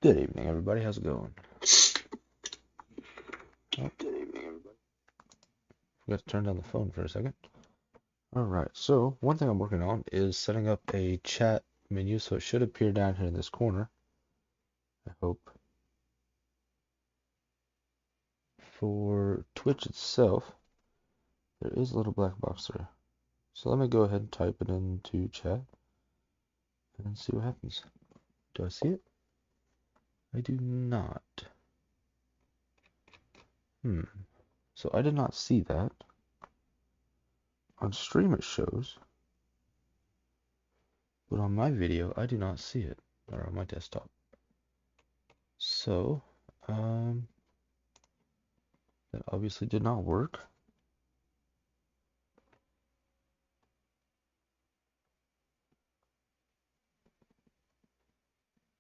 Good evening, everybody. How's it going? Oh, good evening, everybody. Forgot to turn down the phone for a second. Alright, so one thing I'm working on is setting up a chat menu, so it should appear down here in this corner. I hope. For Twitch itself, there is a little black box there. So let me go ahead and type it into chat and see what happens. Do I see it? I do not. So I did not see that. On stream it shows, but on my video I do not see it, or on my desktop. So, that obviously did not work.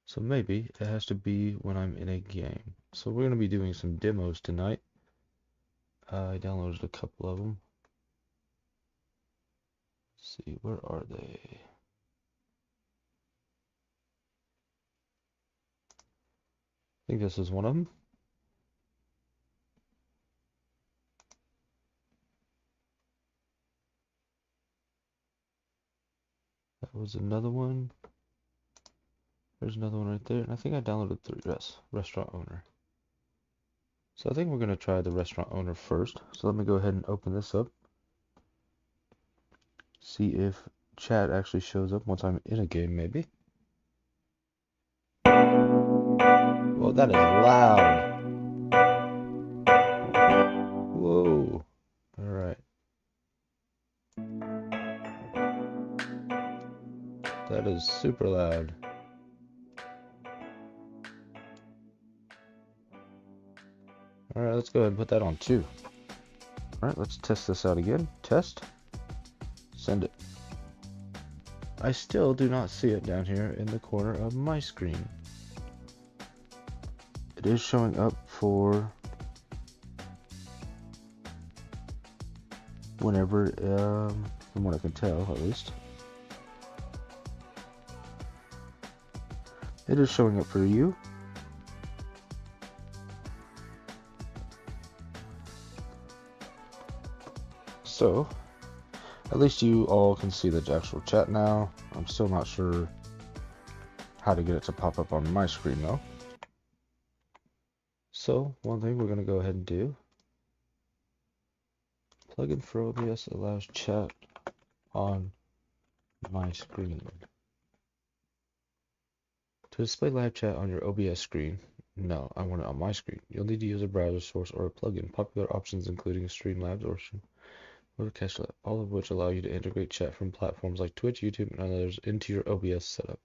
So maybe it has to be when I'm in a game. So we're going to be doing some demos tonight. I downloaded a couple of them. Let's see, where are they? I think this is one of them. That was another one. There's another one right there. And I think I downloaded 3. Yes, Restaurant Owner. So I think we're going to try the Restaurant Owner first. So let me go ahead and open this up. See if chat actually shows up once I'm in a game, maybe. Well, that is loud. Whoa. Alright. That is super loud. Alright, let's go ahead and put that on 2. Alright, let's test this out again. Test. Send it. I still do not see it down here in the corner of my screen. It is showing up for whenever, from what I can tell at least. It is showing up for you. So, at least you all can see the actual chat now. I'm still not sure how to get it to pop up on my screen though. So, one thing we're going to go ahead and do. Plugin for OBS allows chat on my screen. To display live chat on your OBS screen, no, I want it on my screen. You'll need to use a browser source or a plugin. Popular options including Streamlabs or CacheLab, all of which allow you to integrate chat from platforms like Twitch, YouTube, and others into your OBS setup.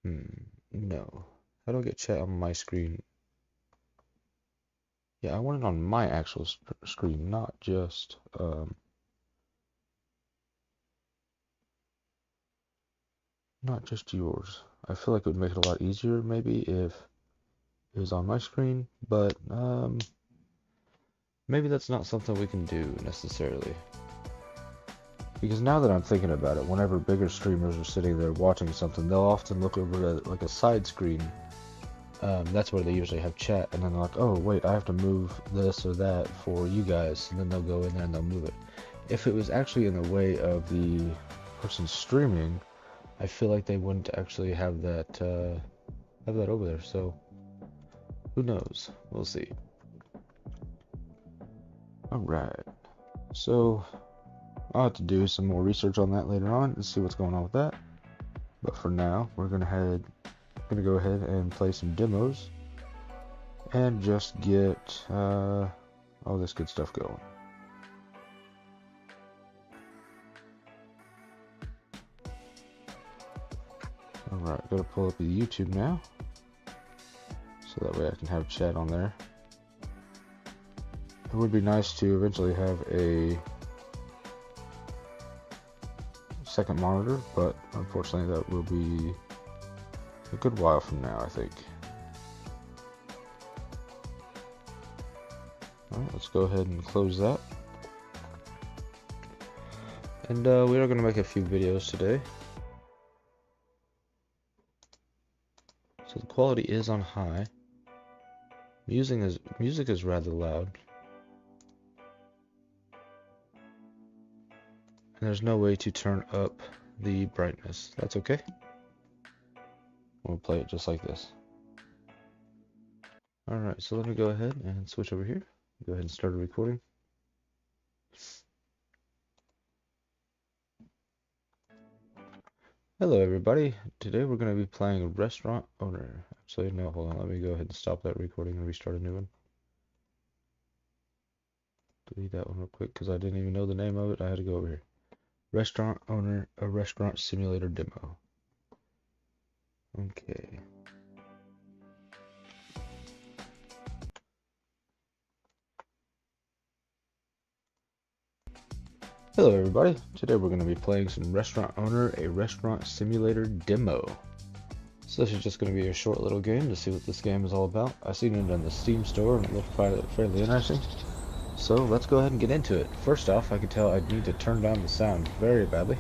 No. How do I get chat on my screen? Yeah, I want it on my actual screen, not just, not just yours. I feel like it would make it a lot easier, maybe, if it was on my screen, but, maybe that's not something we can do, necessarily. Because now that I'm thinking about it, whenever bigger streamers are sitting there watching something, they'll often look over at, like, a side screen. That's where they usually have chat, and then they're like, oh, wait, I have to move this or that for you guys, and then they'll go in there and they'll move it. If it was actually in the way of the person streaming, I feel like they wouldn't actually have that over there, so who knows? We'll see. Alright, so I'll have to do some more research on that later on and see what's going on with that. But for now, we're gonna go ahead and play some demos and just get all this good stuff going. Alright, gotta pull up the YouTube now, so that way I can have chat on there. It would be nice to eventually have a second monitor, but unfortunately that will be a good while from now, I think. Alright, let's go ahead and close that. And we are going to make a few videos today. So the quality is on high. Music is rather loud. And there's no way to turn up the brightness. That's okay. We'll play it just like this. Alright, so let me go ahead and switch over here. Go ahead and start a recording. Hello everybody. Today we're going to be playing Restaurant Owner. Actually, no, hold on. Let me go ahead and stop that recording and restart a new one. Delete that one real quick because I didn't even know the name of it. I had to go over here. Restaurant Owner, a Restaurant Simulator Demo. Okay. Hello everybody. Today we're going to be playing some Restaurant Owner, a Restaurant Simulator Demo. So this is just going to be a short little game to see what this game is all about. I seen it in the Steam store and it looked fairly interesting. So let's go ahead and get into it. First off, I can tell I need to turn down the sound very badly.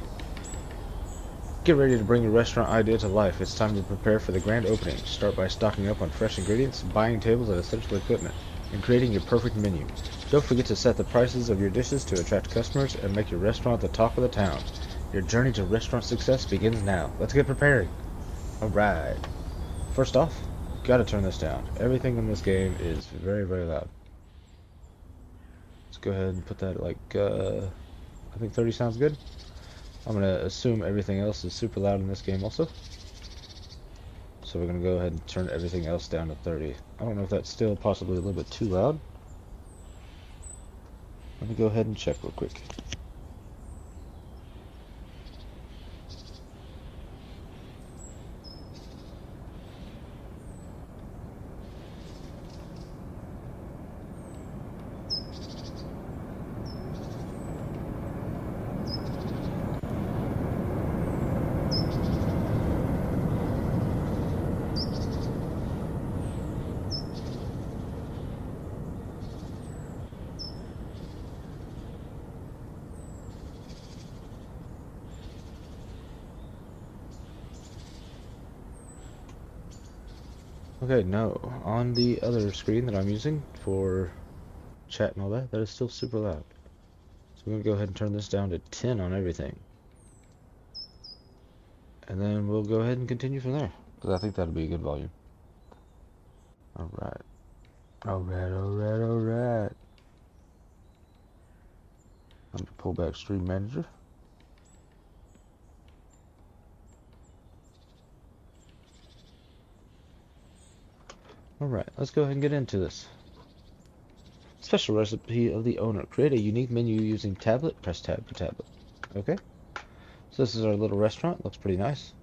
Get ready to bring your restaurant idea to life. It's time to prepare for the grand opening. Start by stocking up on fresh ingredients, buying tables and essential equipment, and creating your perfect menu. Don't forget to set the prices of your dishes to attract customers and make your restaurant the talk of the town. Your journey to restaurant success begins now. Let's get prepared. Alright. First off, gotta turn this down. Everything in this game is very, very loud. Let's go ahead and put that at like, I think 30 sounds good. I'm going to assume everything else is super loud in this game also. So we're going to go ahead and turn everything else down to 30. I don't know if that's still possibly a little bit too loud. Let me go ahead and check real quick. Okay, no. On the other screen that I'm using for chat and all that, that is still super loud. So we're going to go ahead and turn this down to 10 on everything. And then we'll go ahead and continue from there, because I think that'll be a good volume. Alright. Alright. I'm going to pull back Stream Manager. Alright, let's go ahead and get into this. Special recipe of the owner. Create a unique menu using tablet. Press tab for tablet. Okay. So this is our little restaurant. Looks pretty nice.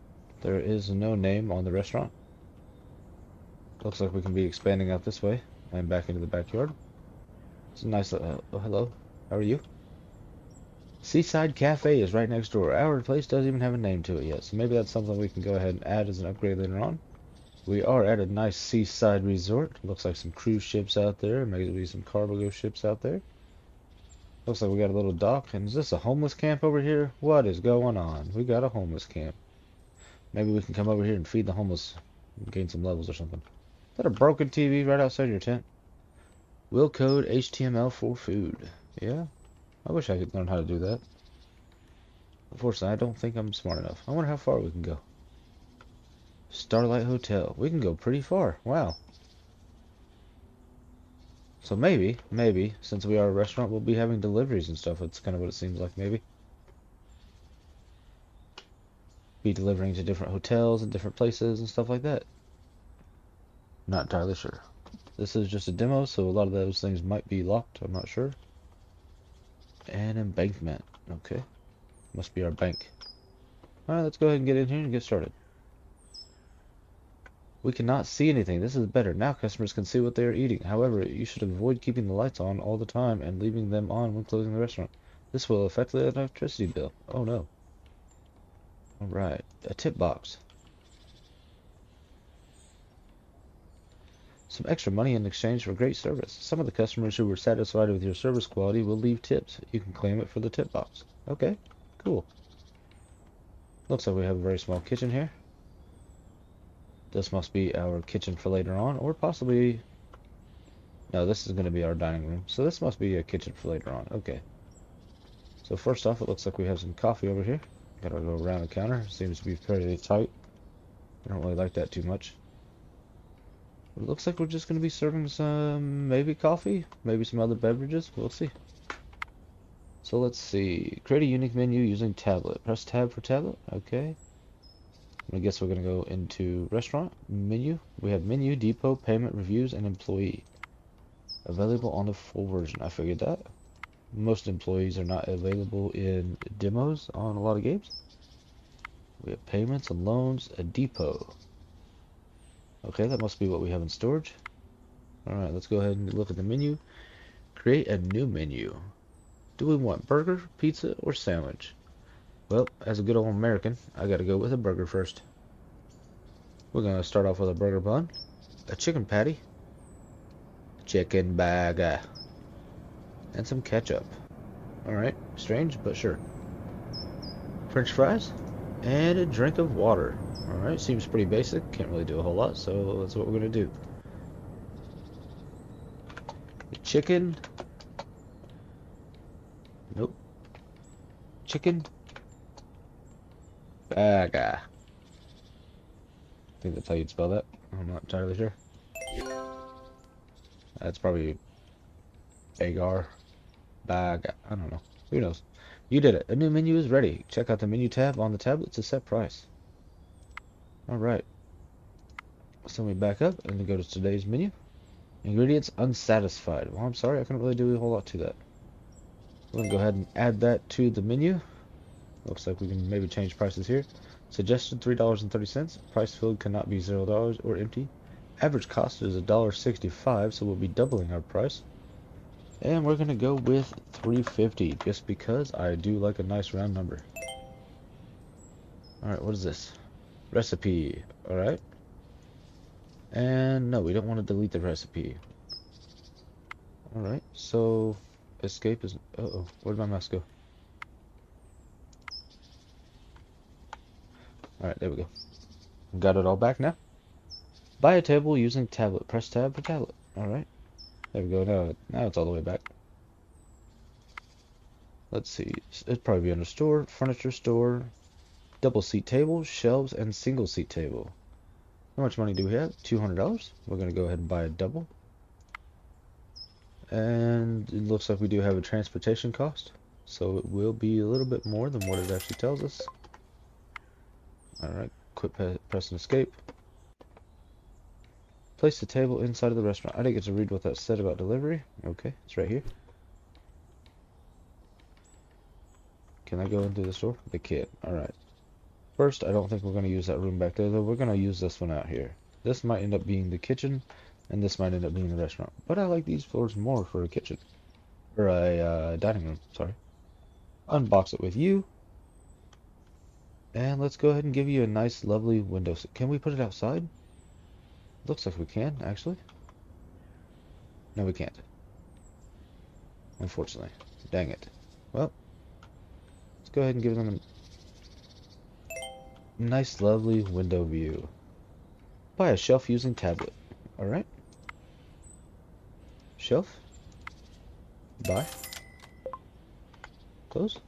There is no name on the restaurant. Looks like we can be expanding out this way and back into the backyard. It's a nice, oh, hello. How are you? Seaside Cafe is right next door. Our place doesn't even have a name to it yet, so maybe that's something we can go ahead and add as an upgrade later on. We are at a nice seaside resort. Looks like some cruise ships out there. Maybe some cargo ships out there. Looks like we got a little dock. And is this a homeless camp over here? What is going on? We got a homeless camp. Maybe we can come over here and feed the homeless and gain some levels or something. Is that a broken TV right outside your tent? Will code HTML for food. Yeah, I wish I could learn how to do that. Unfortunately, I don't think I'm smart enough. I wonder how far we can go. Starlight Hotel. We can go pretty far. Wow. So maybe, since we are a restaurant, we'll be having deliveries and stuff. That's kind of what it seems like, maybe. Be delivering to different hotels and different places and stuff like that. Not entirely sure. This is just a demo, so a lot of those things might be locked. I'm not sure. And embankment. Okay. Must be our bank. Alright, let's go ahead and get in here and get started. We cannot see anything. This is better. Now customers can see what they are eating. However, you should avoid keeping the lights on all the time and leaving them on when closing the restaurant. This will affect the electricity bill. Oh no. Alright. A tip box. Some extra money in exchange for great service. Some of the customers who were satisfied with your service quality will leave tips. You can claim it for the tip box. Okay. Cool. Looks like we have a very small kitchen here. This must be our kitchen for later on, or possibly... No, this is going to be our dining room. So this must be a kitchen for later on. Okay. So first off, it looks like we have some coffee over here. Gotta go around the counter. Seems to be pretty tight. I don't really like that too much. But it looks like we're just going to be serving some, maybe coffee, maybe some other beverages. We'll see. So let's see. Create a unique menu using tablet. Press tab for tablet. Okay. I guess we're going to go into restaurant, menu. We have menu, depot, payment, reviews, and employee. Available on the full version. I figured that. Most employees are not available in demos on a lot of games. We have payments and loans, a depot. Okay, that must be what we have in storage. Alright, let's go ahead and look at the menu. Create a new menu. Do we want burger, pizza, or sandwich? Well, as a good old American, I gotta go with a burger first. We're gonna start off with a burger bun, a chicken patty, chicken burger, and some ketchup. Alright, strange, but sure. French fries, and a drink of water. Alright, seems pretty basic, can't really do a whole lot, so that's what we're gonna do. The chicken. Nope. Chicken burger. I think that's how you'd spell that. I'm not entirely sure. That's probably agar. Bag. I don't know. Who knows? You did it. A new menu is ready. Check out the menu tab on the tablet to set price. Alright. So we back up and then go to today's menu. Ingredients unsatisfied. Well, I'm sorry, I couldn't really do a whole lot to that. We're going to go ahead and add that to the menu. Looks like we can maybe change prices here. Suggested $3.30. Price filled cannot be $0 or empty. Average cost is $1.65, so we'll be doubling our price. And we're going to go with $3.50 just because I do like a nice round number. Alright, what is this? Recipe. Alright. And no, we don't want to delete the recipe. Alright, so escape is... Uh-oh, where'd my mouse go? Alright, there we go. Got it all back now. Buy a table using tablet. Press tab for tablet. Alright. There we go. Now it's all the way back. Let's see. It'd probably be under store, furniture store, double seat table, shelves, and single seat table. How much money do we have? $200. We're going to go ahead and buy a double. And it looks like we do have a transportation cost. So it will be a little bit more than what it actually tells us. Alright, quit pressing escape. Place the table inside of the restaurant. I didn't get to read what that said about delivery. Okay, it's right here. Can I go into the store? They can't. Alright. First, I don't think we're going to use that room back there, though. We're going to use this one out here. This might end up being the kitchen, and this might end up being the restaurant. But I like these floors more for a kitchen. Or a dining room, sorry. Unbox it with you. And let's go ahead and give you a nice, lovely window. Can we put it outside? Looks like we can, actually. No, we can't. Unfortunately. Dang it. Well, let's go ahead and give them a nice, lovely window view. Buy a shelf using tablet. Alright. Shelf. Buy. Close.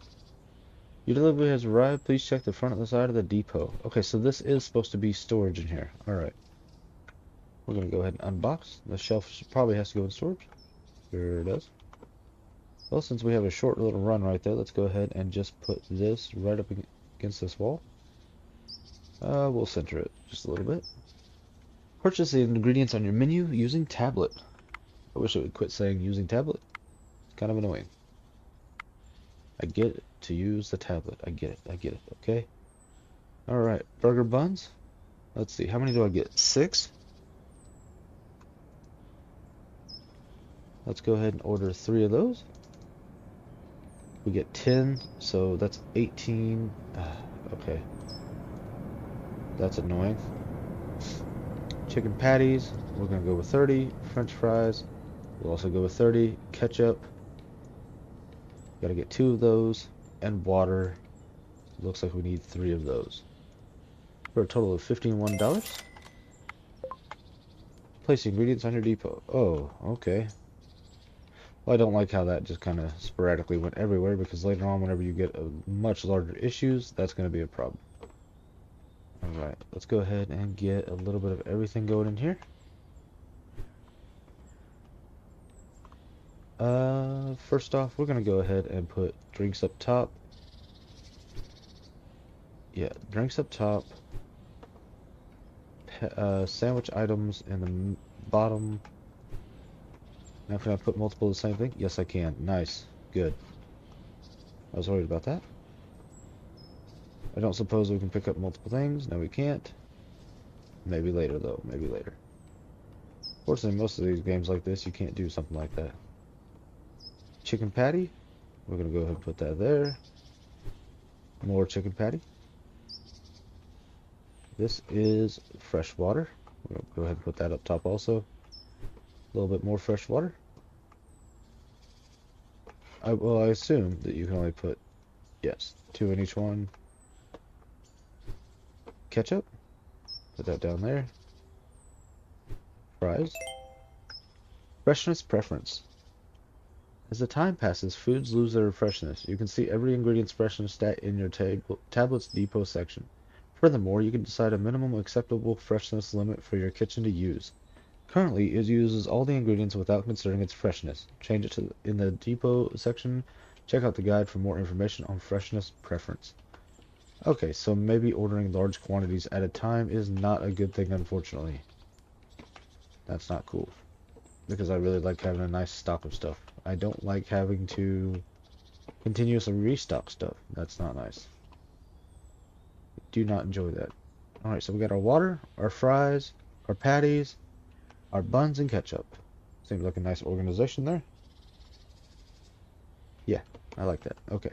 Your delivery has arrived. Please check the front of the side of the depot. Okay, so this is supposed to be storage in here. Alright. We're going to go ahead and unbox. The shelf probably has to go in storage. Here it does. Well, since we have a short little run right there, let's go ahead and just put this right up against this wall. We'll center it just a little bit. Purchase the ingredients on your menu using tablet. I wish it would quit saying using tablet. It's kind of annoying. I get it. To use the tablet. I get it. I get it. Okay. Alright. Burger buns. Let's see. How many do I get? 6? Let's go ahead and order 3 of those. We get 10. So that's 18. Okay. That's annoying. Chicken patties. We're going to go with 30. French fries. We'll also go with 30. Ketchup. Got to get 2 of those. And water. Looks like we need 3 of those. For a total of $51. Place ingredients on your depot. Oh, okay. Well, I don't like how that just kind of sporadically went everywhere, because later on, whenever you get much larger issues, that's going to be a problem. Alright, let's go ahead and get a little bit of everything going in here. First off, we're going to go ahead and put drinks up top. Yeah, drinks up top. Sandwich items in the bottom. Now can I put multiple of the same thing? Yes, I can. Nice. Good. I was worried about that. I don't suppose we can pick up multiple things. No, we can't. Maybe later, though. Maybe later. Fortunately, most of these games like this, you can't do something like that. Chicken patty. We're going to go ahead and put that there. More chicken patty. This is fresh water. We're going to go ahead and put that up top also. A little bit more fresh water. I assume that you can only put, yes, 2 in each one. Ketchup. Put that down there. Fries. Freshness preference. As the time passes, foods lose their freshness. You can see every ingredient's freshness stat in your tablet's depot section. Furthermore, you can decide a minimum acceptable freshness limit for your kitchen to use. Currently, it uses all the ingredients without considering its freshness. Change it to in the depot section. Check out the guide for more information on freshness preference. Okay, so maybe ordering large quantities at a time is not a good thing, unfortunately. That's not cool. Because I really like having a nice stock of stuff. I don't like having to continuously restock stuff. That's not nice. Do not enjoy that. Alright, so we got our water, our fries, our patties, our buns, and ketchup. Seems like a nice organization there. Yeah, I like that. Okay.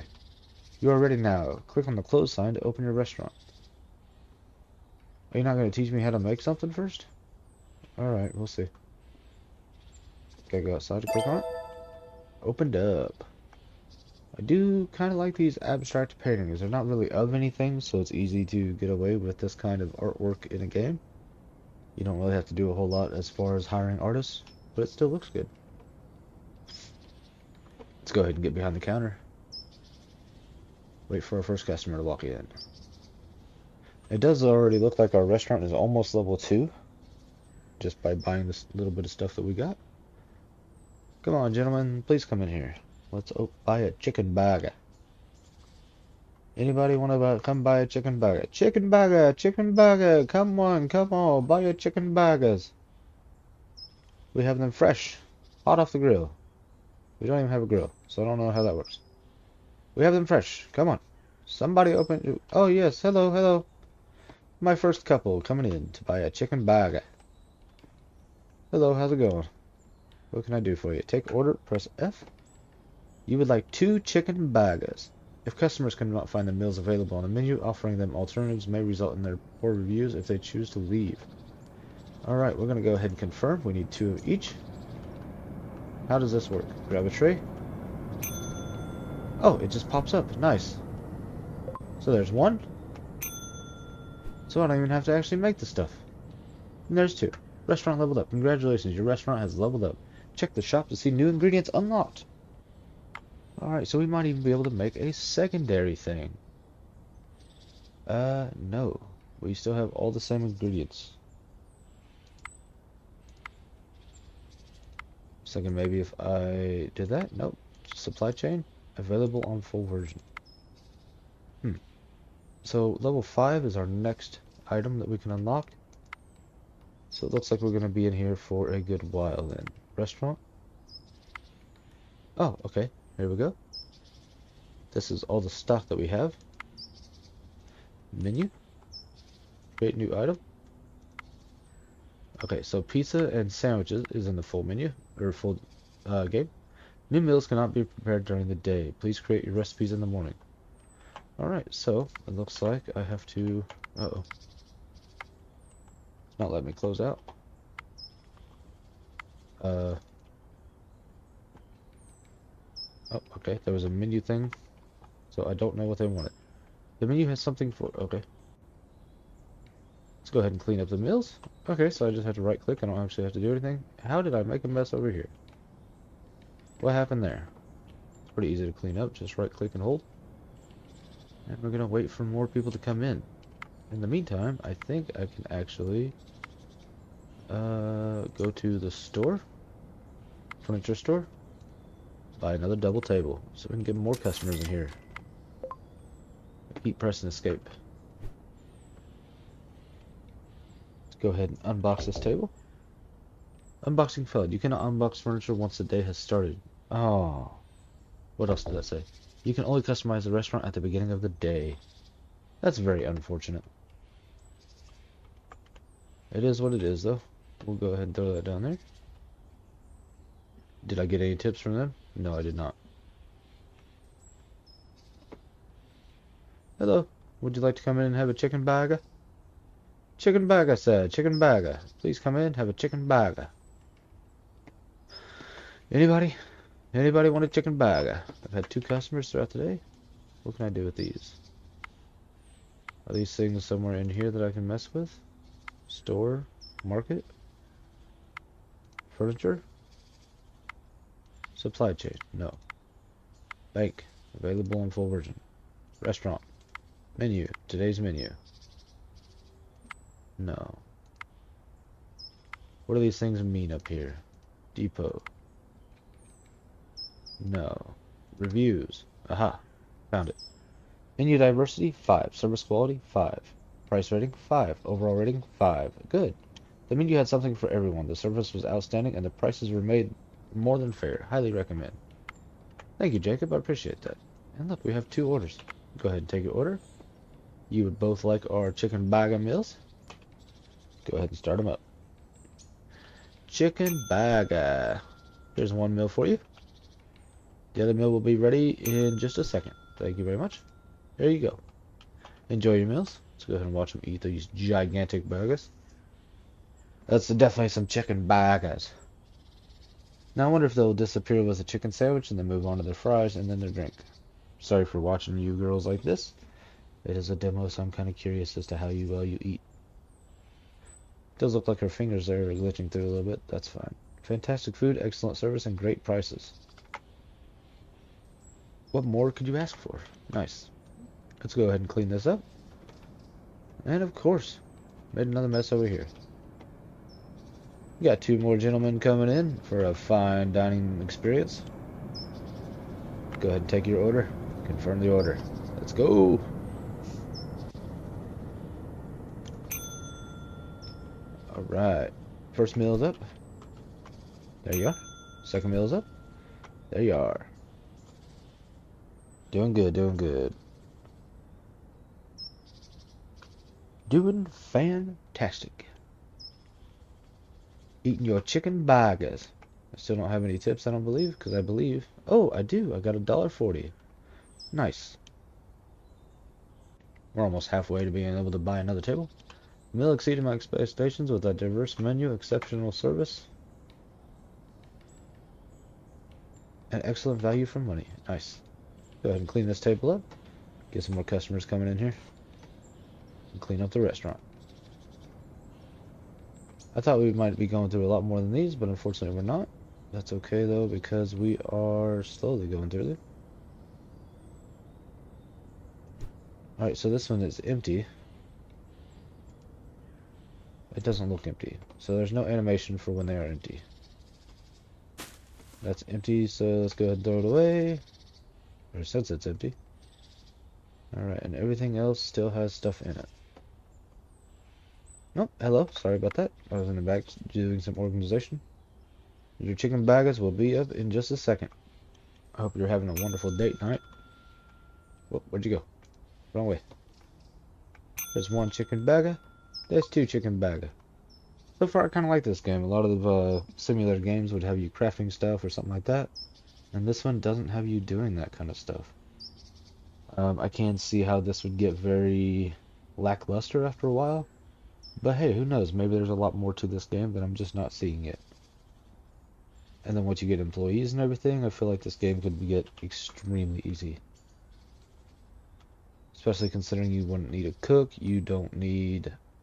You are ready now. Click on the close sign to open your restaurant. Are you not going to teach me how to make something first? Alright, we'll see. Okay, go outside to click on it. Opened up. I do kind of like these abstract paintings. They're not really of anything, so it's easy to get away with this kind of artwork in a game. You don't really have to do a whole lot as far as hiring artists, but it still looks good. Let's go ahead and get behind the counter. Wait for our first customer to walk in. It does already look like our restaurant is almost level 2, just by buying this little bit of stuff that we got. Come on, gentlemen, please come in here. Let's buy a chicken burger. Anybody want to come buy a chicken burger? Chicken burger, chicken burger. Come on, buy your chicken burgers. We have them fresh, hot off the grill. We don't even have a grill, so I don't know how that works. We have them fresh. Come on. Somebody open. Oh, yes. Hello, hello. My first couple coming in to buy a chicken burger. Hello, how's it going? What can I do for you? Take order, press F. You would like 2 chicken burgers. If customers cannot find the meals available on the menu, offering them alternatives may result in their poor reviews if they choose to leave. Alright, we're going to go ahead and confirm. We need 2 of each. How does this work? Grab a tray. Oh, it just pops up. Nice. So there's 1. So I don't even have to actually make the stuff. And there's 2. Restaurant leveled up. Congratulations, your restaurant has leveled up. Check the shop to see new ingredients unlocked. Alright, so we might even be able to make a secondary thing. No. We still have all the same ingredients. Second, maybe if I did that? Nope. Supply chain. Available on full version. So, level 5 is our next item that we can unlock. So it looks like we're going to be in here for a good while then. Restaurant. Oh, okay. Here we go. This is all the stock that we have. Menu. Create new item. Okay, so pizza and sandwiches is in the full menu, or full game. New meals cannot be prepared during the day. Please create your recipes in the morning. Alright, so it looks like I have to... Uh-oh. It's not letting me close out. Oh, okay, there was a menu thing. So I don't know what they wanted. The menu has something for... Okay. Let's go ahead and clean up the meals. Okay, so I just have to right click. I don't actually have to do anything. How did I make a mess over here? What happened there? It's pretty easy to clean up. Just right click and hold. And we're gonna wait for more people to come in. In the meantime, I think I can actually go to the store, furniture store, buy another double table so we can get more customers in here. Keep pressing escape. Let's go ahead and unbox this table. Unboxing failed. You cannot unbox furniture once the day has started. Oh, what else did that say? You can only customize the restaurant at the beginning of the day. That's very unfortunate. It is what it is, though. We'll go ahead and throw that down there. Did I get any tips from them? No, I did not. Hello. Would you like to come in and have a chicken burger? Chicken burger, sir. Chicken burger. Please come in, have a chicken burger. Anybody? Anybody want a chicken burger? I've had 2 customers throughout the day. What can I do with these? Are these things somewhere in here that I can mess with? Store? Market? Furniture? Supply chain? No. Bank. Available in full version. Restaurant. Menu. Today's menu. No. What do these things mean up here? Depot. No. Reviews. Aha. Found it. Menu diversity, 5. Service quality, 5. Price rating, 5. Overall rating, 5. Good. The menu had something for everyone. The service was outstanding and the prices were made more than fair. Highly recommend. Thank you, Jacob. I appreciate that. And look, we have 2 orders. Go ahead and take your order. You would both like our chicken burger meals. Go ahead and start them up. Chicken burger. Here's 1 meal for you. The other meal will be ready in just a second. Thank you very much. There you go. Enjoy your meals. Let's go ahead and watch them eat these gigantic burgers. That's definitely some chicken burgers. Now I wonder if they'll disappear with a chicken sandwich and then move on to their fries and then their drink. Sorry for watching you girls like this. It is a demo, so I'm kind of curious as to how well you eat. It does look like her fingers there are glitching through a little bit. That's fine. Fantastic food, excellent service, and great prices. What more could you ask for? Nice. Let's go ahead and clean this up. And of course, made another mess over here. We got 2 more gentlemen coming in for a fine dining experience. Go ahead and take your order. Confirm the order. Let's go. Alright. First meal is up. There you are. Second meal is up. There you are. Doing good, doing good. Doing fantastic. Eating your chicken burgers. I still don't have any tips, I don't believe, because I believe... Oh, I do. I got $1.40. Nice. We're almost halfway to being able to buy another table. The meal exceeded my expectations with a diverse menu, exceptional service, and excellent value for money. Nice. Go ahead and clean this table up. Get some more customers coming in here. And clean up the restaurant. I thought we might be going through a lot more than these, but unfortunately we're not. That's okay though, because we are slowly going through them. Alright, so this one is empty. It doesn't look empty. So there's no animation for when they are empty. That's empty, so let's go ahead and throw it away. Or since it's empty. Alright, and everything else still has stuff in it. Nope, hello, sorry about that. I was in the back doing some organization. Your chicken burgers will be up in just a second. I hope you're having a wonderful date night. Whoa, where'd you go? Wrong way. There's 1 chicken burger. There's 2 chicken burger. So far, I kind of like this game. A lot of simulator games would have you crafting stuff or something like that. And this one doesn't have you doing that kind of stuff. I can see how this would get very lackluster after a while. But hey, who knows? Maybe there's a lot more to this game that I'm just not seeing yet. And then once you get employees and everything, I feel like this game could get extremely easy. Especially considering you wouldn't need a cook, you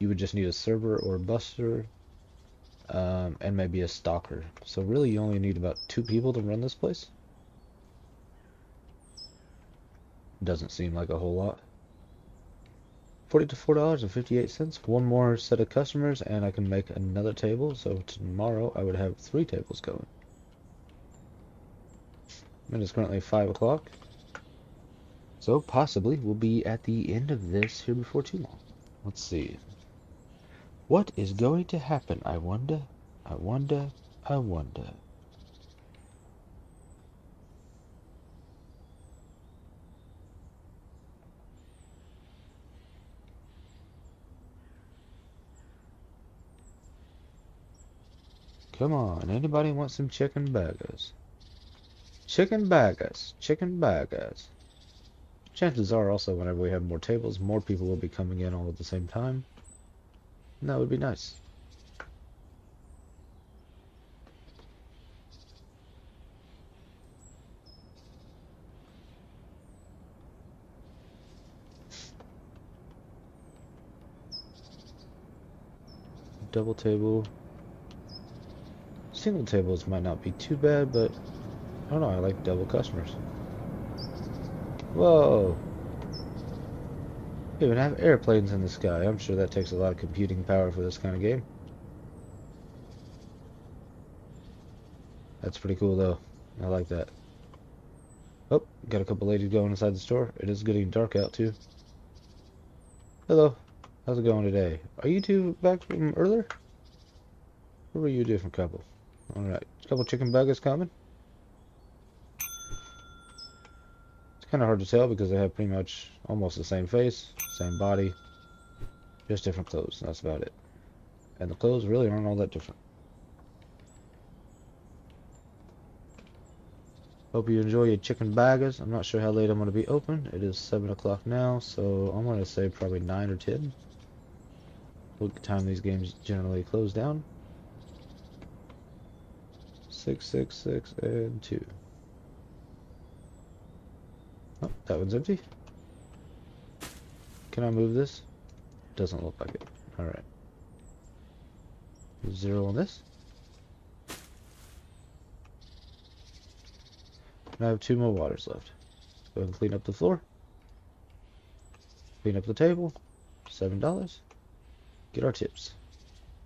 you would just need a server or a buster, and maybe a stalker. So really you only need about 2 people to run this place. Doesn't seem like a whole lot. $44.58. One more set of customers and I can make another table. So tomorrow I would have 3 tables going. And it's currently 5 o'clock. So possibly we'll be at the end of this here before too long. Let's see. What is going to happen? I wonder. I wonder. I wonder. Come on, anybody want some chicken burgers? Chicken burgers, chicken burgers. Chances are also whenever we have more tables, more people will be coming in all at the same time. And that would be nice. Double table. Single tables might not be too bad, but I don't know, I like double customers. Whoa! We even have airplanes in the sky. I'm sure that takes a lot of computing power for this kind of game. That's pretty cool though. I like that. Oh, got a couple ladies going inside the store. It is getting dark out too. Hello. How's it going today? Are you two back from earlier? Or were you a different couple? Alright. A couple chicken burgers coming. It's kind of hard to tell because they have pretty much almost the same face, same body, just different clothes. That's about it. And the clothes really aren't all that different. Hope you enjoy your chicken burgers. I'm not sure how late I'm going to be open. It is 7 o'clock now, so I'm going to say probably 9 or 10. What time these games generally close down. 6, 6, 6, and 2. Oh, that one's empty. Can I move this? Doesn't look like it. Alright. 0 on this. And I have 2 more waters left. Go ahead and clean up the floor. Clean up the table. $7. Get our tips.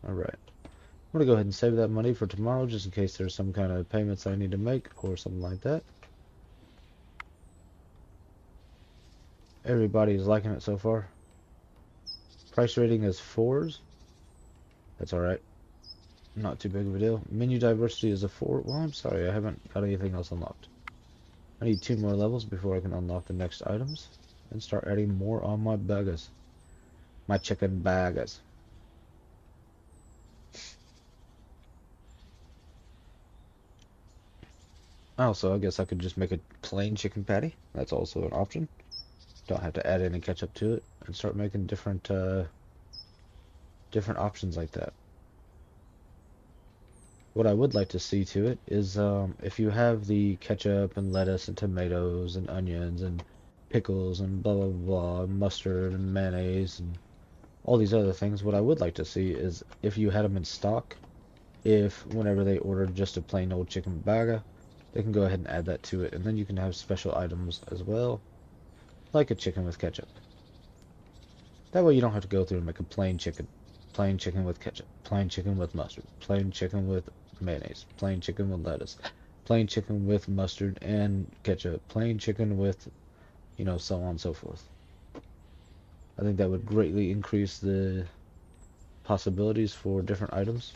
Alright. I'm going to go ahead and save that money for tomorrow just in case there's some kind of payments I need to make or something like that. Everybody's liking it so far. Price rating is 4s. That's alright. Not too big of a deal. Menu diversity is a 4. Well, I'm sorry, I haven't got anything else unlocked. I need 2 more levels before I can unlock the next items and start adding more on my burgers. My chicken burgers. Also, I guess I could just make a plain chicken patty. That's also an option. Don't have to add any ketchup to it and start making different different options like that. What I would like to see to it is if you have the ketchup and lettuce and tomatoes and onions and pickles and blah blah blah, and mustard and mayonnaise and all these other things, what I would like to see is if you had them in stock, if whenever they order just a plain old chicken burger, they can go ahead and add that to it, and then you can have special items as well, like a chicken with ketchup. That way you don't have to go through and make a plain chicken with ketchup, plain chicken with mustard, plain chicken with mayonnaise, plain chicken with lettuce, plain chicken with mustard and ketchup, plain chicken with, you know, so on and so forth. I think that would greatly increase the possibilities for different items,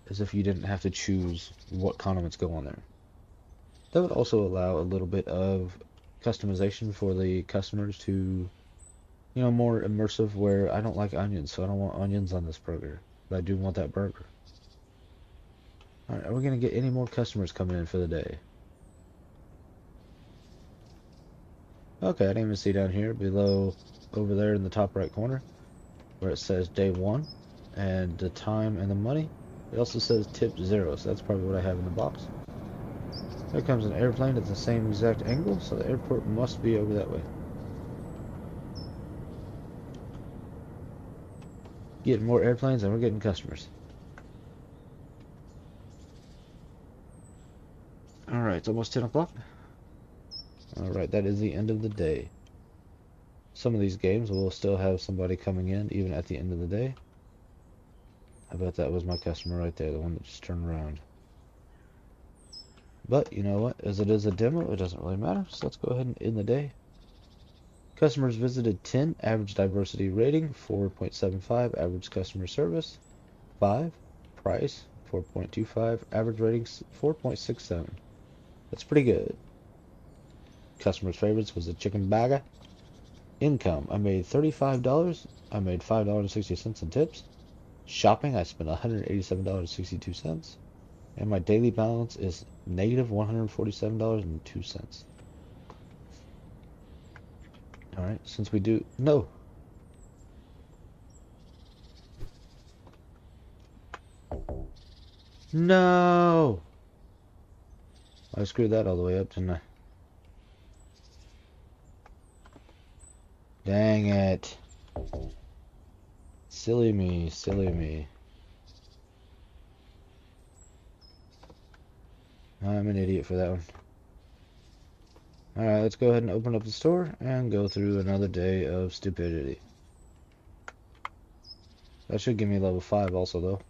as if you didn't have to choose what condiments go on there. That would also allow a little bit of customization for the customers to, you know, more immersive, where I don't like onions, so I don't want onions on this burger, but I do want that burger. Alright, are we going to get any more customers coming in for the day? Okay, I didn't even see down here below, over there in the top right corner, where it says day 1 and the time and the money. It also says tip 0, so that's probably what I have in the box. There comes an airplane at the same exact angle, so the airport must be over that way. Getting more airplanes and we're getting customers. Alright, it's almost 10 o'clock. Alright, that is the end of the day. Some of these games will still have somebody coming in even at the end of the day. I bet that was my customer right there, the one that just turned around. But, you know what? As it is a demo, it doesn't really matter. So let's go ahead and end the day. Customers visited 10, average diversity rating 4.75, average customer service 5, price 4.25, average ratings 4.67. That's pretty good. Customers' favorites was the chicken bagger. Income, I made $35. I made $5.60 in tips. Shopping, I spent $187.62. And my daily balance is negative $147.02. Alright, since we do... No! No! I screwed that all the way up, didn't I? Dang it. Silly me, silly me. I'm an idiot for that one. Alright, let's go ahead and open up the store and go through another day of stupidity. That should give me level 5 also, though.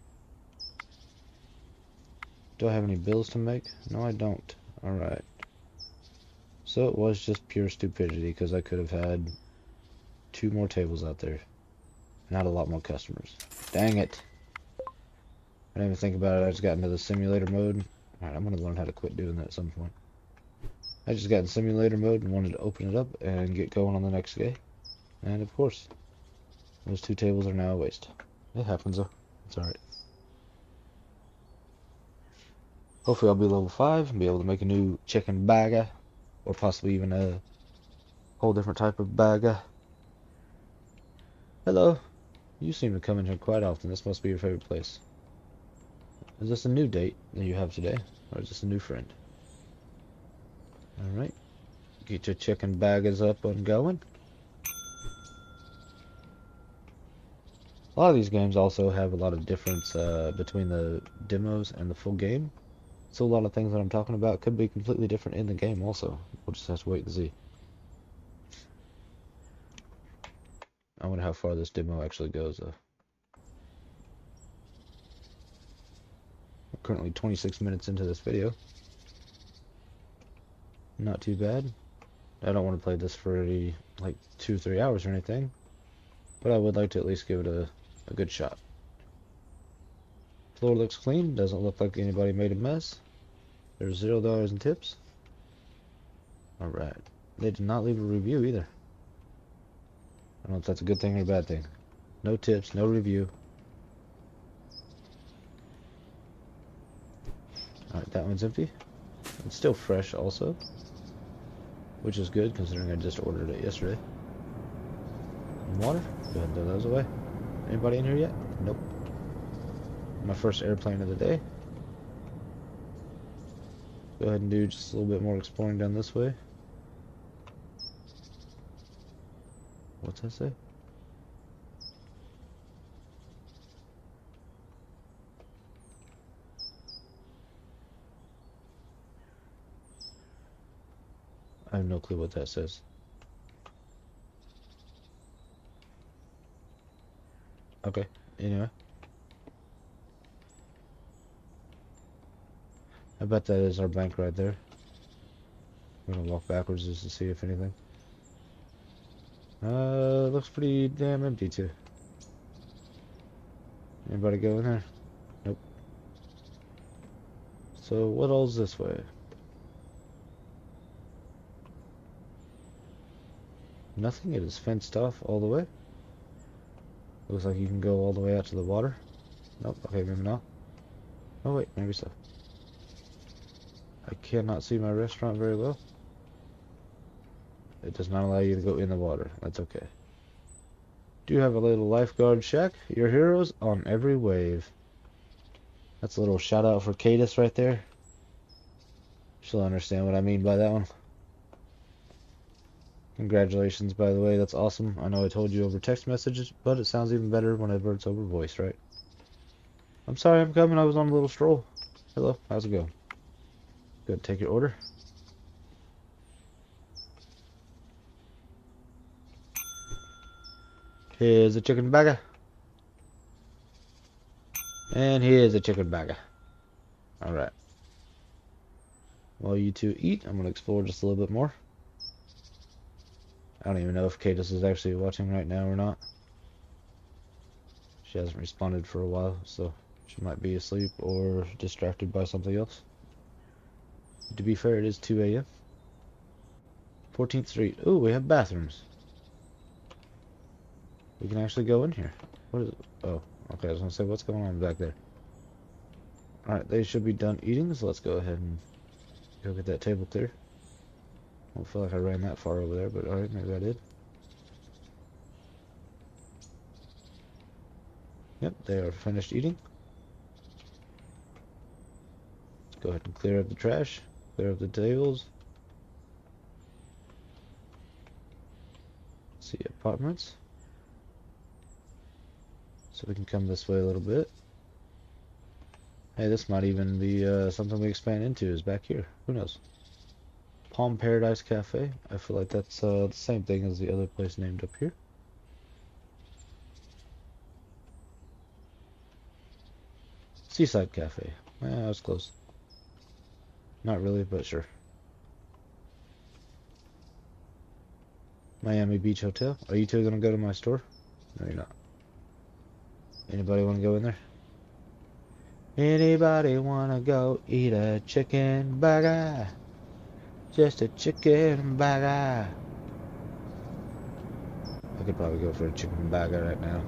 Do I have any bills to make? No, I don't. Alright. So it was just pure stupidity, because I could have had 2 more tables out there. Not a lot more customers. Dang it. I didn't even think about it. I just got into the simulator mode. Alright, I'm going to learn how to quit doing that at some point. I just got in simulator mode and wanted to open it up and get going on the next day. And of course, those 2 tables are now a waste. It happens though. It's alright. Hopefully I'll be level 5 and be able to make a new chicken bagger. Or possibly even a whole different type of bagger. Hello. You seem to come in here quite often. This must be your favorite place. Is this a new date that you have today? Or is this a new friend? Alright. Get your chicken baggers up and going. A lot of these games also have a lot of difference between the demos and the full game. So a lot of things that I'm talking about could be completely different in the game also. We'll just have to wait and see. I wonder how far this demo actually goes though. I'm currently 26 minutes into this video. Not too bad. I don't want to play this for like 2-3 hours or anything. But I would like to at least give it a good shot. Floor looks clean. Doesn't look like anybody made a mess. There's $0 in tips. Alright. They did not leave a review either. I don't know if that's a good thing or a bad thing. No tips, no review. Alright, that one's empty. It's still fresh also. Which is good considering I just ordered it yesterday. And water. Go ahead and throw those away. Anybody in here yet? Nope. My first airplane of the day. Go ahead and do just a little bit more exploring down this way. What's that say? I have no clue what that says. Okay, anyway. I bet that is our bank right there. I'm gonna walk backwards just to see if anything. Looks pretty damn empty too. Anybody go in there? Nope. So what all's this way? Nothing. It is fenced off all the way. Looks like you can go all the way out to the water. Nope. Okay, maybe not. Oh wait, maybe so. I cannot see my restaurant very well. It does not allow you to go in the water. That's okay. Do have a little lifeguard shack. Your heroes on every wave. That's a little shout out for Cadis right there. She'll understand what I mean by that one. Congratulations, by the way. That's awesome. I know I told you over text messages, but it sounds even better whenever it's over voice, right? I'm sorry I'm coming. I was on a little stroll. Hello, how's it going? Good, take your order. Here's a chicken burger. And here's a chicken burger. Alright. While you two eat, I'm going to explore just a little bit more. I don't even know if Cadis is actually watching right now or not. She hasn't responded for a while, so she might be asleep or distracted by something else. To be fair, it is 2 a.m. 14th Street. Ooh, we have bathrooms. We can actually go in here. What is it? Oh, okay, I was going to say, what's going on back there? Alright, they should be done eating, so let's go ahead and go get that table clear. I don't feel like I ran that far over there, but alright, maybe I did. Yep, they are finished eating. Let's go ahead and clear up the trash, clear up the tables. Let's see, apartments. So we can come this way a little bit. Hey, this might even be something we expand into is back here. Who knows? Palm Paradise Cafe. I feel like that's the same thing as the other place named up here. Seaside Cafe. I was close. Not really, but sure. Miami Beach Hotel. Are you two gonna go to my store? No, you're not. Anybody want to go in there? Anybody wanna go eat a chicken burger? Just a chicken burger. I could probably go for a chicken burger right now.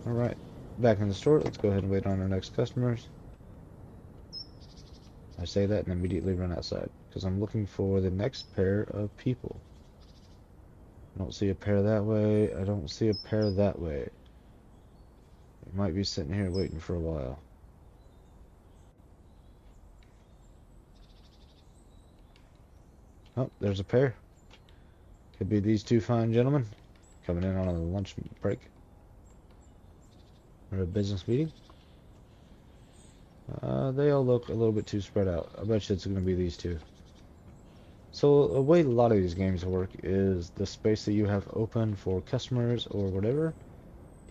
Alright, back in the store. Let's go ahead and wait on our next customers. I say that and immediately run outside because I'm looking for the next pair of people. I don't see a pair that way. I don't see a pair that way. They might be sitting here waiting for a while. Oh, there's a pair. Could be these two fine gentlemen coming in on a lunch break or a business meeting. They all look a little bit too spread out. I bet you it's going to be these two. So the way a lot of these games work is the space that you have open for customers or whatever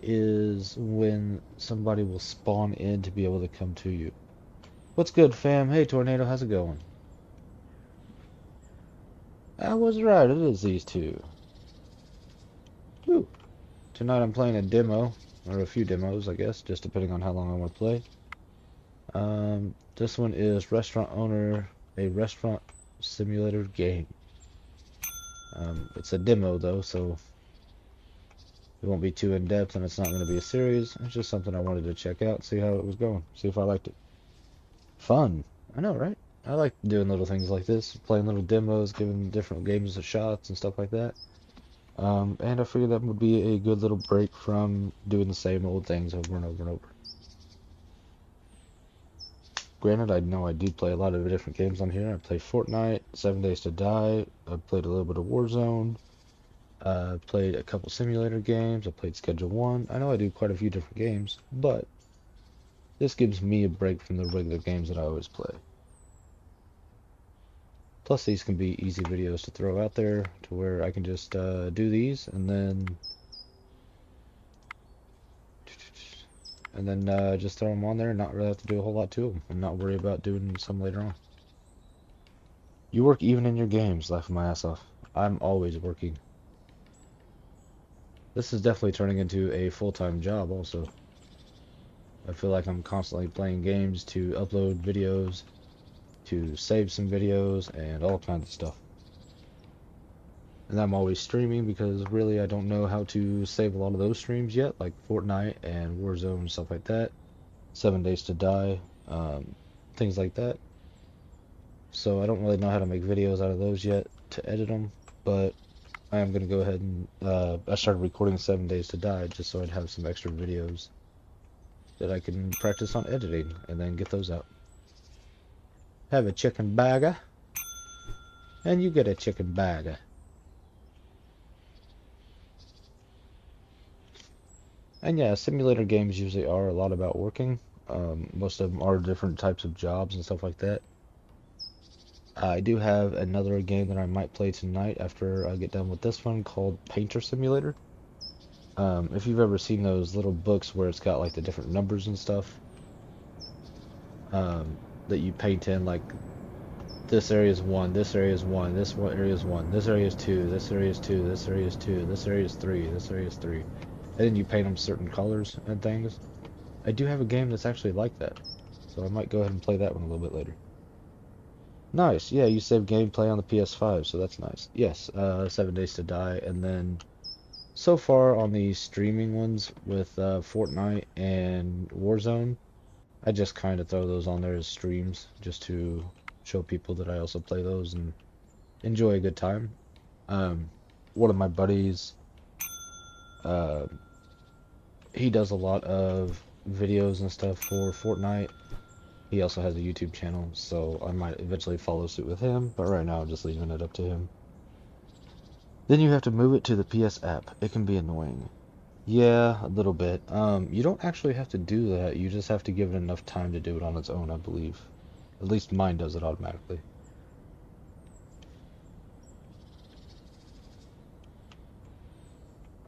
is when somebody will spawn in to be able to come to you. What's good, fam? Hey, Tornado, how's it going? I was right, it is these two. Woo. Tonight I'm playing a demo, or a few demos, I guess, just depending on how long I want to play. This one is Restaurant Owner, a restaurant simulator game. It's a demo though, so it won't be too in-depth and it's not going to be a series. It's just something I wanted to check out, see how it was going, see if I liked it. Fun. I know, right? I like doing little things like this, playing little demos, giving different games a shots and stuff like that. And I figured that would be a good little break from doing the same old things over and over and over. Granted, I know I do play a lot of different games on here. I play Fortnite, 7 Days to Die, I've played a little bit of Warzone, I've played a couple simulator games, I played Schedule 1. I know I do quite a few different games, but this gives me a break from the regular games that I always play. Plus, these can be easy videos to throw out there to where I can just do these and then just throw them on there and not really have to do a whole lot to them and not worry about doing some later on. You work even in your games, laughing my ass off. I'm always working. This is definitely turning into a full-time job also. I feel like I'm constantly playing games to upload videos, to save some videos, and all kinds of stuff. And I'm always streaming because really I don't know how to save a lot of those streams yet, like Fortnite and Warzone and stuff like that. 7 Days to Die, things like that. So I don't really know how to make videos out of those yet to edit them, but I am going to go ahead and I started recording 7 Days to Die just so I'd have some extra videos that I can practice on editing and then get those out. Have a chicken burger. And you get a chicken burger. And yeah, simulator games usually are a lot about working. Most of them are different types of jobs and stuff like that. I do have another game that I might play tonight after I get done with this one called Painter Simulator. If you've ever seen those little books where it's got like the different numbers and stuff that you paint in, like this area is 1, this area is 1, this one area is 1, this area is 2, this area is 2, this area is 2, this area is 3, this area is 3. And then you paint them certain colors and things. I do have a game that's actually like that, so I might go ahead and play that one a little bit later. Nice, yeah, you save gameplay on the PS5, so that's nice. Yes, 7 Days to Die, and then so far on the streaming ones with Fortnite and Warzone, I just kind of throw those on there as streams just to show people that I also play those and enjoy a good time. One of my buddies, uh, he does a lot of videos and stuff for Fortnite. He also has a YouTube channel, so I might eventually follow suit with him, but right now I'm just leaving it up to him. Then you have to move it to the PS app. It can be annoying. Yeah, a little bit. You don't actually have to do that. You just have to give it enough time to do it on its own, I believe. At least mine does it automatically.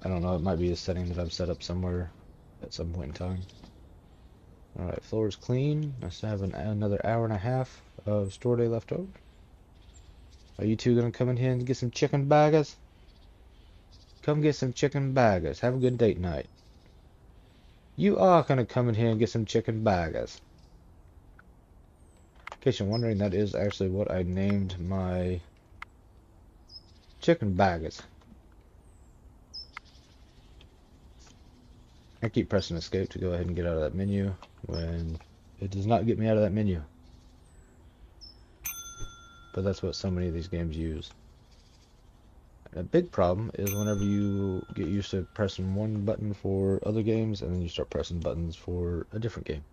I don't know, it might be a setting that I've set up somewhere at some point in time. Alright, floor is clean. I still have another hour and a half of store day left over. Are you two gonna come in here and get some chicken burgers? Come get some chicken burgers. Have a good date night. You are gonna come in here and get some chicken burgers. In case you're wondering, that is actually what I named my chicken burgers. I keep pressing escape to go ahead and get out of that menu when it does not get me out of that menu. But that's what so many of these games use. A big problem is whenever you get used to pressing one button for other games and then you start pressing buttons for a different game.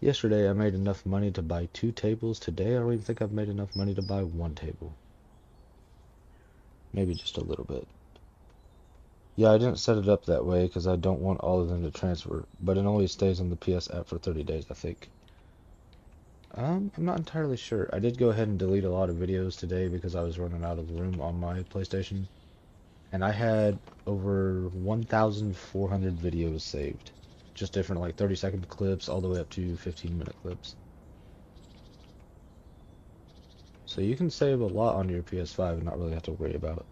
Yesterday I made enough money to buy 2 tables. Today I don't even think I've made enough money to buy 1 table. Maybe just a little bit. Yeah, I didn't set it up that way because I don't want all of them to transfer, but it only stays on the PS app for 30 days, I think. I'm not entirely sure. I did go ahead and delete a lot of videos today because I was running out of room on my PlayStation. And I had over 1,400 videos saved. Just different like 30-second clips all the way up to 15-minute clips. So you can save a lot on your PS5 and not really have to worry about it.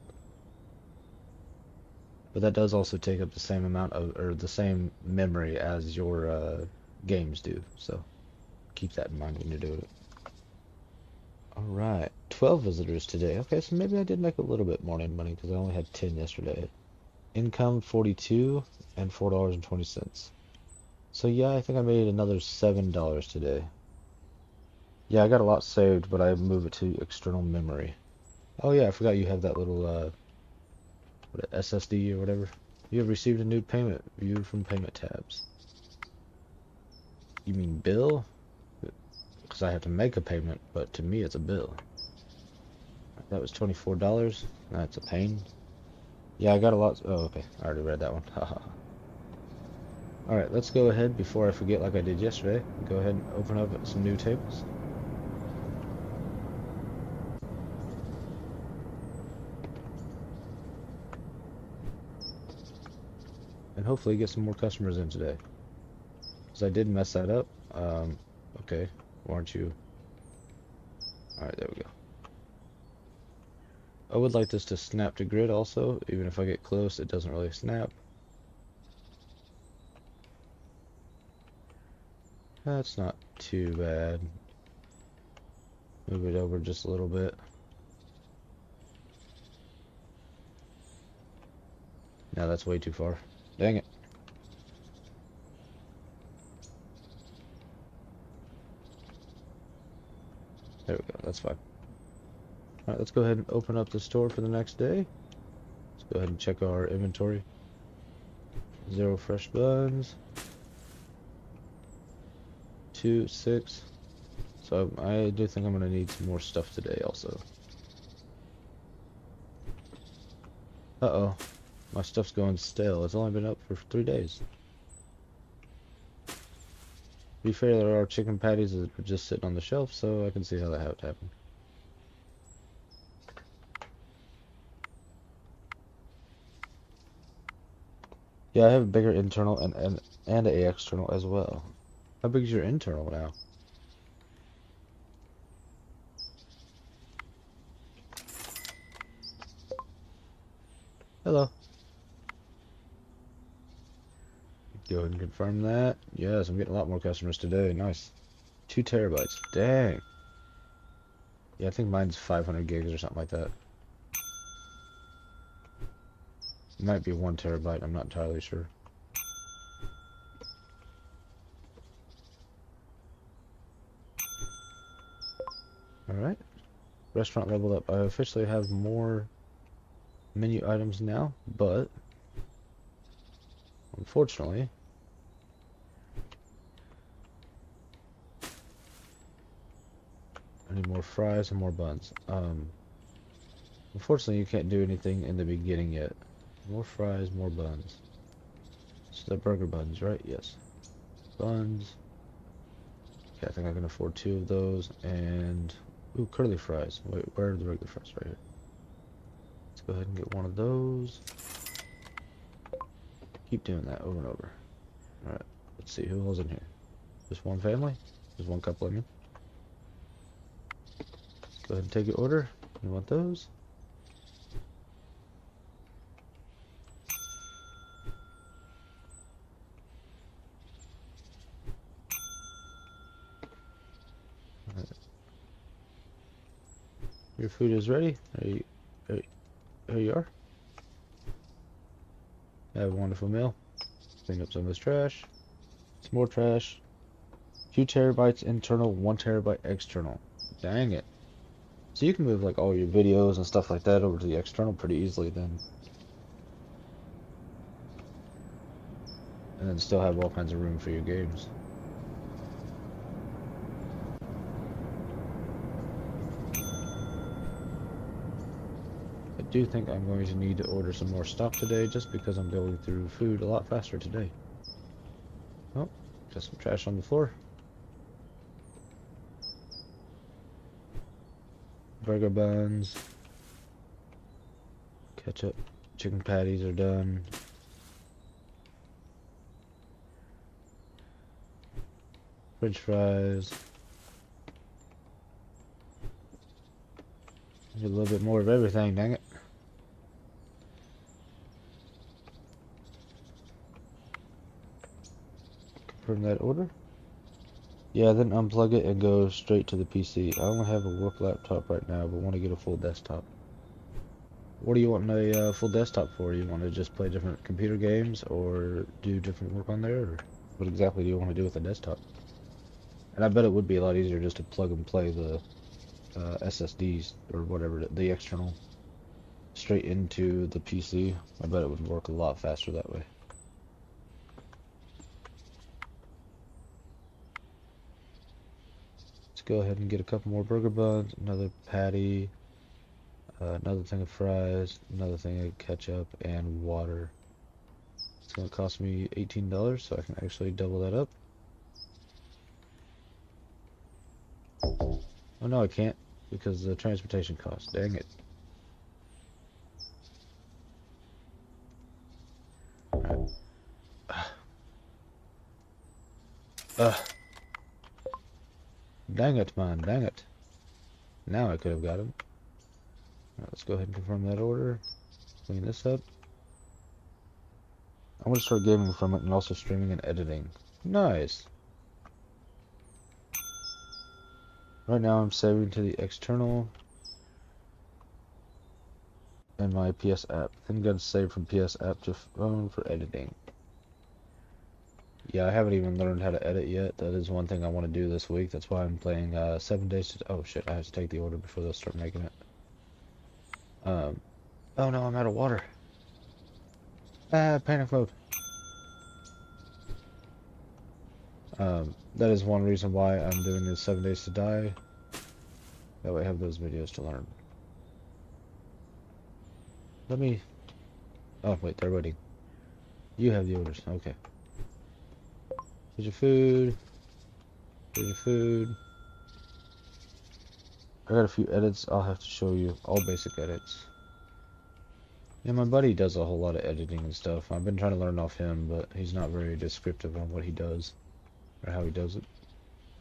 But that does also take up the same amount of, or the same memory as your games do. So keep that in mind when you're doing it. Alright, 12 visitors today. Okay, so maybe I did make a little bit more money because I only had 10 yesterday. Income 42 and $4.20. So yeah, I think I made another $7 today. Yeah, I got a lot saved, but I moved it to external memory. Oh yeah, I forgot you have that little what, SSD or whatever. You have received a new payment. View from payment tabs. You mean bill? Because I have to make a payment, but to me it's a bill. That was $24. That's a pain. Yeah, I got a lot. Oh, okay. I already read that one. Haha. Alright, let's go ahead before I forget like I did yesterday. Go ahead and open up some new tables. And hopefully get some more customers in today. Because I did mess that up. Okay. Why aren't you? Alright, there we go. I would like this to snap to grid also. Even if I get close, it doesn't really snap. That's not too bad. Move it over just a little bit. No, that's way too far. Dang it. There we go, that's fine. Alright, let's go ahead and open up the store for the next day. Let's go ahead and check our inventory. 0 fresh buns. 2, 6. So I do think I'm gonna need some more stuff today also. Uh-oh. My stuff's going stale. It's only been up for 3 days. To be fair, there are chicken patties that were just sitting on the shelf, so I can see how that happened. Yeah, I have a bigger internal and a external as well. How big is your internal now? Hello. Go ahead and confirm that. Yes, I'm getting a lot more customers today. Nice. 2 terabytes. Dang. Yeah, I think mine's 500 gigs or something like that. It might be 1 terabyte. I'm not entirely sure. Alright. Restaurant leveled up. I officially have more menu items now, but unfortunately, I need more fries and more buns. Unfortunately, you can't do anything in the beginning yet. More fries, more buns. So the burger buns, right? Yes. Buns. Okay, I think I can afford 2 of those. And, ooh, curly fries. Wait, where are the regular fries? Right here. Let's go ahead and get one of those. Keep doing that over and over. Alright, let's see, who else in here? Just one family? Just one couple, I mean. Go ahead and take your order. You want those? Right. Your food is ready. Here you are. Have a wonderful meal. Clean up some of this trash. Some more trash. 2 terabytes internal, 1 terabyte external. Dang it. So you can move like all your videos and stuff like that over to the external pretty easily then. And then still have all kinds of room for your games. I do think I'm going to need to order some more stuff today just because I'm going through food a lot faster today. Oh, got some trash on the floor. Burger buns. Ketchup. Chicken patties are done. French fries. Get a little bit more of everything, dang it. Confirm that order. Yeah, then unplug it and go straight to the PC. I only have a work laptop right now, but want to get a full desktop. What do you want a full desktop for? You want to just play different computer games or do different work on there? Or what exactly do you want to do with a desktop? And I bet it would be a lot easier just to plug and play the SSDs or whatever, the external, straight into the PC. I bet it would work a lot faster that way. Let's go ahead and get a couple more burger buns, another patty, another thing of fries, another thing of ketchup, and water. It's going to cost me $18, so I can actually double that up. Oh no, I can't, because the transportation cost. Dang it. Alright. Dang it, man, dang it. Now I could have got him. Alright, let's go ahead and confirm that order. Clean this up. I want to start gaming from it and also streaming and editing. Nice. Right now I'm saving to the external and my PS app. Then gonna save from PS app to phone for editing. Yeah, I haven't even learned how to edit yet. That is one thing I want to do this week. That's why I'm playing 7 days to... Oh shit, I have to take the order before they'll start making it. Oh no, I'm out of water. Ah, panic mode. That is one reason why I'm doing this 7 Days to Die. That way I have those videos to learn. Let me... Oh, wait, they're waiting. You have the orders. Okay. Here's your food. Here's your food. I got a few edits I'll have to show you. All basic edits. Yeah, my buddy does a whole lot of editing and stuff. I've been trying to learn off him, but he's not very descriptive on what he does. Or how he does it.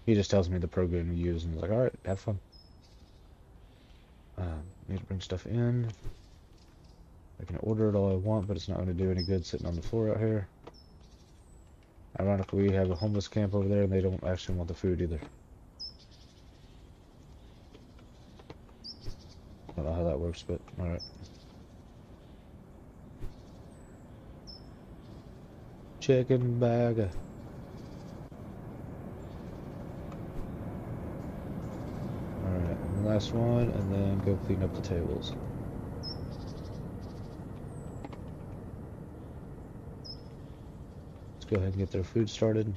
He just tells me the program to use and is like, alright, have fun. Need to bring stuff in. I can order it all I want, but it's not going to do any good sitting on the floor out here. Ironically, we have a homeless camp over there and they don't actually want the food either. I don't know how that works, but alright. Chicken bag. Alright, and the last one, and then go clean up the tables. Let's go ahead and get their food started.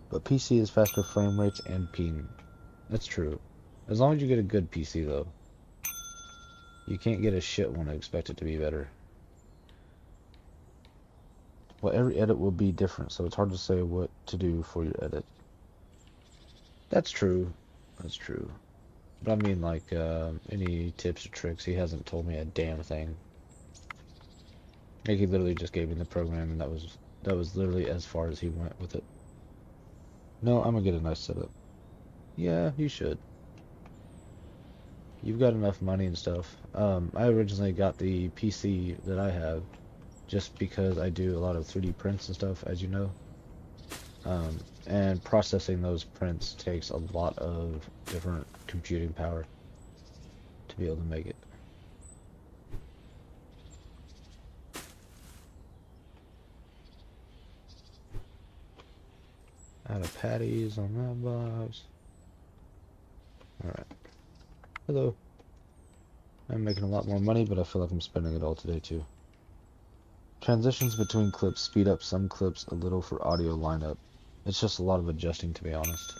But PC is faster frame rates and ping. That's true. As long as you get a good PC though. You can't get a shit one and expect it to be better. Well, every edit will be different, so it's hard to say what to do for your edit. That's true. That's true. But I mean, like, any tips or tricks, he hasn't told me a damn thing. Like, he literally just gave me the program, and that was literally as far as he went with it. No, I'm gonna get a nice setup. Yeah, you should. You've got enough money and stuff. I originally got the PC that I have just because I do a lot of 3D prints and stuff, as you know. And processing those prints takes a lot of different computing power to be able to make it. Out of patties on that box. Alright. Hello. I'm making a lot more money, but I feel like I'm spending it all today too. Transitions between clips speed up some clips a little for audio lineup. It's just a lot of adjusting, to be honest.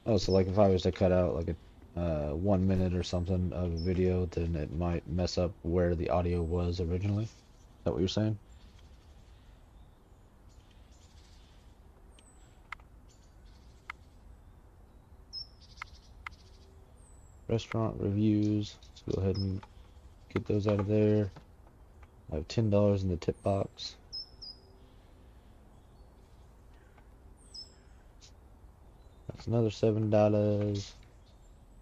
Oh, so like if I was to cut out like a 1 minute or something of a video, then it might mess up where the audio was originally. Is that what you're saying? Restaurant reviews. Let's go ahead and get those out of there. I have $10 in the tip box. That's another $7.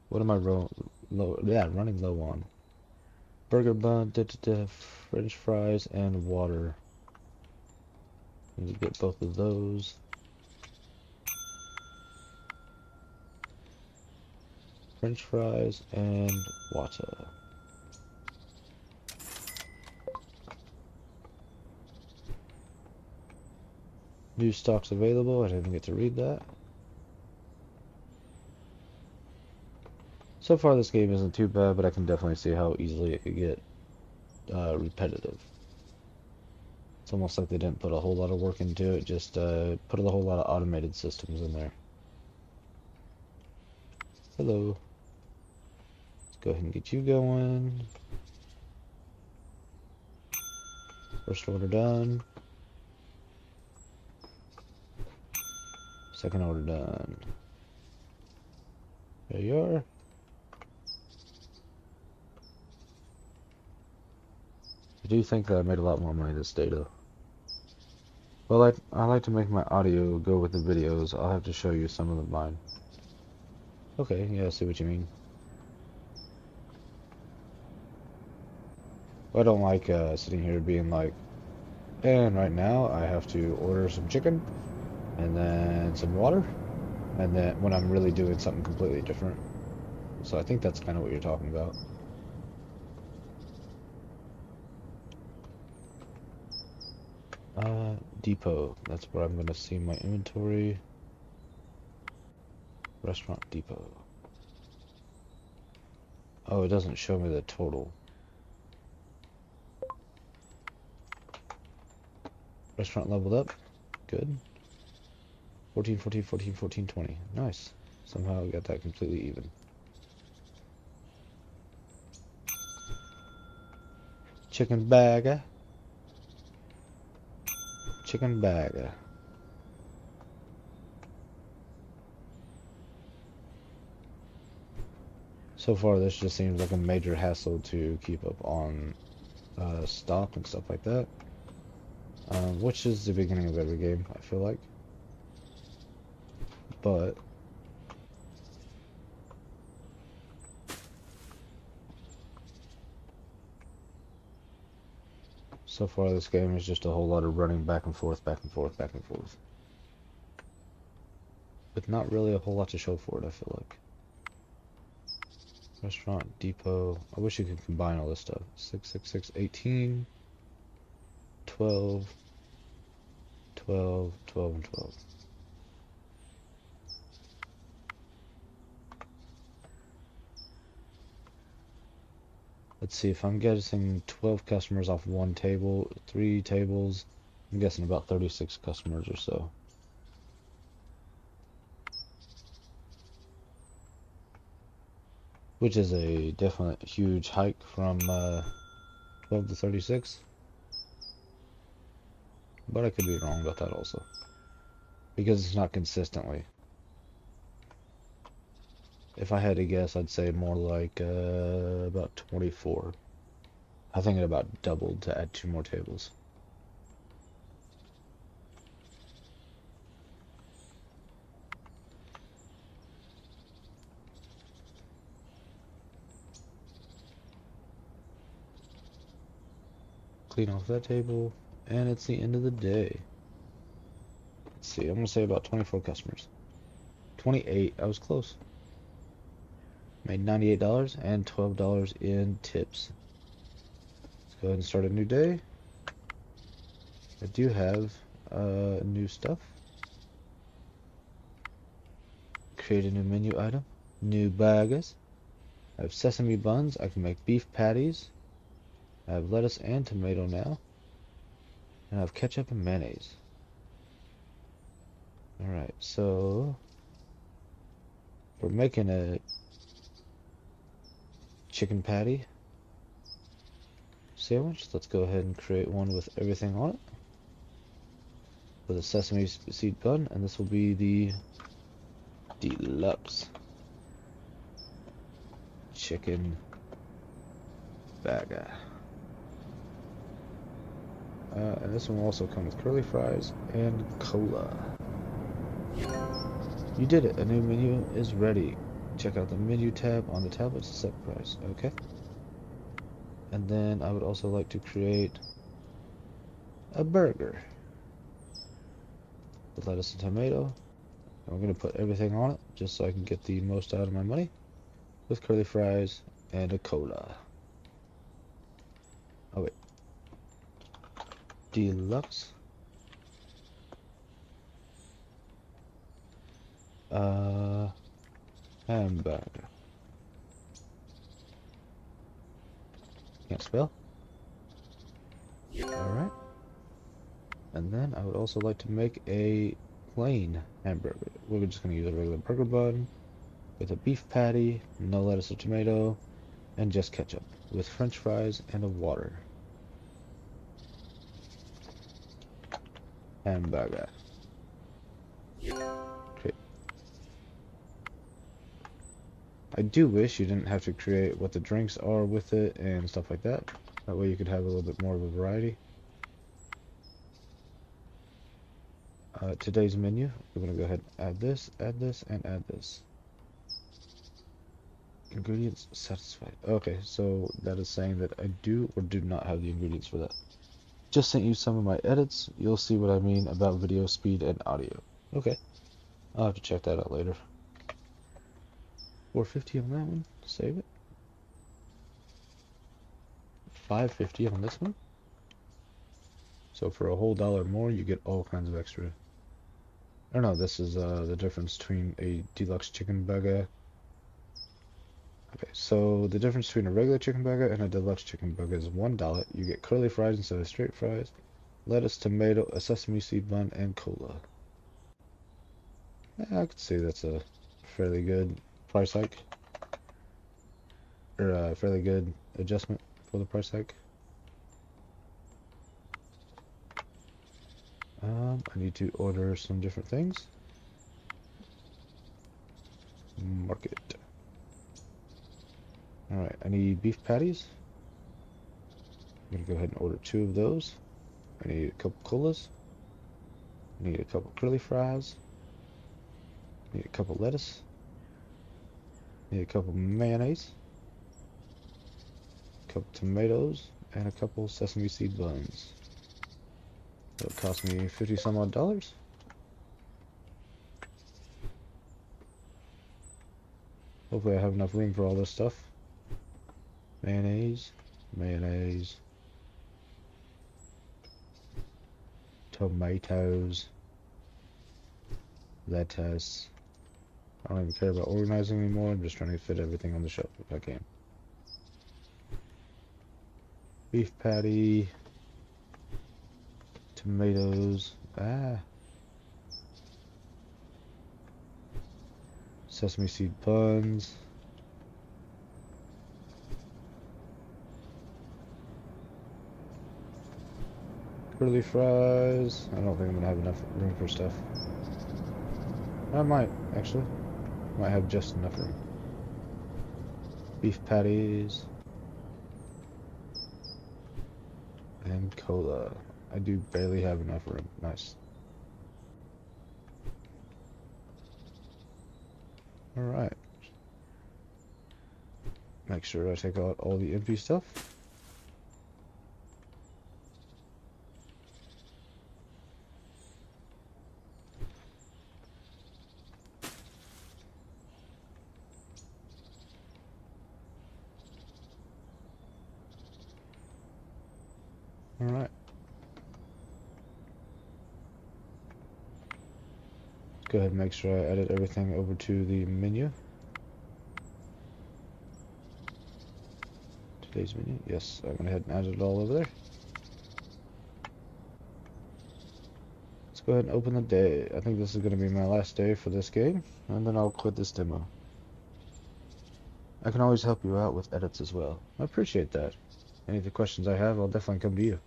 What am I running low on? Burger bun, French fries, and water. Need to get both of those. French fries and water. New stocks available. I didn't get to read that. So far this game isn't too bad, but I can definitely see how easily it could get repetitive. It's almost like they didn't put a whole lot of work into it, just put a whole lot of automated systems in there. Hello. Let's go ahead and get you going. First order done. Second order done. There you are. I do think that I made a lot more money this day though. Well, I like to make my audio go with the videos. I'll have to show you some of mine. Okay, yeah, I see what you mean. I don't like sitting here being like, and right now I have to order some chicken and then some water, and then when I'm really doing something completely different. So I think that's kind of what you're talking about. Depot. That's where I'm gonna see my inventory. Restaurant depot. Oh, it doesn't show me the total. Restaurant leveled up. Good. 14, 14, 14, 14, 20. Nice. Somehow we got that completely even. Chicken bagger. Chicken bagger. So far, this just seems like a major hassle to keep up on stock and stuff like that. Which is the beginning of every game, I feel like. But so far, this game is just a whole lot of running back and forth, back and forth, back and forth. But not really a whole lot to show for it, I feel like. Restaurant, depot. I wish you could combine all this stuff. 6, 6, 6, 18, 12, 12, 12, and 12. Let's see, if I'm getting 12 customers off one table, 3 tables, I'm guessing about 36 customers or so. Which is a definite huge hike from 12 to 36. But I could be wrong about that also. Because it's not consistently. If I had to guess, I'd say more like about 24. I think it about doubled to add 2 more tables. Clean off that table, and it's the end of the day. Let's see, I'm gonna say about 24 customers. 28, I was close. Made $98 and $12 in tips. Let's go ahead and start a new day. I do have new stuff. Create a new menu item. New burgers. I have sesame buns. I can make beef patties. I have lettuce and tomato now. And I have ketchup and mayonnaise. Alright, so we're making a chicken patty sandwich. Let's go ahead and create one with everything on it. With a sesame seed bun, and this will be the deluxe chicken burger. And this one will also come with curly fries and cola. You did it. A new menu is ready. Check out the menu tab on the tablet to set price. Okay. And then I would also like to create a burger with lettuce and tomato. And we're going to put everything on it just so I can get the most out of my money, with curly fries and a cola. Oh wait. Deluxe. Hamburger. Can't spell. Alright. And then I would also like to make a plain hamburger. We're just going to use a regular burger bun with a beef patty, no lettuce or tomato, and just ketchup, with french fries and a water. Hamburger. Great. I do wish you didn't have to create what the drinks are with it and stuff like that. That way you could have a little bit more of a variety. Today's menu, we're going to go ahead and add this, and add this. Ingredients satisfied. Okay, so that is saying that I do or do not have the ingredients for that. Just sent you some of my edits. You'll see what I mean about video speed and audio. Okay, I'll have to check that out later. 450 on that one. Save it. 550 on this one. So for a whole $1 more, you get all kinds of extra. I don't know. This is the difference between a deluxe chicken burger. Okay, so the difference between a regular chicken burger and a deluxe chicken burger is $1. You get curly fries instead of straight fries, lettuce, tomato, a sesame seed bun, and cola. I could say that's a fairly good price hike, or a fairly good adjustment for the price hike. I need to order some different things. Market. Alright, I need beef patties. I'm gonna go ahead and order 2 of those. I need a couple colas. I need a couple curly fries. I need a couple lettuce. I need a couple mayonnaise. A couple tomatoes. And a couple sesame seed buns. It'll cost me 50 some odd dollars. Hopefully I have enough room for all this stuff. Mayonnaise. Mayonnaise. Tomatoes. Lettuce. I don't even care about organizing anymore. I'm just trying to fit everything on the shelf if I can. Beef patty. Tomatoes. Sesame seed buns. Curly fries. I don't think I'm gonna have enough room for stuff. I might, actually. Might have just enough room. Beef patties. And cola. I do barely have enough room. Nice. Alright. Make sure I take out all the empty stuff. Alright. Go ahead and make sure I edit everything over to the menu. Today's menu. Yes, I went ahead and added it all over there. Let's go ahead and open the day. I think this is going to be my last day for this game, and then I'll quit this demo. I can always help you out with edits as well. I appreciate that. Any of the questions I have, I'll definitely come to you.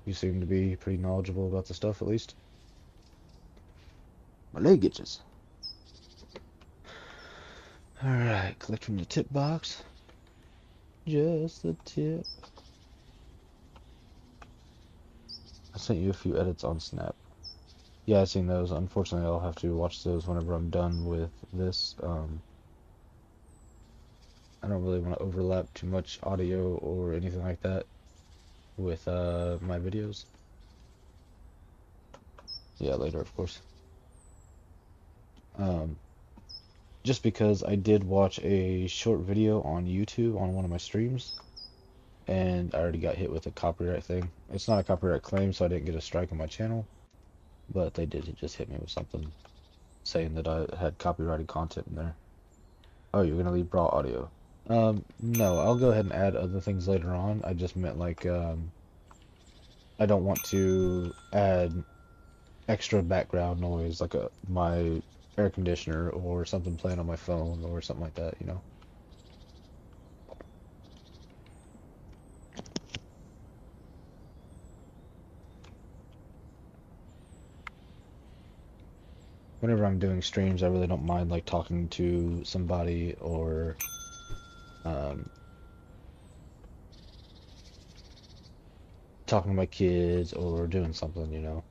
You seem to be pretty knowledgeable about the stuff, at least. My leg itches. Alright, collect from the tip box. Just the tip. I sent you a few edits on Snap. Yeah, I've seen those. Unfortunately, I'll have to watch those whenever I'm done with this. I don't really want to overlap too much audio or anything like that with my videos. Yeah, later, of course. Just because I did watch a short video on YouTube on one of my streams, and I already got hit with a copyright thing. It's not a copyright claim, so I didn't get a strike on my channel, but they did just hit me with something saying that I had copyrighted content in there. Oh, you're gonna leave raw audio. No, I'll go ahead and add other things later on. I just meant like, I don't want to add extra background noise, like my air conditioner or something playing on my phone or something like that, you know. Whenever I'm doing streams, I really don't mind like talking to somebody or talking to my kids or doing something, you know.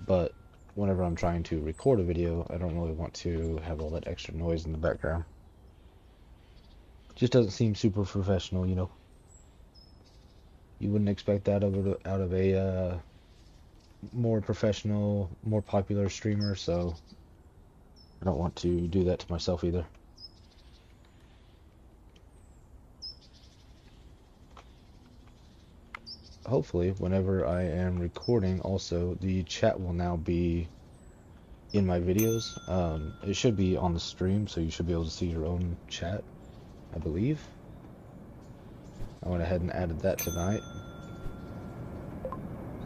But whenever I'm trying to record a video, I don't really want to have all that extra noise in the background. Just doesn't seem super professional, you know. You wouldn't expect that out of a more professional, more popular streamer, so I don't want to do that to myself either. Hopefully, whenever I am recording, also, the chat will now be in my videos. It should be on the stream, so you should be able to see your own chat, I believe. I went ahead and added that tonight.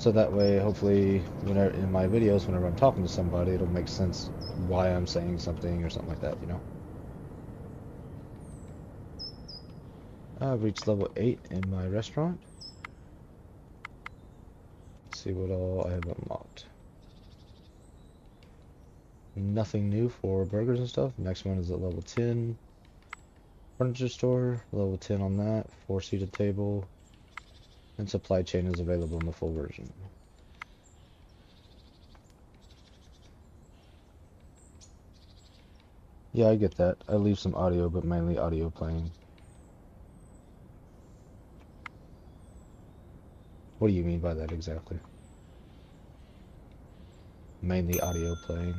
So that way, hopefully, whenever in my videos, whenever I'm talking to somebody, it'll make sense why I'm saying something or something like that, you know? I've reached level 8 in my restaurant. Let's see what all I have unlocked. Nothing new for burgers and stuff. Next one is at level 10. Furniture store, level 10 on that. 4-seated table. And supply chain is available in the full version. Yeah, I get that. I leave some audio, but mainly audio playing. What do you mean by that exactly? Mainly audio playing.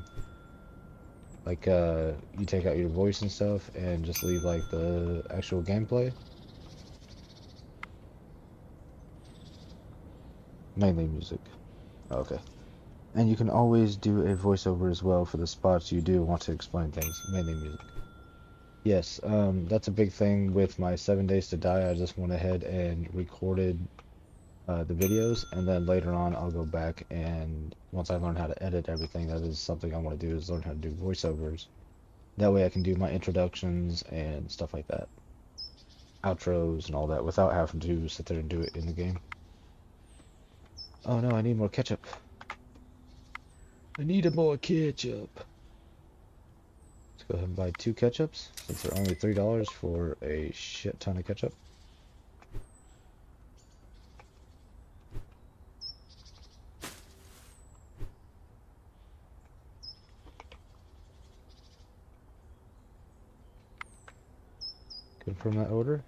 Like, you take out your voice and stuff and just leave, like, the actual gameplay? Mainly music. Okay. And you can always do a voiceover as well for the spots you do want to explain things. Mainly music. Yes, that's a big thing with my 7 Days to Die. I just went ahead and recorded the videos, and then later on I'll go back and once I learn how to edit everything, that is something I want to do, is learn how to do voiceovers. That way I can do my introductions and stuff like that. Outros and all that without having to sit there and do it in the game. Oh no, I need more ketchup. I need more ketchup. Let's go ahead and buy 2 ketchups since they're only $3 for a shit ton of ketchup. Confirm that order.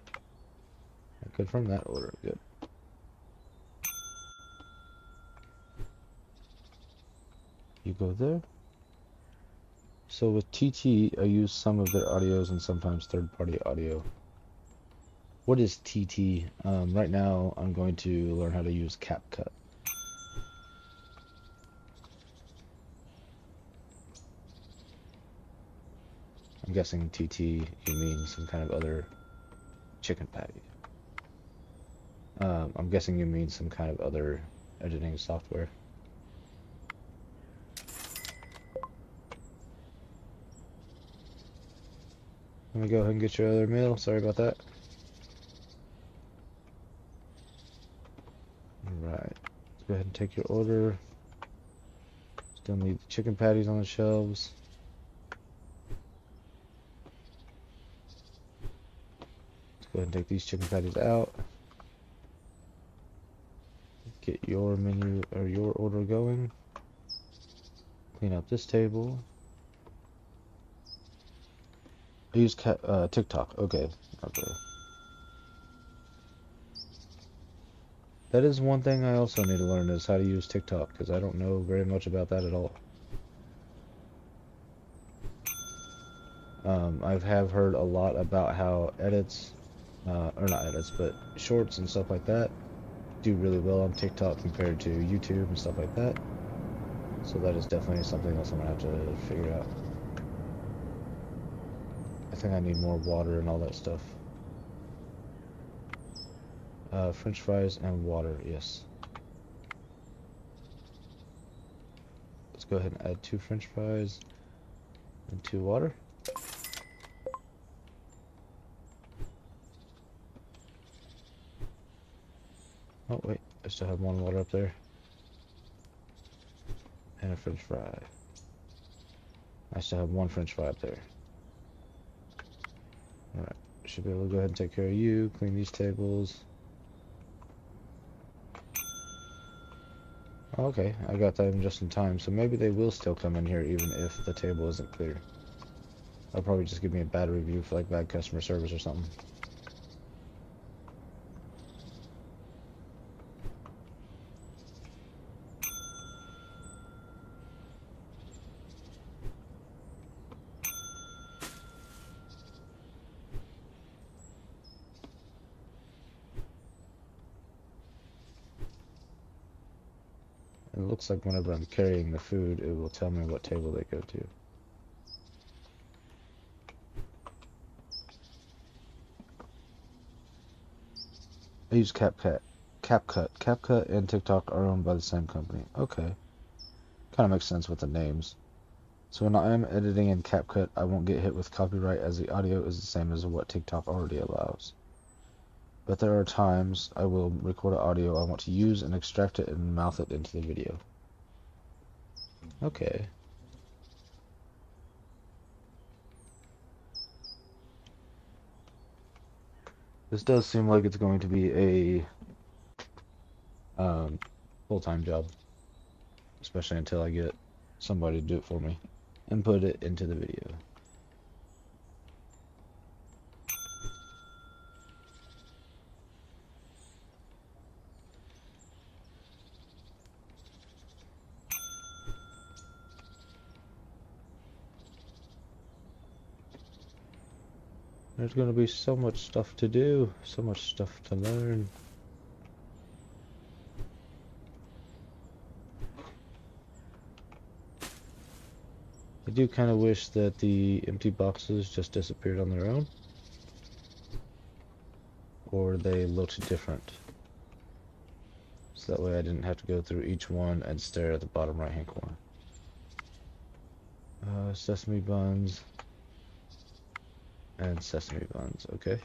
I confirm that order. Good. You go there. So with TT, I use some of their audios and sometimes third-party audio. What is TT? Right now, I'm going to learn how to use CapCut. I'm guessing TT, you mean some kind of other chicken patty. I'm guessing you mean some kind of other editing software. Let me go ahead and get your other meal. Sorry about that. Alright. Let's go ahead and take your order. Still need the chicken patties on the shelves. Let's go ahead and take these chicken patties out. Get your menu or your order going. Clean up this table. I use TikTok. Okay. Okay. That is one thing I also need to learn is how to use TikTok, because I don't know very much about that at all. I have heard a lot about how edits, or not edits, but shorts and stuff like that do really well on TikTok compared to YouTube and stuff like that. So that is definitely something else I'm gonna have to figure out. I think I need more water and all that stuff. French fries and water, yes. Let's go ahead and add 2 French fries and 2 water. Oh wait, I still have 1 water up there. And a French fry. I still have 1 French fry up there. Alright, should be able to go ahead and take care of you, clean these tables. Okay, I got them just in time, so maybe they will still come in here even if the table isn't clear. They'll probably just give me a bad review for like bad customer service or something. It looks like whenever I'm carrying the food, it will tell me what table they go to. I use CapCut. CapCut and TikTok are owned by the same company. Okay. Kind of makes sense with the names. So when I am editing in CapCut, I won't get hit with copyright as the audio is the same as what TikTok already allows. But there are times I will record an audio I want to use and extract it and mouth it into the video. Okay. This does seem like it's going to be a full-time job, especially until I get somebody to do it for me and put it into the video. There's going to be so much stuff to do, so much stuff to learn. I do kind of wish that the empty boxes just disappeared on their own, or they looked different. So that way I didn't have to go through each one and stare at the bottom right hand corner. Sesame buns and sesame buns, okay.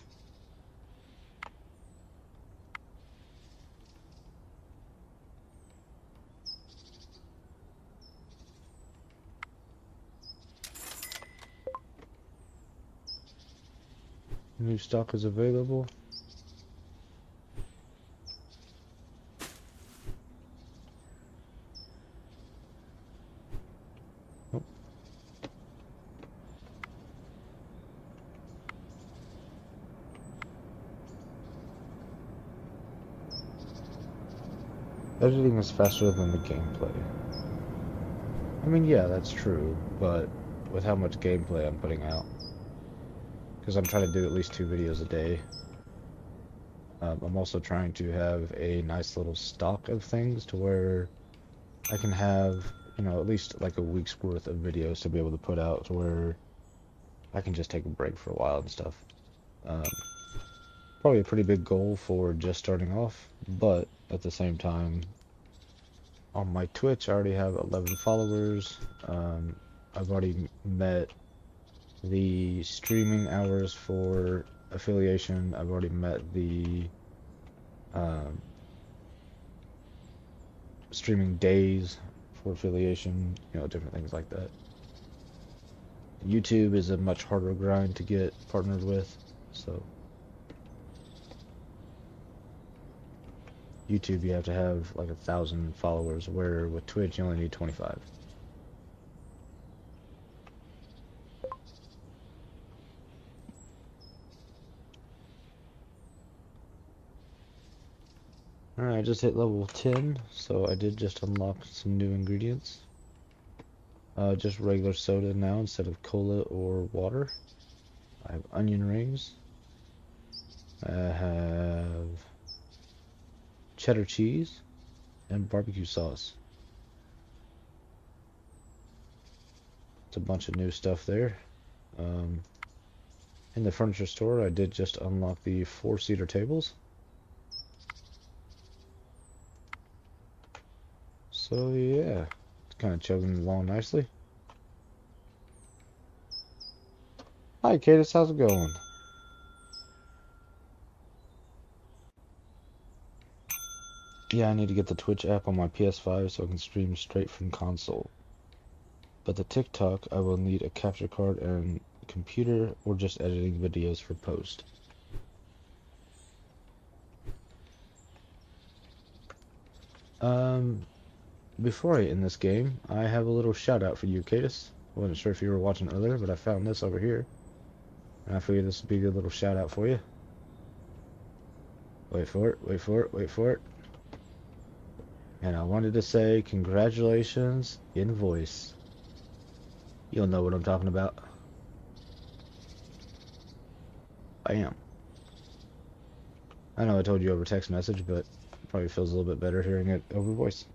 New stock is available. Oh. Editing is faster than the gameplay. I mean, yeah, that's true, but with how much gameplay I'm putting out, because I'm trying to do at least 2 videos a day. I'm also trying to have a nice little stock of things to where I can have, you know, at least like a week's worth of videos to be able to put out to where I can just take a break for a while and stuff. Probably a pretty big goal for just starting off, but at the same time, on my Twitch I already have 11 followers. I've already met the streaming hours for affiliation. I've already met the streaming days for affiliation, you know, different things like that. YouTube is a much harder grind to get partnered with, so YouTube you have to have like 1,000 followers, where with Twitch you only need 25. Alright, I just hit level 10, so I did just unlock some new ingredients. Just regular soda now instead of cola or water. I have onion rings. I have cheddar cheese and barbecue sauce. It's a bunch of new stuff there. In the furniture store, I did just unlock the 4-seater tables. So yeah, it's kind of chugging along nicely. Hi, Cadis, how's it going? Yeah, I need to get the Twitch app on my PS5 so I can stream straight from console. But the TikTok, I will need a capture card and computer, or just editing videos for post. Before I end this game, I have a little shout out for you, Cadis. I wasn't sure if you were watching earlier, but I found this over here. And I figured this would be a good little shout out for you. Wait for it, wait for it, wait for it. And I wanted to say congratulations in voice. You'll know what I'm talking about. Bam. I know I told you over text message, but it probably feels a little bit better hearing it over voice.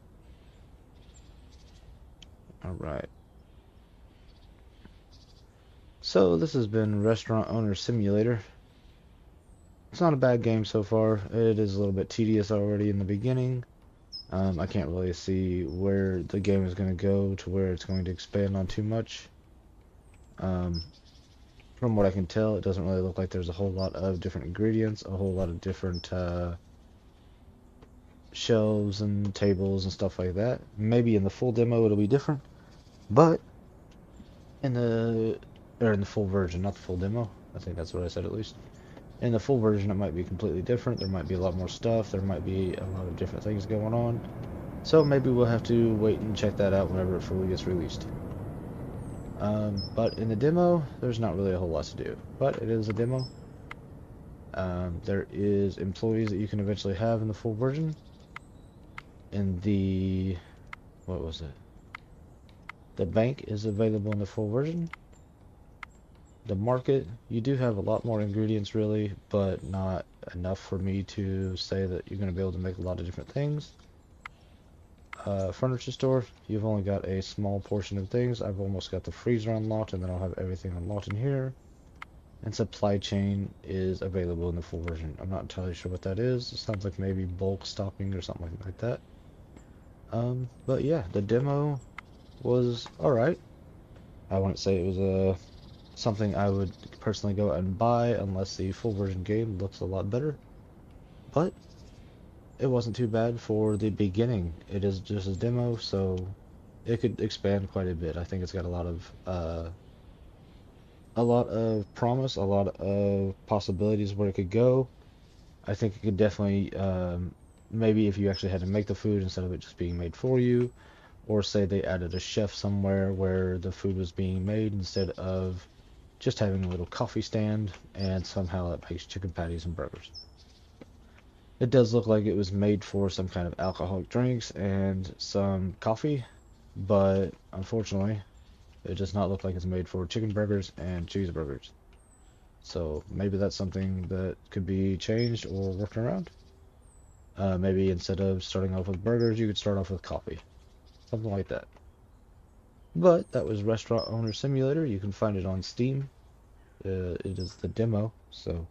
Alright. So this has been Restaurant Owner Simulator. It's not a bad game so far. It is a little bit tedious already in the beginning. I can't really see where the game is going to go to where it's going to expand on too much. Um, from what I can tell, it doesn't really look like there's a whole lot of different ingredients, a whole lot of different shelves and tables and stuff like that. Maybe in the full demo it'll be different, but in the full version, not the full demo. I think that's what I said at least. In the full version, it might be completely different. There might be a lot more stuff. There might be a lot of different things going on. So maybe we'll have to wait and check that out whenever it fully gets released. But in the demo, there's not really a whole lot to do. But it is a demo. There is employees that you can eventually have in the full version. In the... what was it? The bank is available in the full version. The market, you do have a lot more ingredients really, but not enough for me to say that you're going to be able to make a lot of different things. Furniture store, you've only got a small portion of things. I've almost got the freezer unlocked, and then I'll have everything unlocked in here. And supply chain is available in the full version. I'm not entirely sure what that is. It sounds like maybe bulk stocking or something like that. But yeah, the demo was alright. I wouldn't say it was something I would personally go out and buy unless the full version game looks a lot better. But it wasn't too bad for the beginning. It is just a demo, so it could expand quite a bit. I think it's got a lot of promise, a lot of possibilities where it could go. I think it could definitely maybe if you actually had to make the food instead of it just being made for you, or say they added a chef somewhere where the food was being made instead of just having a little coffee stand, and somehow it makes chicken patties and burgers. It does look like it was made for some kind of alcoholic drinks and some coffee, but unfortunately, it does not look like it's made for chicken burgers and cheeseburgers. So maybe that's something that could be changed or worked around. Maybe instead of starting off with burgers, you could start off with coffee. Something like that. But that was Restaurant Owner Simulator. You can find it on Steam. It is the demo, so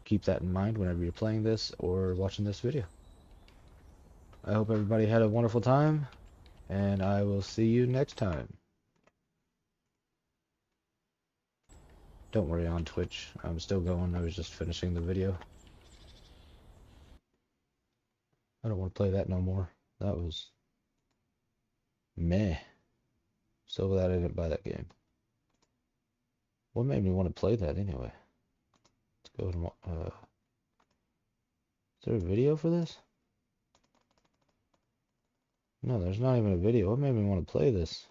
keep that in mind whenever you're playing this or watching this video. I hope everybody had a wonderful time, and I will see you next time. Don't worry on Twitch, I'm still going. I was just finishing the video. I don't want to play that no more. That was meh. So glad I didn't buy that game. What made me want to play that anyway? Let's go to is there a video for this? No, there's not even a video. What made me want to play this?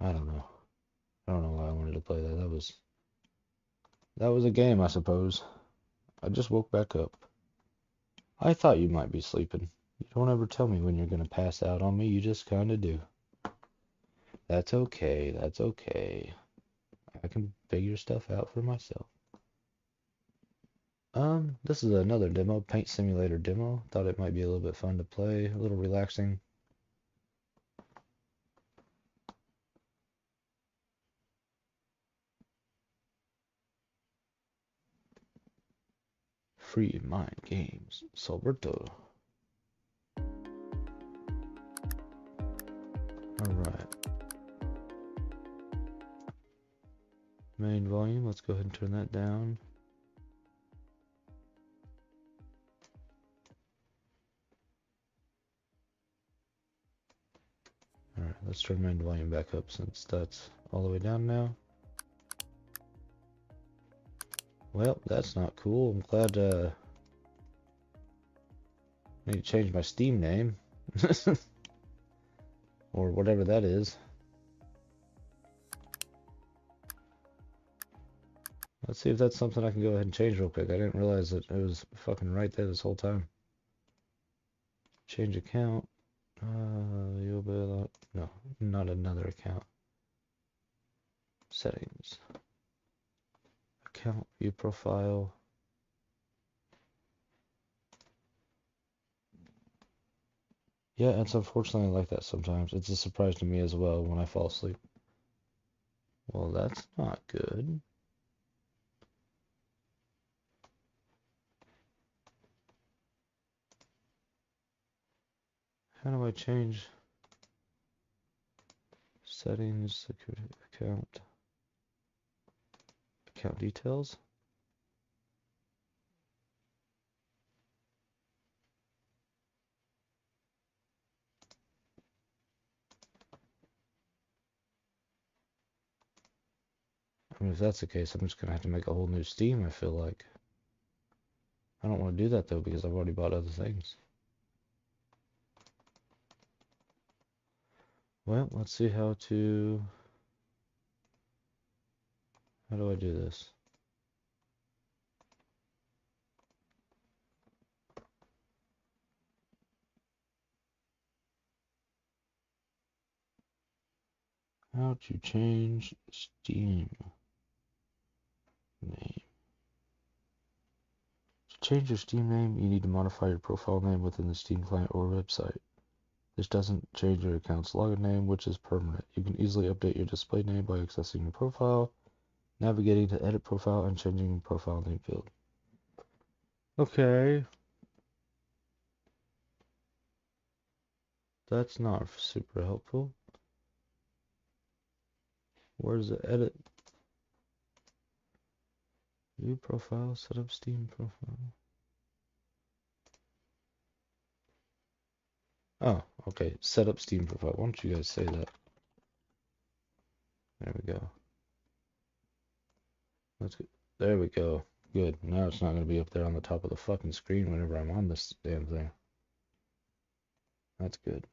I don't know. I don't know why I wanted to play that. That was a game, I suppose. I just woke back up. I thought you might be sleeping. You don't ever tell me when you're gonna pass out on me. You just kinda do. That's okay. That's okay. I can figure stuff out for myself. This is another demo, Paint Simulator demo. Thought it might be a little bit fun to play, a little relaxing. Free Mind Games, Salberto. Alright. Main volume, let's go ahead and turn that down. Alright, let's turn main volume back up since that's all the way down now. Well, that's not cool. I'm glad I need to change my Steam name. Or whatever that is. Let's see if that's something I can go ahead and change real quick. I didn't realize that it was fucking right there this whole time. Change account. You'll be no, not another account. Settings. Account view profile. Yeah, it's unfortunately like that sometimes. It's a surprise to me as well when I fall asleep. Well, that's not good. How do I change settings, security, account details? I mean, if that's the case, I'm just gonna have to make a whole new Steam, I feel like. I don't want to do that though because I've already bought other things. Well, let's see how do I do this? How to change Steam name. To change your Steam name, you need to modify your profile name within the Steam client or website. This doesn't change your account's login name, which is permanent. You can easily update your display name by accessing your profile, navigating to edit profile, and changing profile name field. Okay. That's not super helpful. Where's the edit? View profile, set up Steam profile. Oh, okay. Set up Steam profile. Why don't you guys say that? There we go. That's good. There we go. Good. Now it's not going to be up there on the top of the fucking screen whenever I'm on this damn thing. That's good.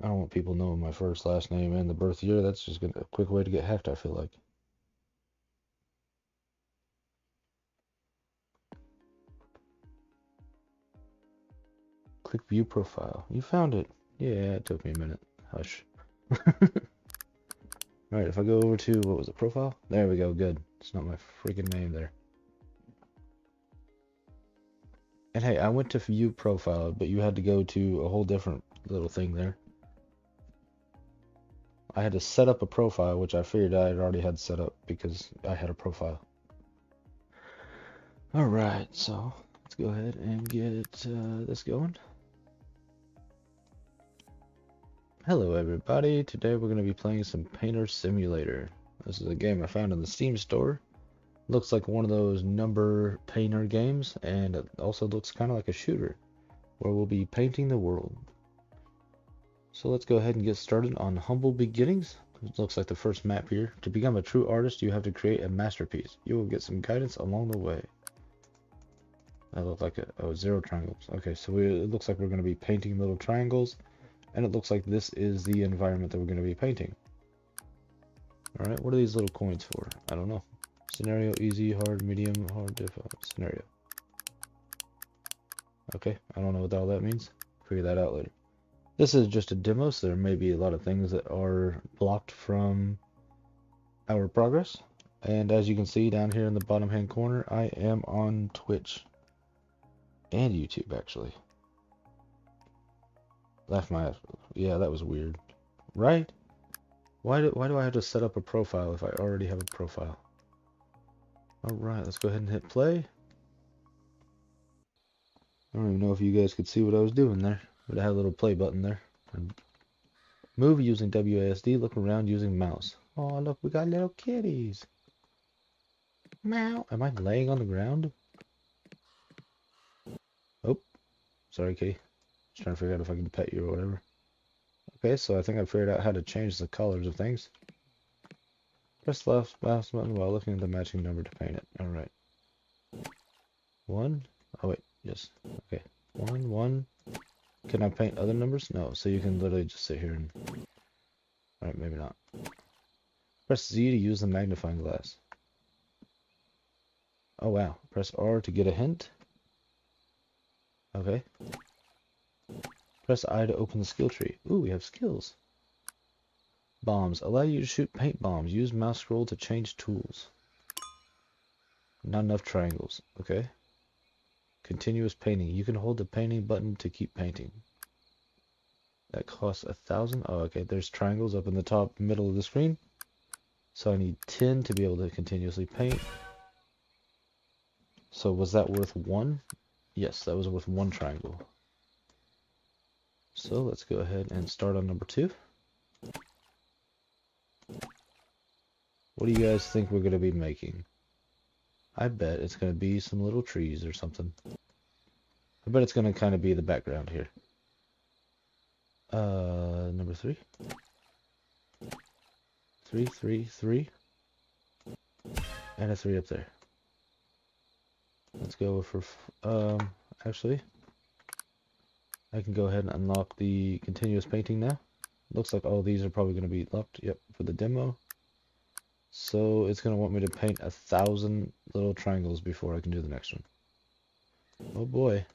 I don't want people knowing my first, last name, and the birth year. That's just a quick way to get hacked, I feel like. Click view profile. You found it. Yeah, it took me a minute. Hush. Alright, if I go over to, what was it, profile? There we go, good. It's not my freaking name there. And hey, I went to view profile, but you had to go to a whole different little thing there. I had to set up a profile, which I figured I already had set up because I had a profile. Alright, so let's go ahead and get this going. Hello everybody, today we're going to be playing some Painter Simulator. This is a game I found in the Steam store. Looks like one of those number painter games, and it also looks kind of like a shooter, where we'll be painting the world. So let's go ahead and get started on Humble Beginnings. It looks like the first map here. To become a true artist, you have to create a masterpiece. You will get some guidance along the way. That looked like zero triangles. Okay, so it looks like we're going to be painting little triangles. And it looks like this is the environment that we're going to be painting. Alright, what are these little coins for? I don't know. Scenario, easy, hard, medium, hard, difficult. Scenario. Okay, I don't know what all that means. Figure that out later. This is just a demo, so there may be a lot of things that are blocked from our progress. And as you can see down here in the bottom hand corner, I am on Twitch. And YouTube, actually. Laugh my ass. Yeah, that was weird. Right? Why do I have to set up a profile if I already have a profile? Alright, let's go ahead and hit play. I don't even know if you guys could see what I was doing there, but I had a little play button there. And move using WASD, look around using mouse. Oh, look, we got little kitties. Meow. Am I laying on the ground? Oh, sorry, kitty. Just trying to figure out if I can pet you or whatever. Okay, so I think I figured out how to change the colors of things. Press left mouse button while looking at the matching number to paint it. Alright. 1. Oh, wait. Yes. Okay. 1, 1. Can I paint other numbers? No. So you can literally just sit here and... Alright, maybe not. Press Z to use the magnifying glass. Oh, wow. Press R to get a hint. Okay. Press I to open the skill tree. Ooh, we have skills. Bombs. Allow you to shoot paint bombs. Use mouse scroll to change tools. Not enough triangles. Okay. Continuous painting. You can hold the painting button to keep painting. That costs 1,000. Oh, okay. There's triangles up in the top middle of the screen. So I need 10 to be able to continuously paint. So was that worth 1? Yes, that was worth 1 triangle. So let's go ahead and start on number 2. What do you guys think we're going to be making? I bet it's going to be some little trees or something. I bet it's going to kind of be the background here. Number 3. 3, 3, 3. And a 3 up there. Let's go for, actually, I can go ahead and unlock the continuous painting now. Looks like all these are probably going to be locked, yep, for the demo. So it's going to want me to paint 1,000 little triangles before I can do the next one. Oh boy.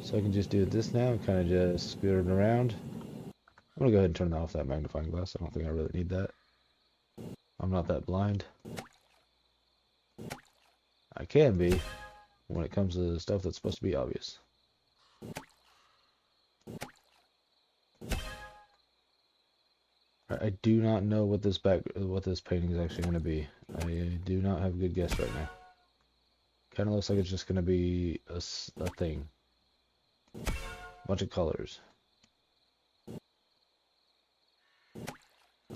So I can just do this now and kind of just scoot it around. I'm going to go ahead and turn off that magnifying glass. I don't think I really need that. I'm not that blind. I can be when it comes to stuff that's supposed to be obvious. I do not know what this painting is actually going to be. I do not have a good guess right now. Kind of looks like it's just going to be a thing. Bunch of colors.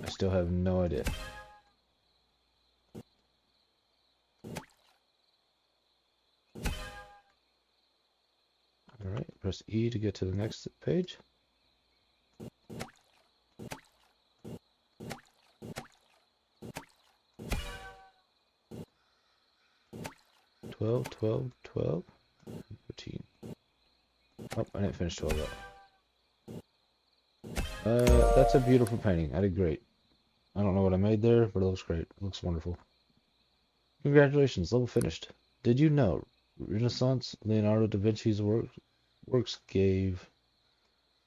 I still have no idea. Alright, press E to get to the next page. $12, $12, $12, $13. Oh, I didn't finish 12 yet. That's a beautiful painting. I did great. I don't know what I made there, but it looks great. It looks wonderful. Congratulations, level finished. Did you know Renaissance Leonardo da Vinci's works gave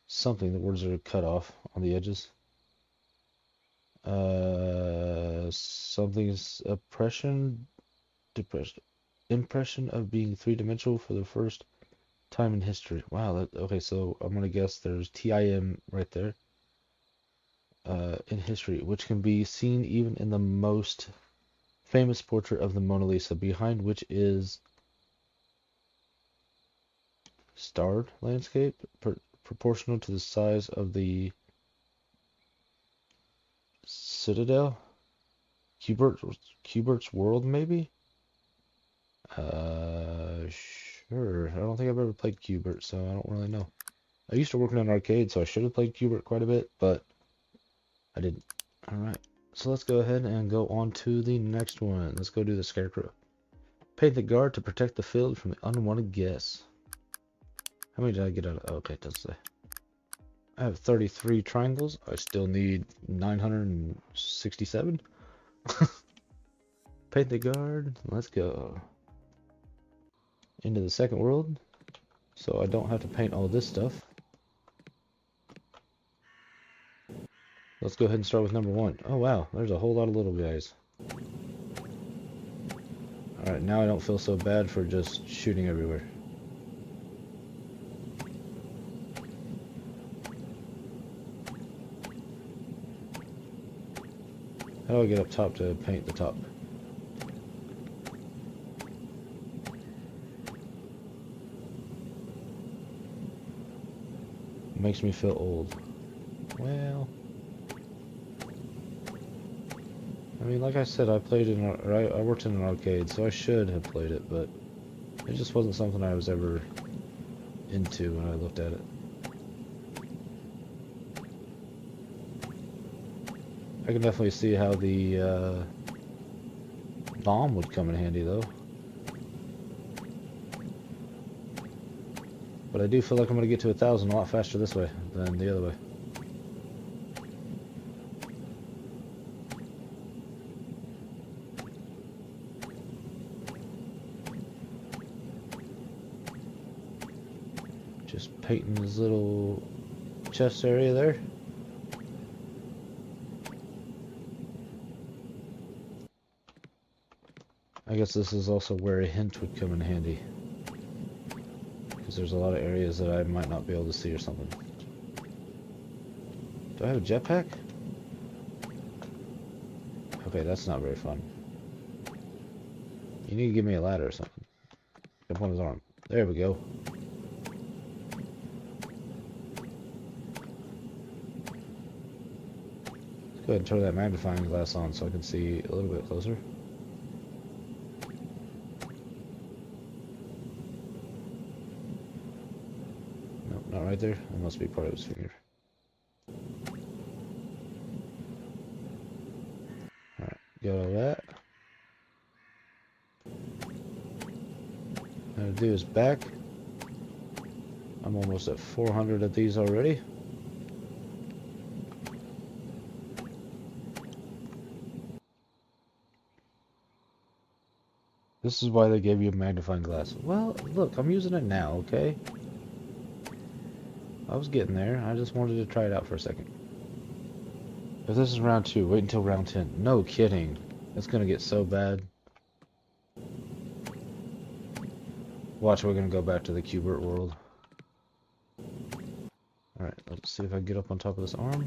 something, the words are cut off on the edges. Something's impression of being three-dimensional for the first time in history. Wow, okay, so I'm gonna guess there's TIM right there. In history, which can be seen even in the most famous portrait of the Mona Lisa, behind which is starred landscape proportional to the size of the citadel. Cubert's World, maybe? Sure. I don't think I've ever played Cubert, so I don't really know. I used to work in an arcade, so I should have played Cubert quite a bit, but I didn't. Alright, so let's go ahead and go on to the next one. Let's go do the Scarecrow. Paint the guard to protect the field from the unwanted guests. How many did I get out of? Oh, okay, it does say. I have 33 triangles. I still need 967. Paint the guard. Let's go. Into the second world. So I don't have to paint all this stuff. Let's go ahead and start with number 1. Oh wow, there's a whole lot of little guys. Alright, now I don't feel so bad for just shooting everywhere. How do I get up top to paint the top? It makes me feel old. Well, I mean, like I said, I worked in an arcade, so I should have played it, but it just wasn't something I was ever into when I looked at it. I can definitely see how the bomb would come in handy, though. But I do feel like I'm going to get to 1,000 a lot faster this way than the other way. Just painting this little chest area there. I guess this is also where a hint would come in handy. Because there's a lot of areas that I might not be able to see or something. Do I have a jetpack? Okay, that's not very fun. You need to give me a ladder or something. Jump on his arm. There we go. Let's go ahead and turn that magnifying glass on so I can see a little bit closer. Nope, not right there. That must be part of his finger. Alright, got all that. Now to do his back. I'm almost at 400 of these already. This is why they gave you a magnifying glass. Well, look, I'm using it now, okay? I was getting there. I just wanted to try it out for a second. If this is round 2, wait until round 10. No kidding. It's gonna get so bad. Watch, we're gonna go back to the Cubert world. Alright, let's see if I can get up on top of this arm.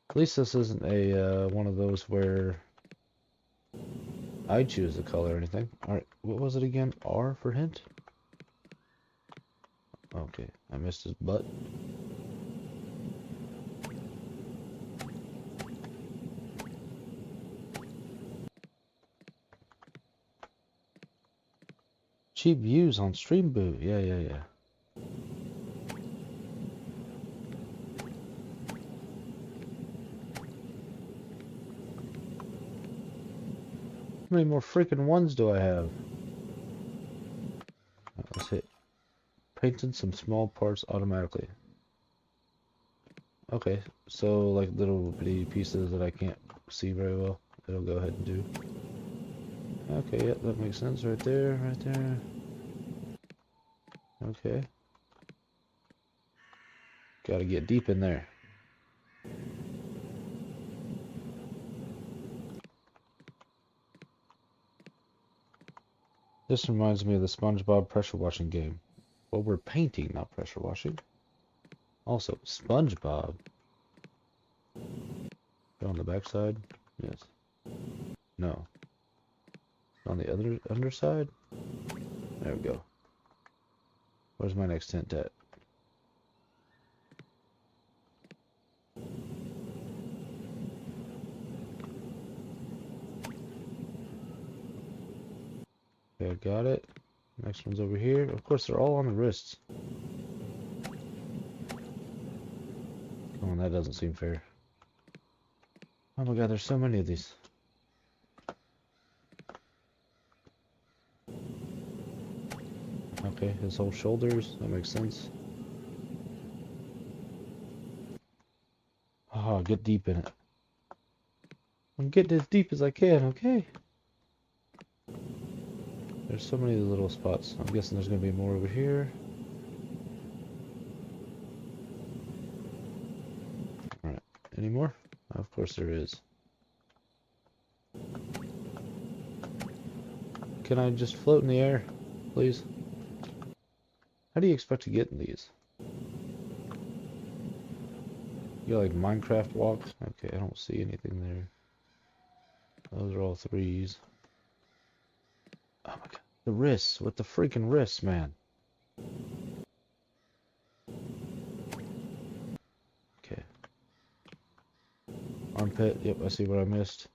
At least this isn't a one of those where I choose the color or anything. Alright, what was it again? R for hint? Okay, I missed his butt. Cheap views on Stream Boot. Yeah. How many more freaking ones do I have? Let's hit painting some small parts automatically. Okay, so like little bitty pieces that I can't see very well, it'll go ahead and do. Okay, yep, that makes sense right there, right there. Okay. Gotta get deep in there. This reminds me of the SpongeBob pressure washing game. Well, we're painting, not pressure washing. Also, SpongeBob. On the backside? Yes. No. On the other underside? There we go. Where's my next hint at? Okay, I got it. Next one's over here. Of course, they're all on the wrists. Oh, that doesn't seem fair. Oh my god, there's so many of these. Okay, his whole shoulders. That makes sense. Oh, get deep in it. I'm getting as deep as I can, okay? There's so many little spots. I'm guessing there's going to be more over here. Alright, any more? Of course there is. Can I just float in the air, please? How do you expect to get in these? You got like Minecraft walks? Okay, I don't see anything there. Those are all threes. Oh my god. The wrists, with the freaking wrists, man. Okay. Armpit, yep, I see what I missed.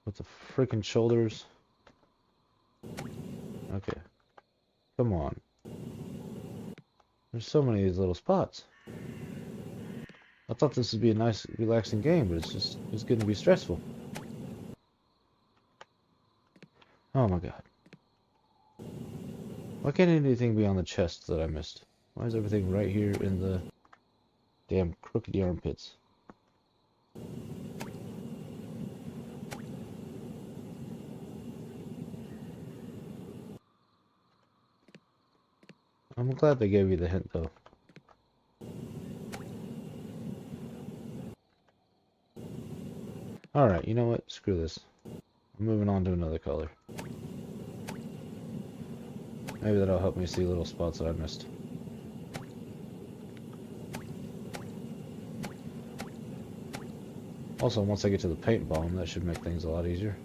With the freaking shoulders. Okay. Come on. There's so many of these little spots. I thought this would be a nice, relaxing game, but it's going to be stressful. Oh my god. Why can't anything be on the chest that I missed? Why is everything right here in the damn crooked armpits? I'm glad they gave you the hint though. Alright, you know what? Screw this. I'm moving on to another color. Maybe that'll help me see little spots that I missed. Also, once I get to the paint bomb, that should make things a lot easier.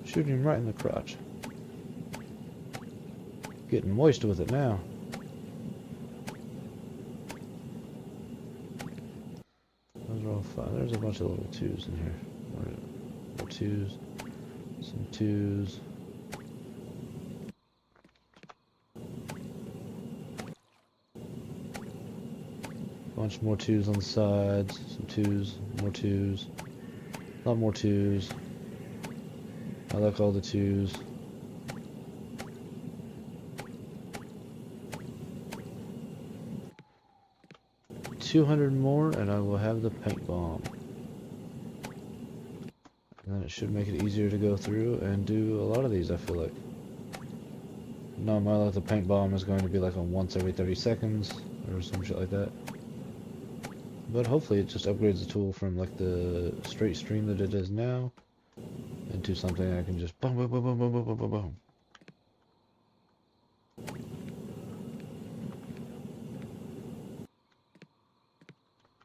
Shooting him right in the crotch. Getting moist with it now. Those are all fine. There's a bunch of little twos in here. More twos. Some twos. Bunch more twos on the sides. Some twos. More twos. A lot more twos. I like all the twos. $200 more and I will have the paint bomb. And then it should make it easier to go through and do a lot of these, I feel like. No, my luck, the paint bomb is going to be like a once every 30 seconds or some shit like that. But hopefully it just upgrades the tool from like the straight stream that it is now into something I can just boom, boom, boom, boom, boom, boom, boom, boom, boom.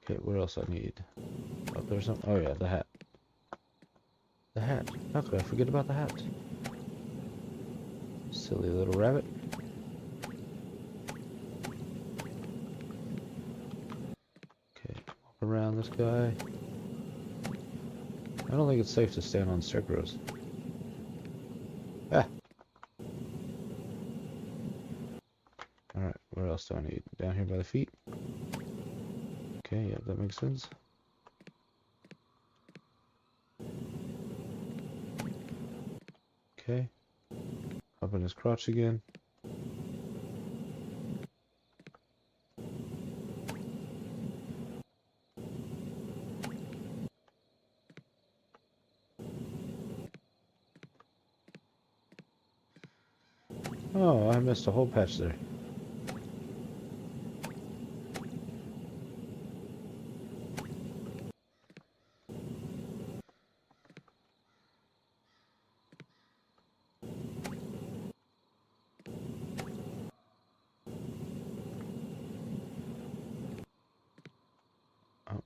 Okay, what else I need? Oh, there's some. Oh yeah, the hat. The hat. How could I forget about the hat? Silly little rabbit. Okay, walk around this guy. I don't think it's safe to stand on scarecrows. Ah! Alright, what else do I need? Down here by the feet? Okay, yeah, that makes sense. Okay. Up in his crotch again. Oh, I missed a whole patch there. Oh.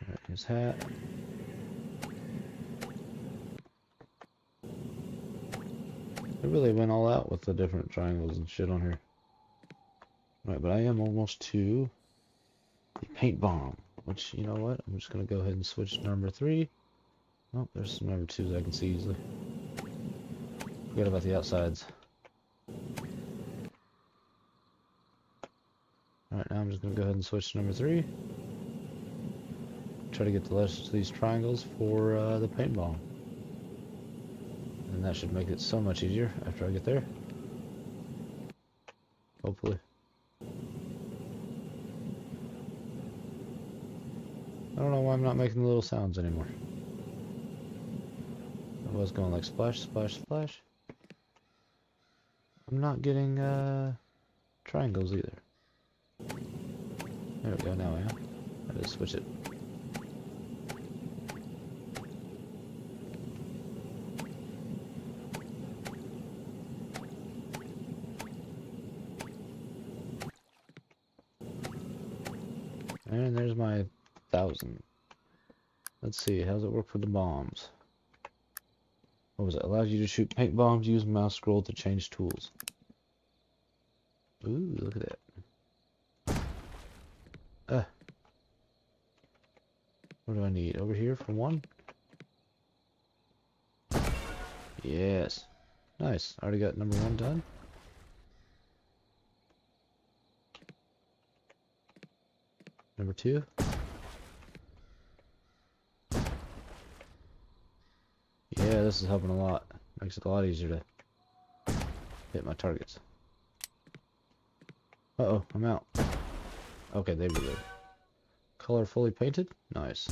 Alright, his hat. They really went all out with the different triangles and shit on here. Right, but I am almost to the paint bomb, which, you know what, I'm just going to go ahead and switch to number 3. Oh, there's some number 2s I can see easily. Forget about the outsides. Alright, now I'm just going to go ahead and switch to number 3. Try to get the rest of these triangles for the paint bomb. And that should make it so much easier after I get there. Hopefully. I don't know why I'm not making the little sounds anymore. I was going like splash, splash, splash. I'm not getting triangles either. There we go, now I am. I just switch it. And there's my 1,000. Let's see, how's it work for the bombs? What was it? Allows you to shoot paint bombs, use mouse scroll to change tools. Ooh, look at that. What do I need? Over here for one? Yes. Nice. Already got number 1 done. Number 2. Yeah, this is helping a lot. Makes it a lot easier to hit my targets. Uh-oh, I'm out. Okay, they reload. Color fully painted? Nice.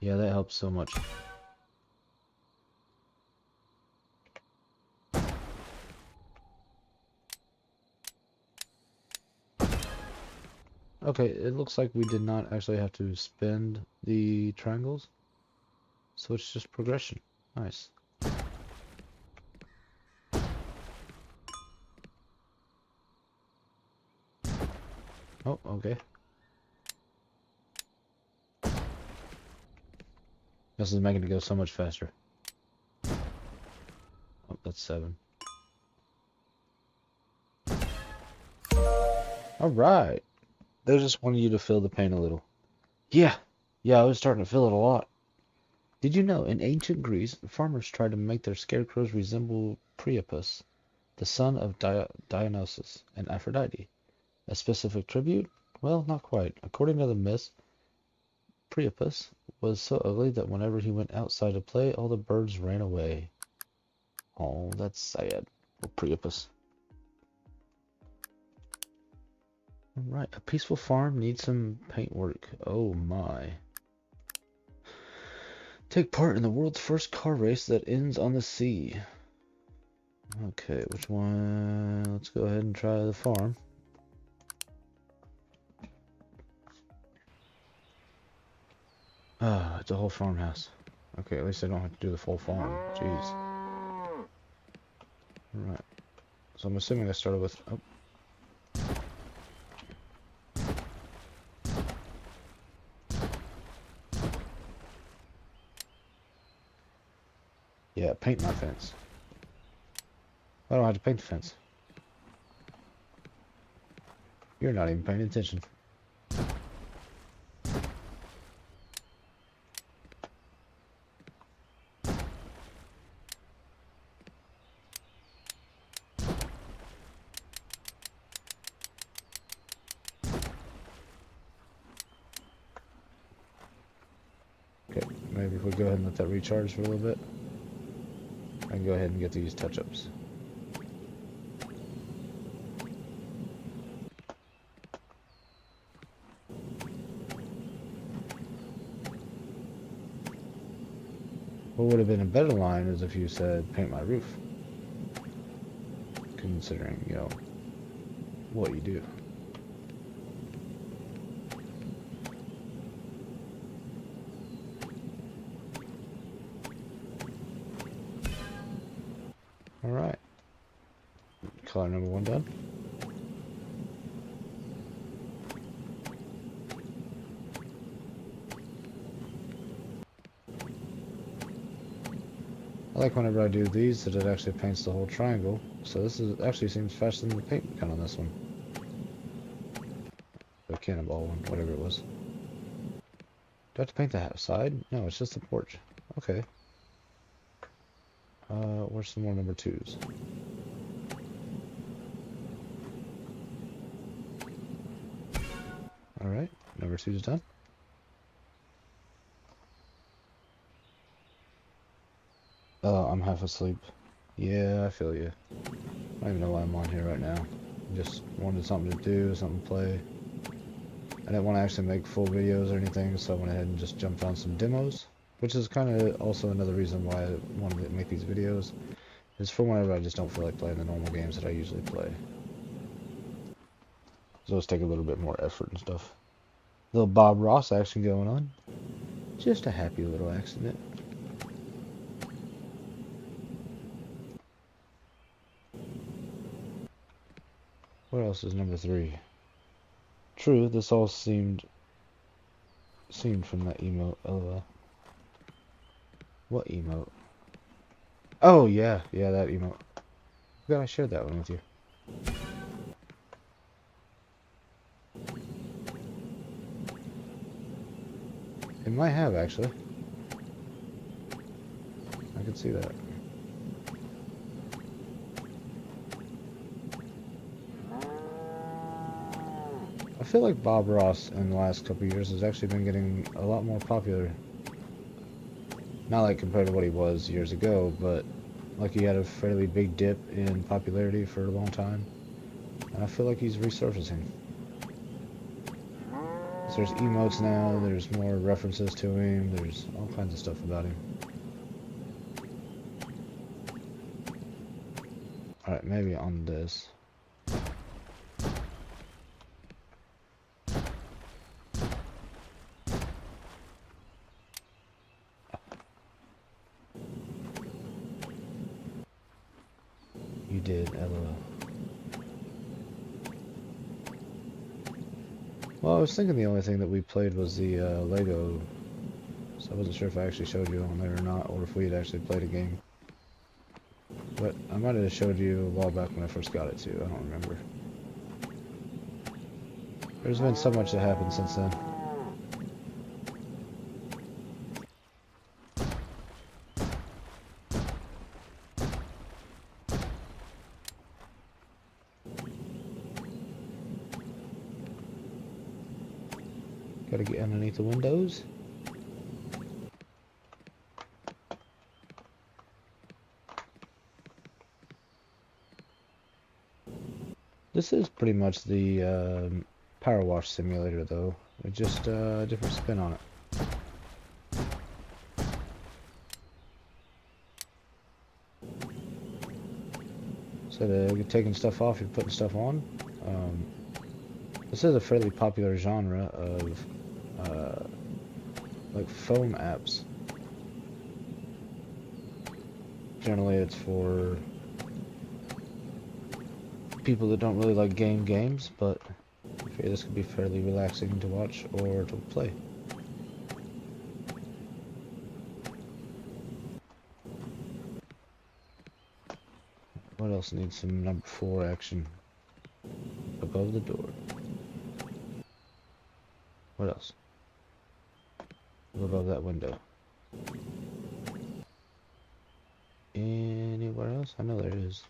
Yeah, that helps so much. Okay, it looks like we did not actually have to spend the triangles. So it's just progression. Nice. Oh, okay. This is making it go so much faster. Oh, that's 7. Alright. They just wanted you to feel the pain a little. Yeah, I was starting to feel it a lot. Did you know, in ancient Greece, farmers tried to make their scarecrows resemble Priapus, the son of Dionysus and Aphrodite? A specific tribute? Well, not quite. According to the myths, Priapus was so ugly that whenever he went outside to play, all the birds ran away. Oh, that's sad. Oh, Priapus. Alright, a peaceful farm needs some paintwork. Oh my. Take part in the world's first car race that ends on the sea. Okay, which one? Let's go ahead and try the farm. Ah, it's a whole farmhouse. Okay, at least I don't have to do the full farm. Jeez. Alright. So I'm assuming I started with... Oh. Yeah, paint my fence. I don't have to paint the fence. You're not even paying attention. Okay, maybe if we go ahead and let that recharge for a little bit, I can go ahead and get these touch-ups. What would have been a better line is if you said, paint my roof. Considering, you know, what you do. Alright. Color number 1 done. I like whenever I do these that it actually paints the whole triangle. So this is actually seems faster than the paint gun on this one. The cannonball one, whatever it was. Do I have to paint the half side? No, it's just the porch. Okay. Where's some more number 2s? Alright, number 2 is done. I'm half asleep. Yeah, I feel you. I don't even know why I'm on here right now. Just wanted something to do, something to play. I didn't want to actually make full videos or anything, so I went ahead and just jumped on some demos. Which is kind of also another reason why I wanted to make these videos. Is for whenever I just don't feel like playing the normal games that I usually play. So those take a little bit more effort and stuff. Little Bob Ross action going on. Just a happy little accident. What else is number 3? True, this all seemed seen from that emote. LOL. What emote? Oh yeah, yeah, that emote. I shared that one with you. It might have actually. I can see that. I feel like Bob Ross in the last couple of years has actually been getting a lot more popular. Not like compared to what he was years ago, but like he had a fairly big dip in popularity for a long time. And I feel like he's resurfacing. So there's emotes now, there's more references to him, there's all kinds of stuff about him. Alright, maybe on this. You did, LOL. Well, I was thinking the only thing that we played was the Lego, so I wasn't sure if I actually showed you on there or not, or if we had actually played a game. But I might have showed you a while back when I first got it too, I don't remember. There's been so much that happened since then. Gotta get underneath the windows. This is pretty much the power wash simulator though, with just a different spin on it. Instead of taking stuff off, you're putting stuff on. This is a fairly popular genre of like phone apps. Generally it's for people that don't really like games, but I figure this could be fairly relaxing to watch or to play. What else needs some number 4 action? Above the door. What else? Above that window. Anywhere else? I know there is.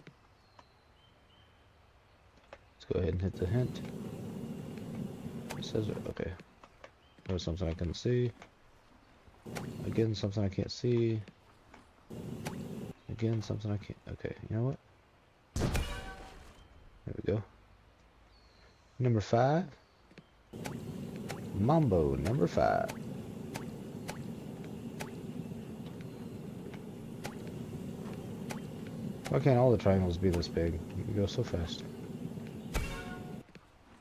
Let's go ahead and hit the hint. It says, okay. There's something I can see. Again, something I can't see. Again, something I can't. Okay, you know what? There we go. Number 5. Mambo, number 5. Why can't all the triangles be this big? You go so fast.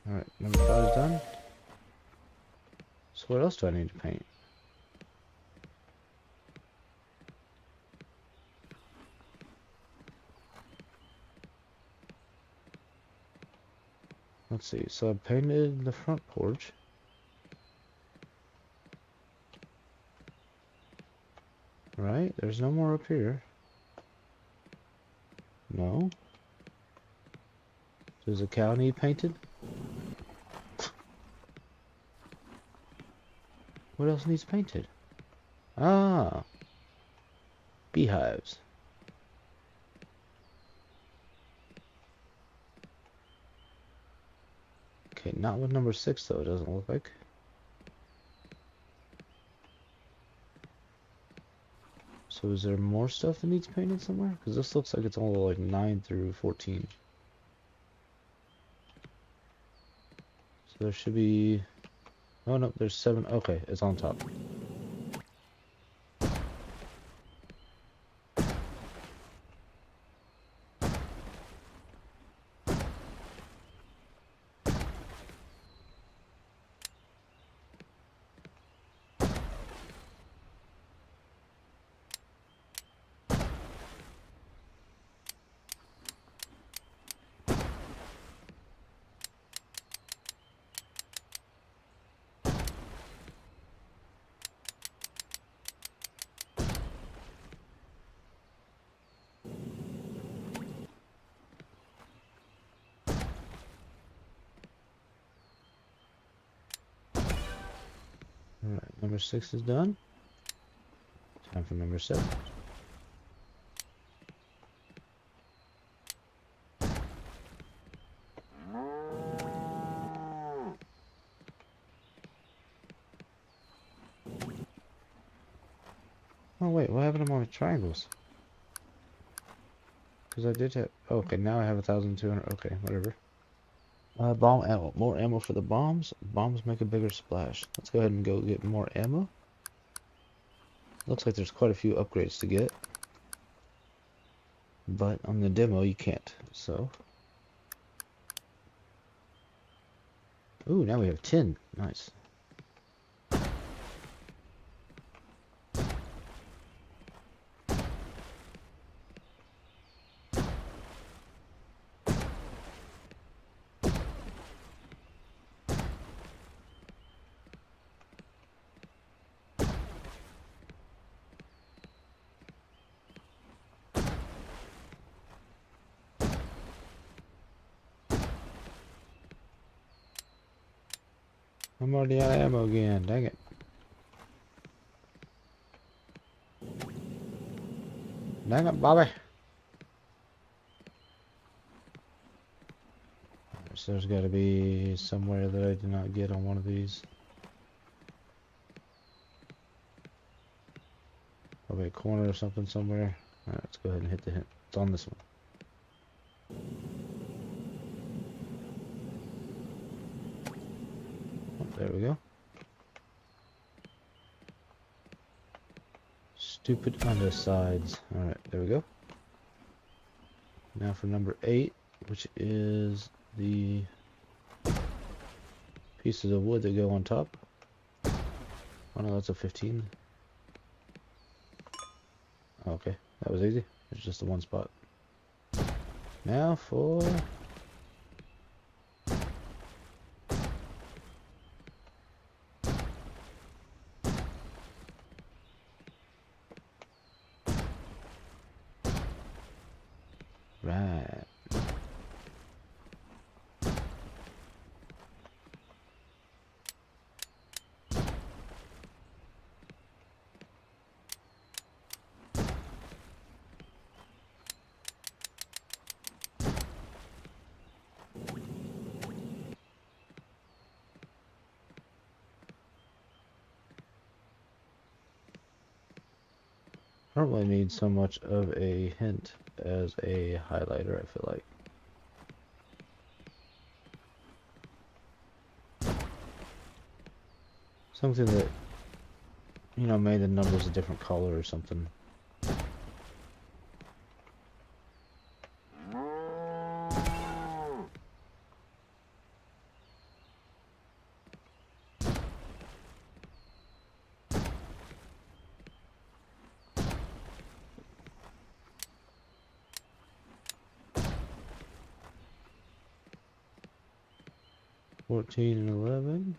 Alright, number 5 is done. So what else do I need to paint? Let's see, so I painted the front porch. Right, there's no more up here. No. Does the cow need painted? What else needs painted? Ah, beehives. Okay, not with number 6 though, it doesn't look like. So is there more stuff that needs painted somewhere? Because this looks like it's all like 9 through 14. So there should be... Oh no, there's 7. Okay, it's on top. number 6 is done. Time for number 7. Oh wait, what happened to my triangles? Because I did have... Okay, now I have 1,200. Okay, whatever. Bomb ammo. More ammo for the bombs. Bombs make a bigger splash. Let's go ahead and go get more ammo. Looks like there's quite a few upgrades to get. But on the demo, you can't. So... Ooh, now we have 10. Nice. I'm already out of ammo again. Dang it. Dang it, Bobby. So there's got to be somewhere that I did not get on one of these. Probably a corner or something somewhere. Alright, let's go ahead and hit the hint. It's on this one. Oh, there we go. Stupid undersides. Alright, there we go. Now for number 8, which is the pieces of wood that go on top. Oh no, that's a 15. Okay, that was easy. It's just the one spot. Now for... Right. I don't really need so much of a hint as a highlighter, I feel like. Something that, you know, made the numbers a different color or something. Fourteen and 11.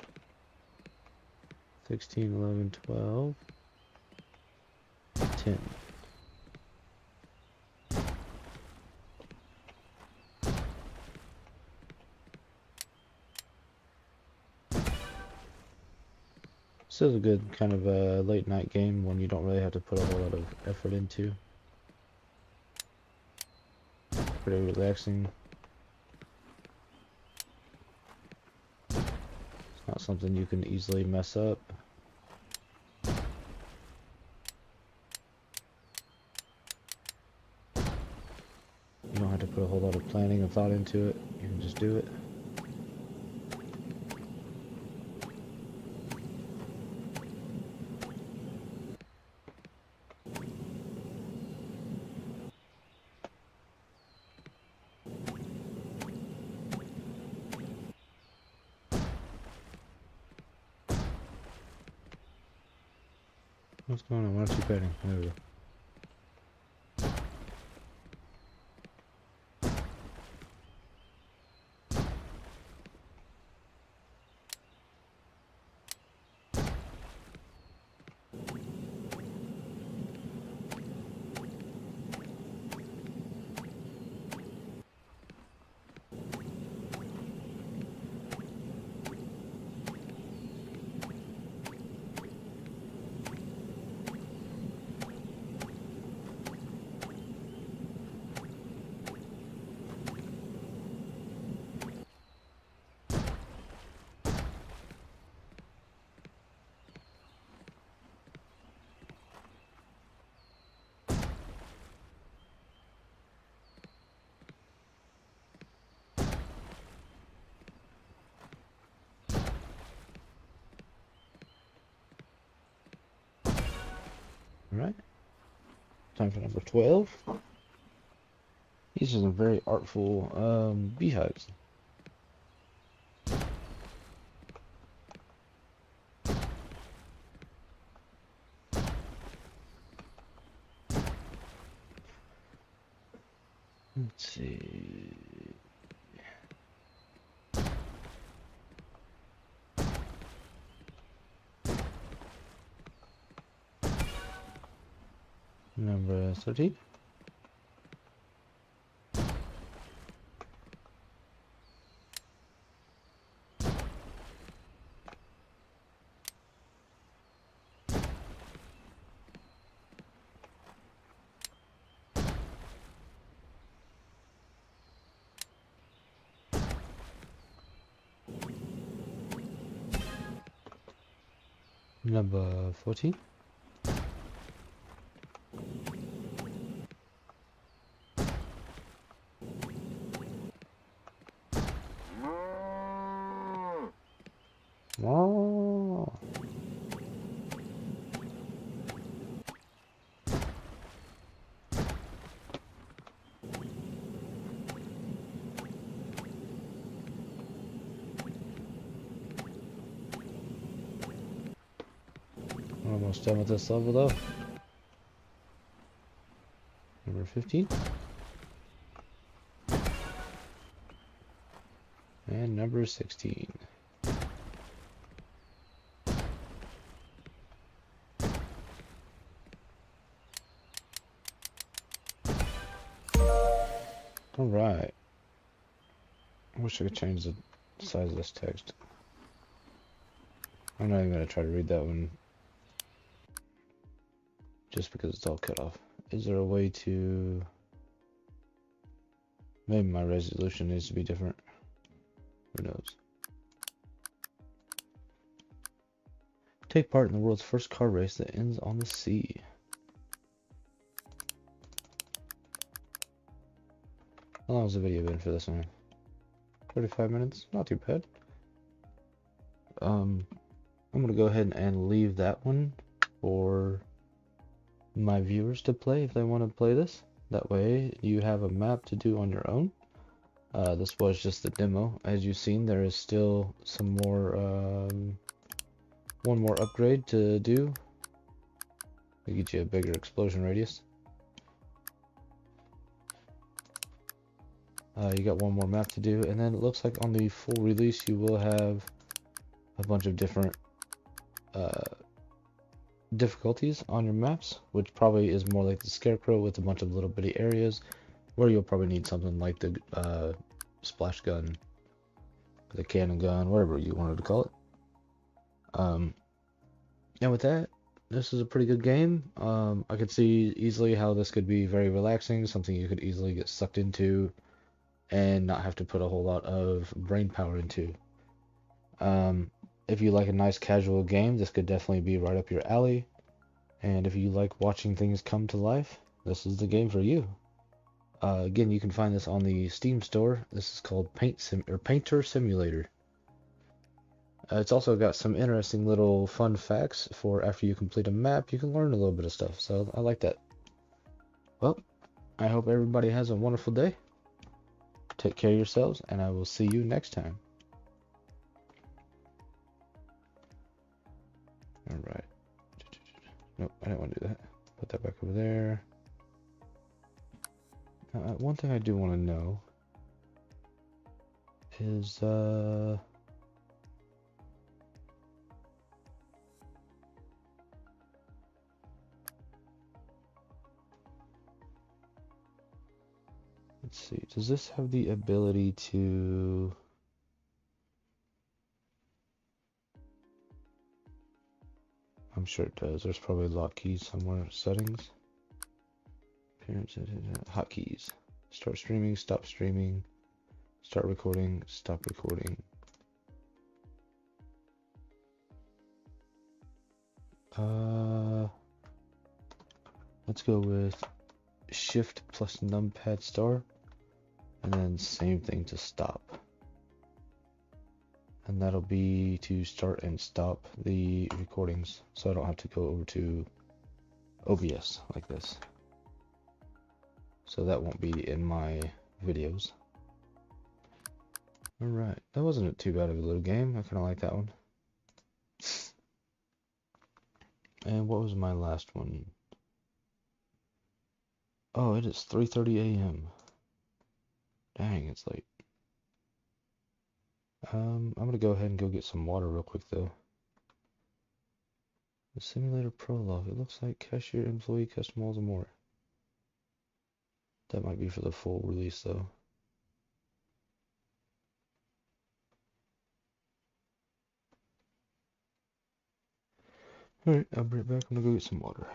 16, 11, 12. 10. Still a good kind of a late night game, one you don't really have to put a whole lot of effort into. Pretty relaxing. It's not something you can easily mess up. You don't have to put a whole lot of planning and thought into it. You can just do it. What's going on? Why aren't you betting? There we go. Alright. Time for number 12. These are some very artful beehives. Let's see. Number 13. Number 14. Oh. Almost done with this level though. Number 15. And number 16. Alright. I wish I could change the size of this text. I'm not even going to try to read that one. Just because it's all cut off. Is there a way to... Maybe my resolution needs to be different. Who knows? Take part in the world's first car race that ends on the sea. How long has the video been for this one? 35 minutes? Not too bad. I'm gonna go ahead and leave that one for my viewers to play if they want to play this. That way you have a map to do on your own. This was just the demo. As you've seen, there is still some more, one more upgrade to do. To get you a bigger explosion radius. You got one more map to do, and then it looks like on the full release you will have a bunch of different difficulties on your maps, which probably is more like the Scarecrow with a bunch of little bitty areas where you'll probably need something like the splash gun, the cannon gun, whatever you wanted to call it. And with that, this is a pretty good game. I could see easily how this could be very relaxing, something you could easily get sucked into and not have to put a whole lot of brain power into. If you like a nice casual game, this could definitely be right up your alley. And if you like watching things come to life, this is the game for you. Again, you can find this on the Steam store. This is called Painter Simulator. It's also got some interesting little fun facts for after you complete a map, you can learn a little bit of stuff. So I like that. Well, I hope everybody has a wonderful day. Take care of yourselves, and I will see you next time. Alright. Nope, I didn't want to do that. Put that back over there. One thing I do want to know is, let's see, does this have the ability to... I'm sure it does. There's probably lock keys somewhere. Settings. Appearance. Hotkeys. Start streaming. Stop streaming. Start recording. Stop recording. Let's go with Shift plus numpad star. And then same thing to stop. And that'll be to start and stop the recordings, so I don't have to go over to OBS like this. So that won't be in my videos. Alright, that wasn't too bad of a little game. I kind of like that one. And what was my last one? Oh, it is 3:30 a.m. Dang, it's late. I'm gonna go ahead and go get some water real quick though. The simulator prologue. It looks like cashier, employee, customize, and more. That might be for the full release though. Alright, I'll be right back. I'm gonna go get some water.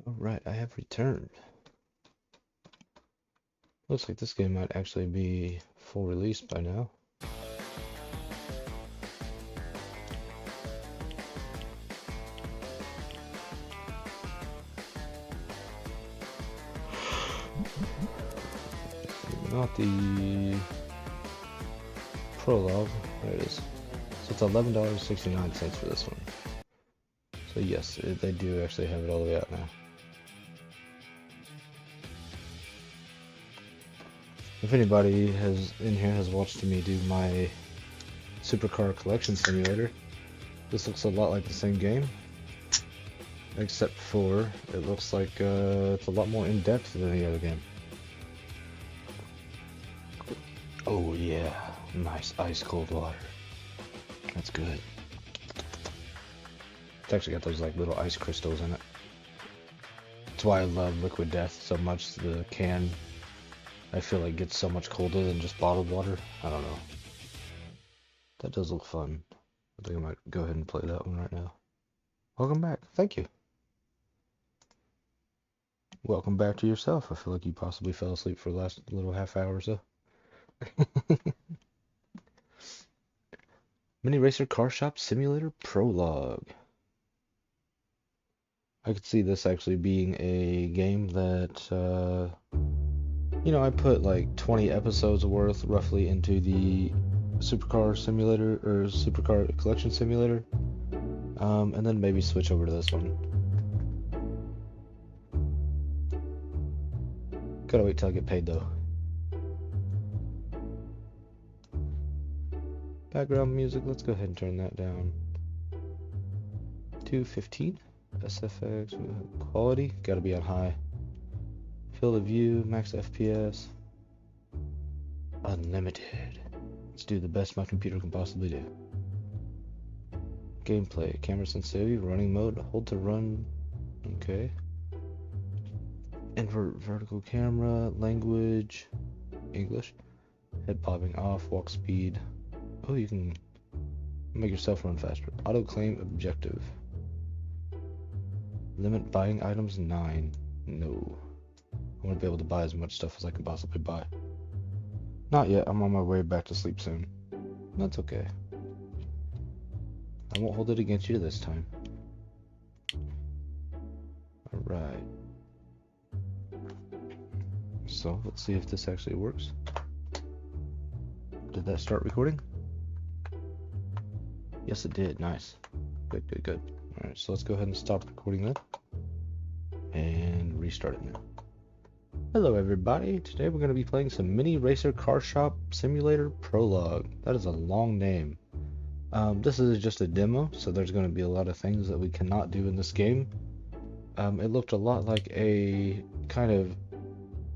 Alright, I have returned. Looks like this game might actually be full release by now. Not the prologue. There it is. So it's $11.69 for this one. So yes, they do actually have it all the way out now. If anybody in here has watched me do my supercar collection simulator, this looks a lot like the same game, except for it looks like it's a lot more in depth than the other game. Oh yeah, nice ice cold water. That's good. It's actually got those like little ice crystals in it. That's why I love Liquid Death so much. The can, I feel like, gets so much colder than just bottled water. I don't know. That does look fun. I think I might go ahead and play that one right now. Welcome back. Thank you. Welcome back to yourself. I feel like you possibly fell asleep for the last little half hour or so. Mini Racer Car Shop Simulator Prologue. I could see this actually being a game that, you know, I put like 20 episodes worth roughly into the Supercar Simulator or Supercar Collection Simulator, and then maybe switch over to this one. Gotta wait till I get paid though. Background music, let's go ahead and turn that down to 15. SFX, quality, gotta be on high. Field of view, max FPS. Unlimited. Let's do the best my computer can possibly do. Gameplay, camera sensitivity, running mode, hold to run. Okay. Invert vertical camera, language, English. Head bobbing off, walk speed. Oh, you can make yourself run faster. Auto claim objective. Limit buying items 9. No. I want to be able to buy as much stuff as I can possibly buy. Not yet. I'm on my way back to sleep soon. That's okay. I won't hold it against you this time. Alright. So, let's see if this actually works. Did that start recording? Yes, it did. Nice. Good, good, good. Alright, so let's go ahead and stop recording that. And restart it now. Hello everybody, today we're going to be playing some Mini Racer Car Shop Simulator Prologue. That is a long name. This is just a demo, so there's going to be a lot of things that we cannot do in this game. It looked a lot like a kind of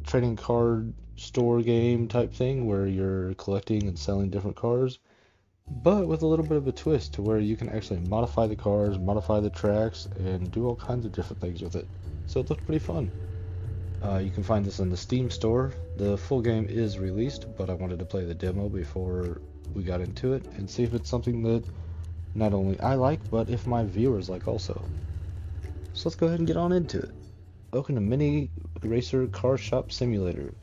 trading card store game type thing where you're collecting and selling different cars, but with a little bit of a twist to where you can actually modify the cars, modify the tracks, and do all kinds of different things with it. So it looked pretty fun. You can find this in the Steam store. The full game is released, but I wanted to play the demo before we got into it and see if it's something that not only I like, but if my viewers like also. So let's go ahead and get on into it. Welcome to Mini Racer Car Shop Simulator.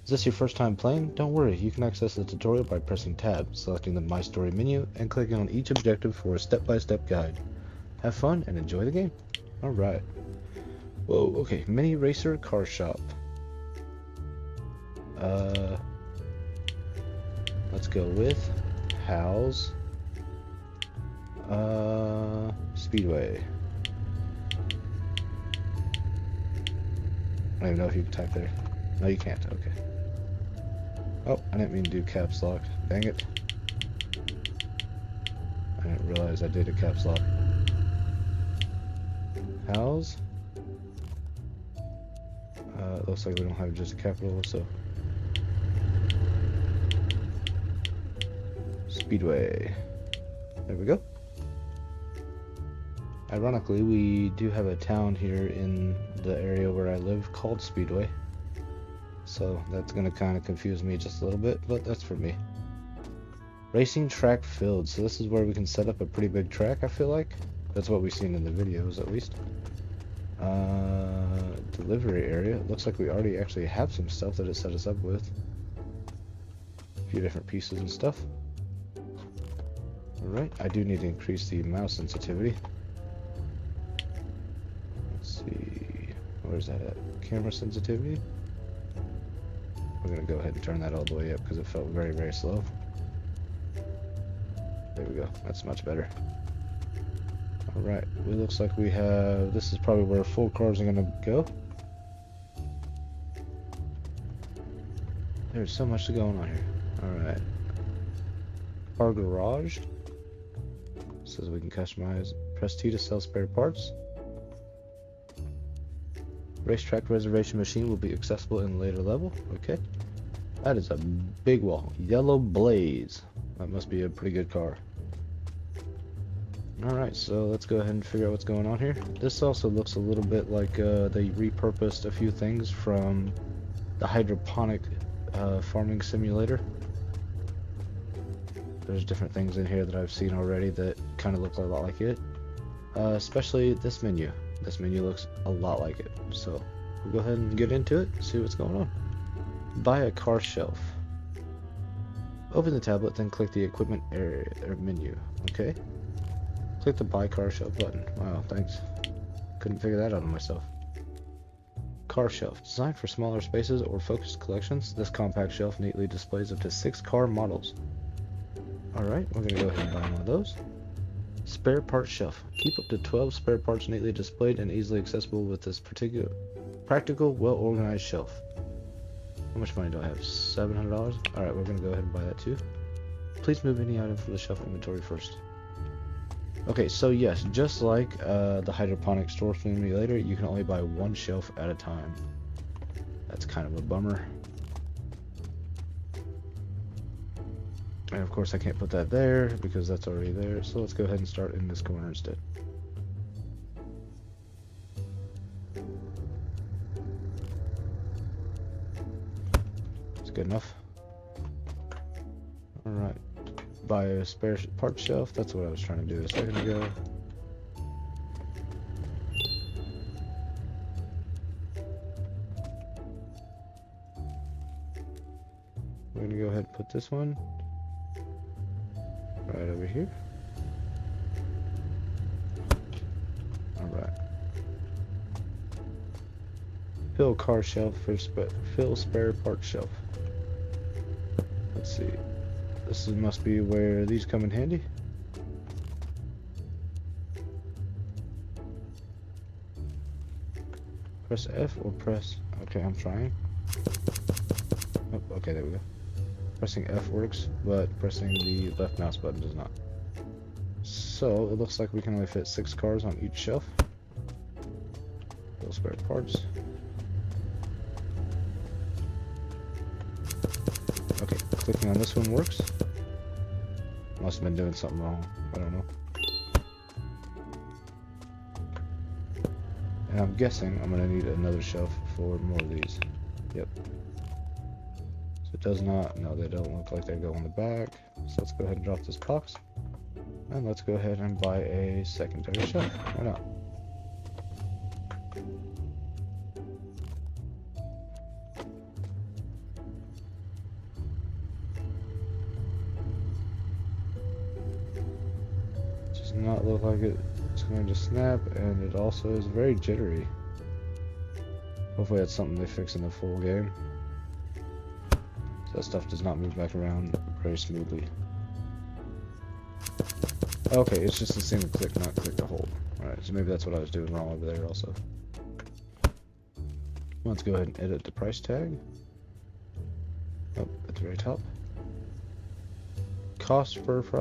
Is this your first time playing? Don't worry, you can access the tutorial by pressing tab, selecting the My Story menu, and clicking on each objective for a step-by-step guide. Have fun and enjoy the game. Alright. Whoa, okay, Mini Racer Car Shop. Let's go with Hal's Speedway. I don't even know if you can type there. No, you can't. Okay. Oh, I didn't mean to do caps lock. Dang it. I didn't realize I did a caps lock. Hal's. It looks like we don't have just a capital, so. Speedway. There we go. Ironically, we do have a town here in the area where I live called Speedway. So that's going to kind of confuse me just a little bit, but that's for me. Racing track filled. So this is where we can set up a pretty big track, I feel like. That's what we've seen in the videos, at least. Delivery area. It looks like we already actually have some stuff that it set us up with. A few different pieces and stuff. Alright, I do need to increase the mouse sensitivity. Let's see, where's that at? Camera sensitivity. We're going to go ahead and turn that all the way up because it felt very, very slow. There we go, that's much better. Alright, it looks like we have, this is probably where full cars are going to go. There's so much going on here. Alright. Car garage. Says we can customize. Press T to sell spare parts. Racetrack reservation machine will be accessible in a later level. Okay. That is a big wall. Yellow Blaze. That must be a pretty good car. Alright, so let's go ahead and figure out what's going on here. This also looks a little bit like they repurposed a few things from the hydroponic farming simulator. There's different things in here that I've seen already that kind of look a lot like it. Especially this menu. This menu looks a lot like it. So we'll go ahead and get into it, see what's going on. Buy a car shelf. Open the tablet, then click the equipment area or menu. Okay. Click the buy car shelf button. Wow, thanks. Couldn't figure that out on myself. Car shelf. Designed for smaller spaces or focused collections, this compact shelf neatly displays up to 6 car models. Alright, we're going to go ahead and buy one of those. Spare parts shelf. Keep up to 12 spare parts neatly displayed and easily accessible with this particular practical, well-organized shelf. How much money do I have? $700? Alright, we're going to go ahead and buy that too. Please move any item from the shelf inventory first. Okay, so yes, just like the hydroponic store simulator, you can only buy one shelf at a time. That's kind of a bummer. And of course I can't put that there because that's already there, so let's go ahead and start in this corner instead. It's good enough. Alright. Buy a spare part shelf. That's what I was trying to do a second ago. We're gonna go ahead and put this one right over here. Alright. Fill car shelf for fill spare part shelf. Let's see. This must be where these come in handy. Press F or press... Okay, I'm trying. Oh, okay, there we go. Pressing F works, but pressing the left mouse button does not. So, it looks like we can only fit 6 cars on each shelf. Fill spare parts. Okay, clicking on this one works. Must have been doing something wrong. I don't know. And I'm guessing I'm gonna need another shelf for more of these. Yep. So it does not. No, they don't look like they go on the back. So let's go ahead and drop this box. And let's go ahead and buy a secondary shelf. Why not? Not look like it's going to snap, and it also is very jittery. Hopefully that's something they fix in the full game, so that stuff does not move back around very smoothly. Okay, it's just a single click, not click to hold. Alright, so maybe that's what I was doing wrong over there also. Let's go ahead and edit the price tag. Oh, at the very top. Cost price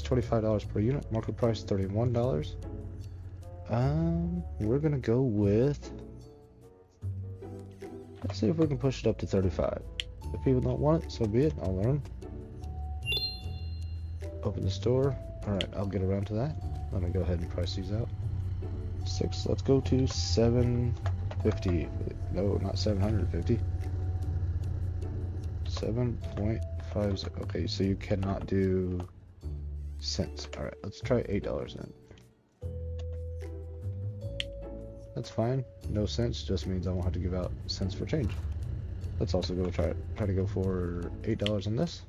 $25 per unit. Market price $31. We're gonna go with. Let's see if we can push it up to 35. If people don't want it, so be it. I'll learn. Open the store. All right, I'll get around to that. Let me go ahead and price these out. 6. Let's go to 750. No, not 750. 7.50. Okay, so you cannot do cents. Alright, let's try $8 then. That's fine. No cents just means I won't have to give out cents for change. Let's also go try to go for $8 on this,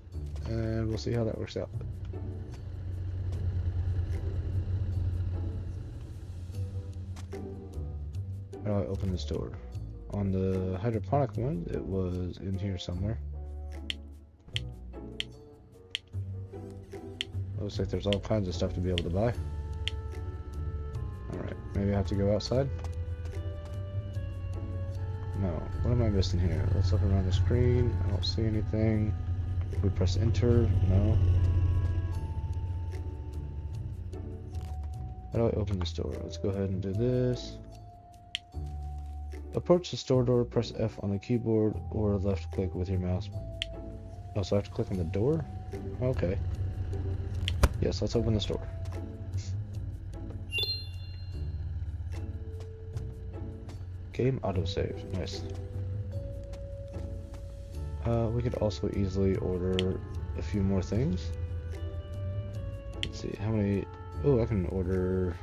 and we'll see how that works out. How do I open this door? On the hydroponic one, it was in here somewhere. Looks like there's all kinds of stuff to be able to buy. Alright, maybe I have to go outside? No. What am I missing here? Let's look around the screen. I don't see anything. If we press enter, no. How do I open this door? Let's go ahead and do this. Approach the store door, press F on the keyboard or left click with your mouse. Oh, so I have to click on the door? Okay. Yes, let's open the store. Game autosave. Nice. We could also easily order a few more things. Let's see, how many... Oh, I can order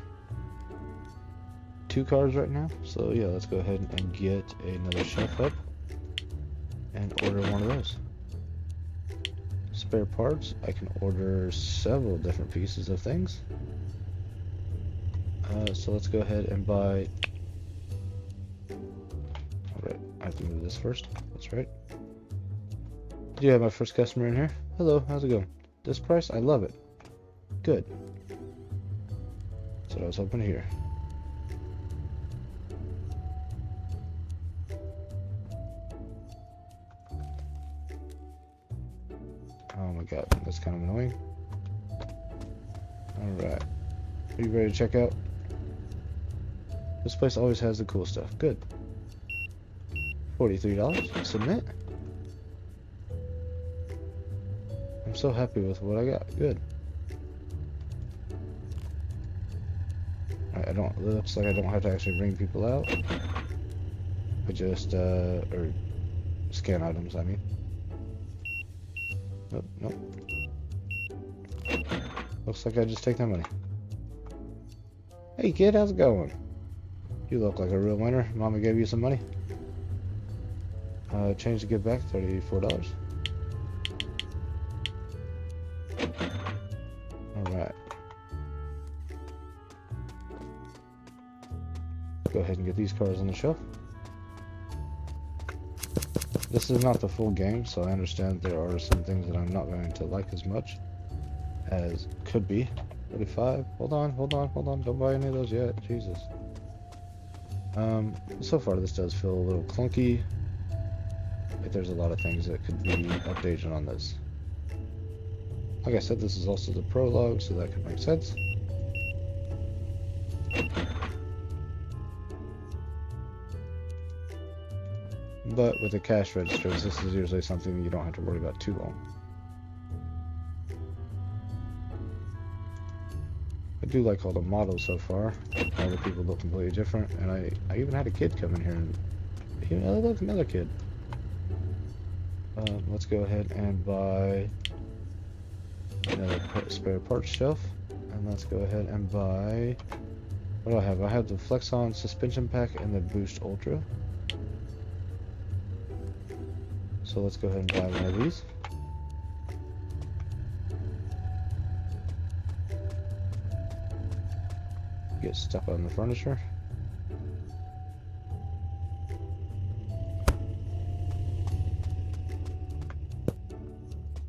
2 cars right now. So yeah, let's go ahead and get another shelf up and order one of those. Spare parts, I can order several different pieces of things. So let's go ahead and buy. Alright, I have to move this first. That's right. Do you have my first customer in here? Hello, how's it going? This price? I love it. Good. That's what I was hoping to hear. Oh my god, that's kind of annoying. Alright. Are you ready to check out? This place always has the cool stuff. Good. $43. Submit. I'm so happy with what I got. Good. Alright, it looks like I don't have to actually bring people out. I just, or scan items, I mean. Nope, nope. Looks like I just take that money. Hey kid, how's it going? You look like a real winner. Mama gave you some money. Change to give back, $34. Alright. Go ahead and get these cars on the shelf. This is not the full game, so I understand there are some things that I'm not going to like as much as could be. 35. Hold on. Don't buy any of those yet. Jesus. So far this does feel a little clunky. But there's a lot of things that could be updated on this. Like I said, this is also the prologue, so that could make sense. But with the cash registers, this is usually something you don't have to worry about too long. I do like all the models so far. All the people look completely different, and I even had a kid come in here, and look, another kid. Let's go ahead and buy another spare parts shelf, and let's go ahead and buy. What do I have? I have the Flex-On suspension pack and the Boost Ultra. So let's go ahead and buy one of these. Get stuck on the furniture.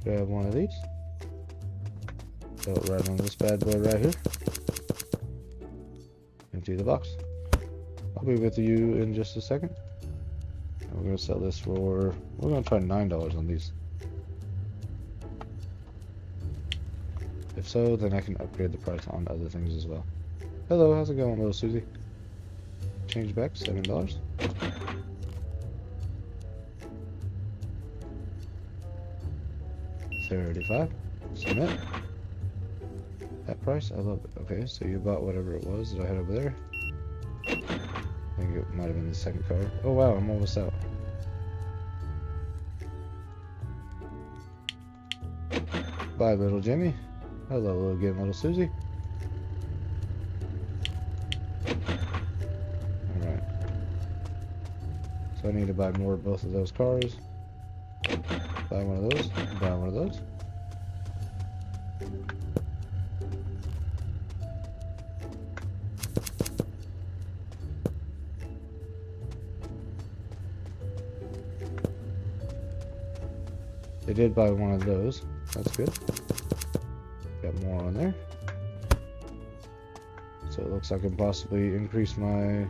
Grab one of these. Throw it right on this bad boy right here. Empty the box. I'll be with you in just a second. And we're going to sell this for, we're going to try $9 on these. If so, then I can upgrade the price on other things as well. Hello, how's it going, little Susie? Change back, $7. $35. Submit. That price, I love it. Okay, so you bought whatever it was that I had over there. I think it might have been the second car. Oh wow, I'm almost out. Bye, little Jimmy. Hello again, little Susie. Alright. So I need to buy more of both of those cars. Buy one of those. Buy one of those. They did buy one of those. That's good. Got more on there. So it looks like I can possibly increase my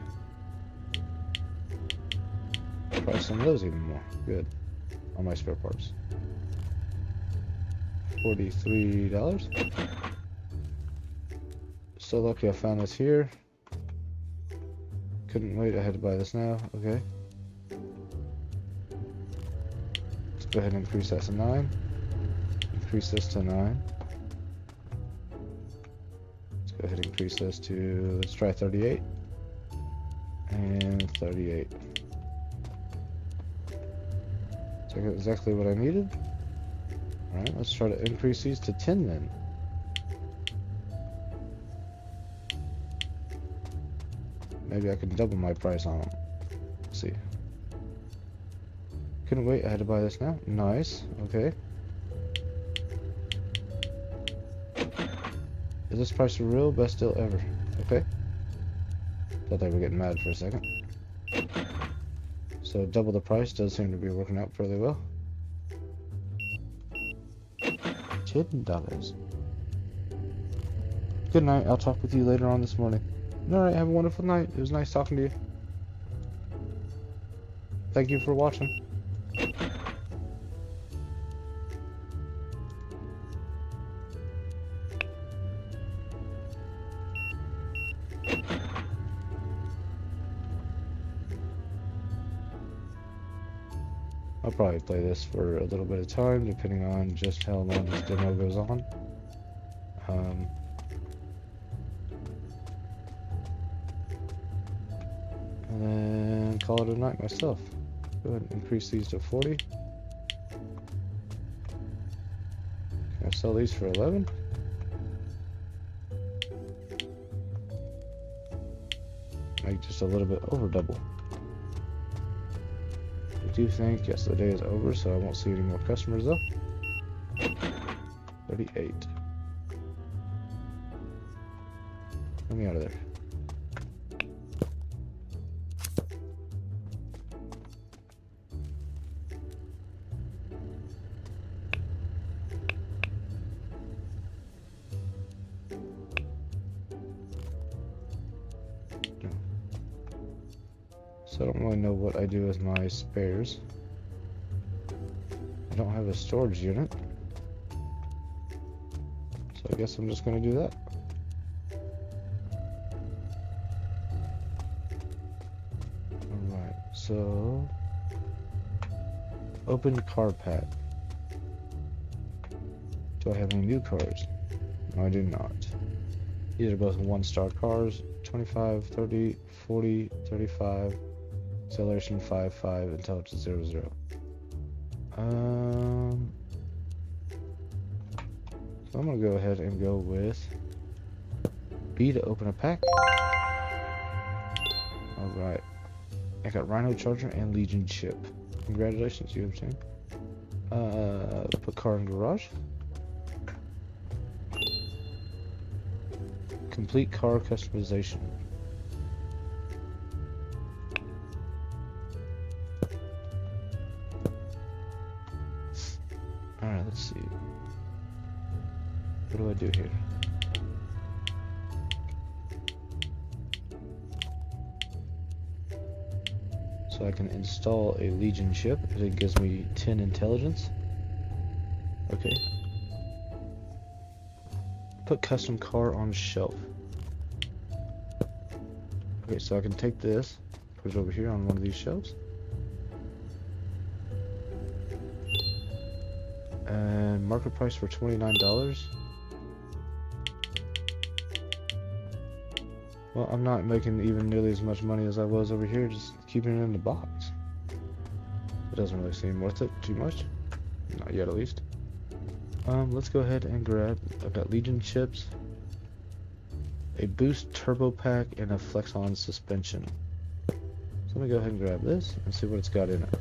price on those even more. Good. On my spare parts. $43. So lucky I found this here. Couldn't wait, I had to buy this now. Okay. Let's go ahead and increase that to 9. Increase this to 9. Let's go ahead and increase this to, let's try 38. And 38. So I got exactly what I needed. Alright, let's try to increase these to 10 then. Maybe I can double my price on them. Let's see. Couldn't wait, I had to buy this now. Nice, okay. Is this price the real best deal ever? Okay. Thought they were getting mad for a second. So double the price does seem to be working out fairly well. $10. Good night. I'll talk with you later on this morning. Alright, have a wonderful night. It was nice talking to you. Thank you for watching. I'll probably play this for a little bit of time, depending on just how long this demo goes on. And then call it a night myself. Go ahead and increase these to 40. sell these for 11. Make just a little bit over double. I do think, yes, the day is over, so I won't see any more customers though. 38. Let me out of there. So I don't really know what I do with my spares. I don't have a storage unit. So I guess I'm just going to do that. Alright, so... Open car pack. Do I have any new cars? No, I do not. These are both 1-star cars. 25, 30, 40, 35. Acceleration 5.5, intelligence 0.0. So I'm gonna go ahead and go with B to open a pack. Alright. I got Rhino Charger and Legion Chip. Congratulations, you obtained. Put car in garage. Complete car customization. Alright, let's see. What do I do here? So I can install a Legion chip. It gives me 10 intelligence. Okay. Put custom car on shelf. Okay, so I can take this, put it over here on one of these shelves. And market price for $29. Well, I'm not making even nearly as much money as I was over here, just keeping it in the box. It doesn't really seem worth it too much. Not yet, at least. Let's go ahead and grab, I've got Legion chips, a boost turbo pack, and a flex-on suspension. So let me go ahead and grab this and see what it's got in it.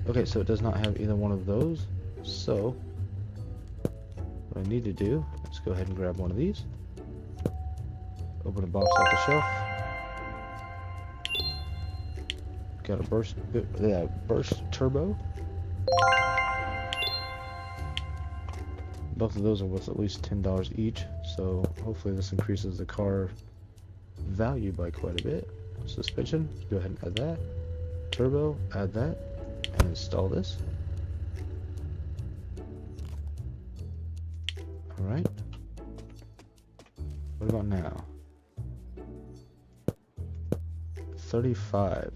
Okay, so it does not have either one of those. So what I need to do, let's go ahead and grab one of these. Open a box off the shelf. Got a burst turbo. Both of those are worth at least $10 each, so hopefully this increases the car value by quite a bit. Suspension, go ahead and add that. Turbo, add that, and install this. Alright. What about now? 35.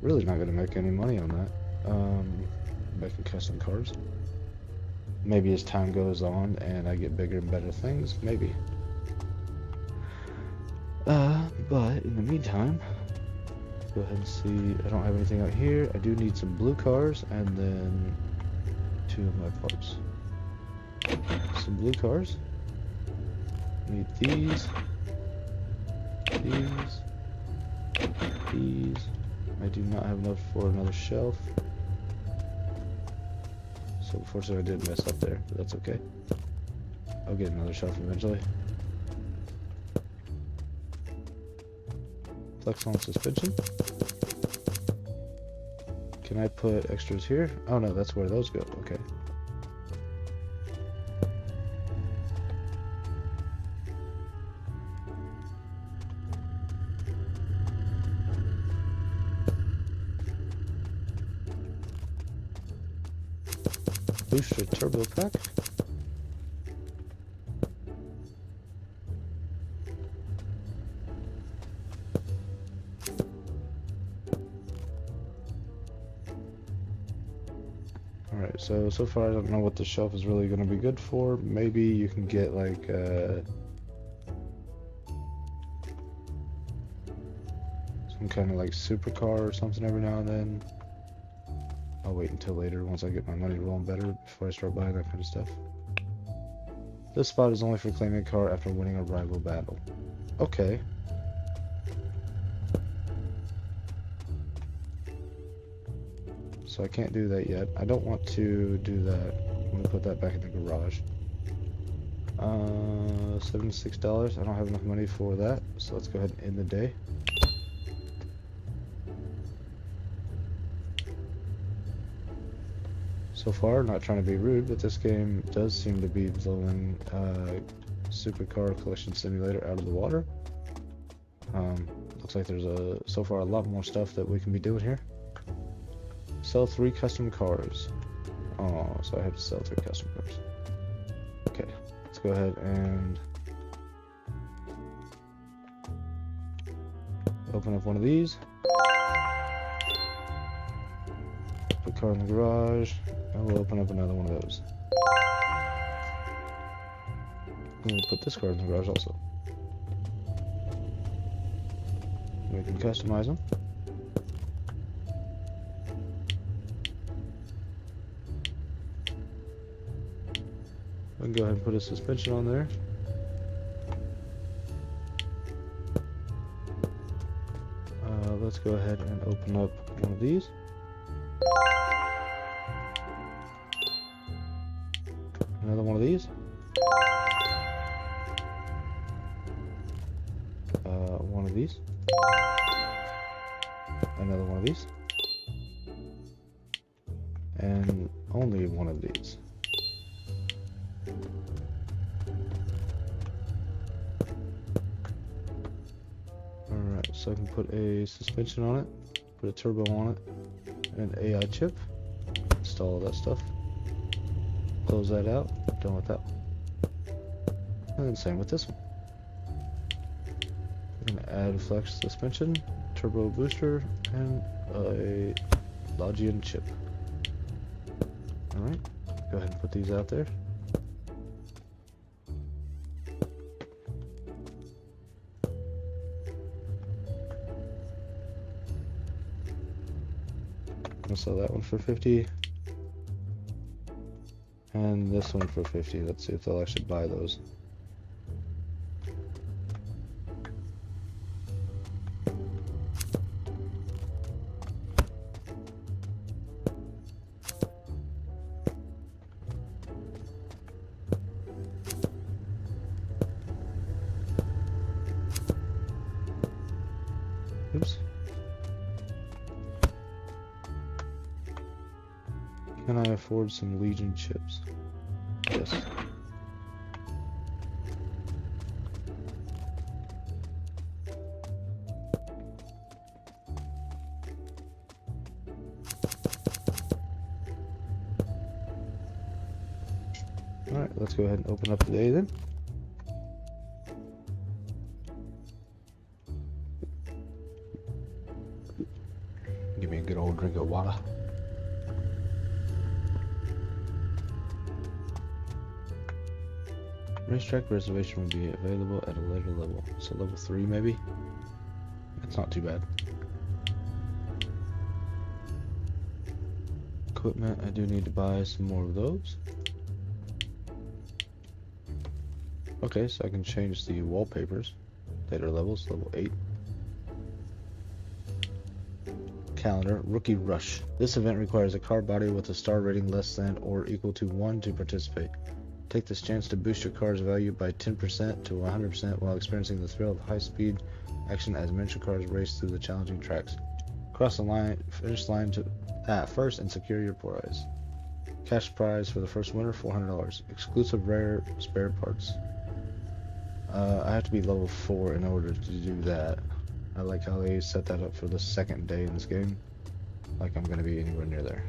Really not gonna make any money on that. Making custom cars. Maybe as time goes on and I get bigger and better things, maybe. But in the meantime, go ahead and see. I don't have anything out here. I do need some blue cars and then 2 of my parts. Some blue cars. Need these. These. I do not have enough for another shelf. So unfortunately I did mess up there, but that's okay. I'll get another shelf eventually. Flex-on suspension. Can I put extras here? Oh no, that's where those go. Okay. Booster turbo pack. Alright, so far I don't know what the shelf is really going to be good for. Maybe you can get like some kind of like supercar or something every now and then. I'll wait until later once I get my money rolling better before I start buying that kind of stuff. This spot is only for claiming a car after winning a rival battle. Okay. So I can't do that yet. I don't want to do that. I'm gonna put that back in the garage. $76. I don't have enough money for that, so let's go ahead and end the day. So far, not trying to be rude, but this game does seem to be blowing Supercar Collection Simulator out of the water. Looks like there's so far a lot more stuff that we can be doing here. Sell 3 custom cars. Oh, so I have to sell 3 custom cars. Okay, let's go ahead and open up one of these. Put a car in the garage. I will open up another one of those. I'm going to put this car in the garage also. We can customize them. We can go ahead and put a suspension on there. Let's go ahead and open up one of these. Another one of these. One of these. Another one of these. And only one of these. Alright, so I can put a suspension on it, put a turbo on it, and an AI chip. Install all that stuff. Close that out. Done with that one. And then same with this one. We're going to add flex suspension, turbo booster, and a Logian chip. Alright, go ahead and put these out there. I'm gonna sell that one for 50. And this one for 50. Let's see if they'll actually buy those. Oops. Can I afford some Legion chips? Yes. Alright, let's go ahead and open up the day then. Give me a good old drink of water. Racetrack reservation will be available at a later level. So level 3 maybe? That's not too bad. Equipment, I do need to buy some more of those. Okay, so I can change the wallpapers. Later levels, level 8. Calendar, Rookie Rush. This event requires a car body with a star rating less than or equal to 1 to participate. Take this chance to boost your car's value by 10% to 100% while experiencing the thrill of high-speed action as miniature cars race through the challenging tracks. Cross the finish line first and secure your prize. Cash prize for the first winner, $400. Exclusive rare spare parts. I have to be level 4 in order to do that. I like how they set that up for the second day in this game. Like I'm going to be anywhere near there.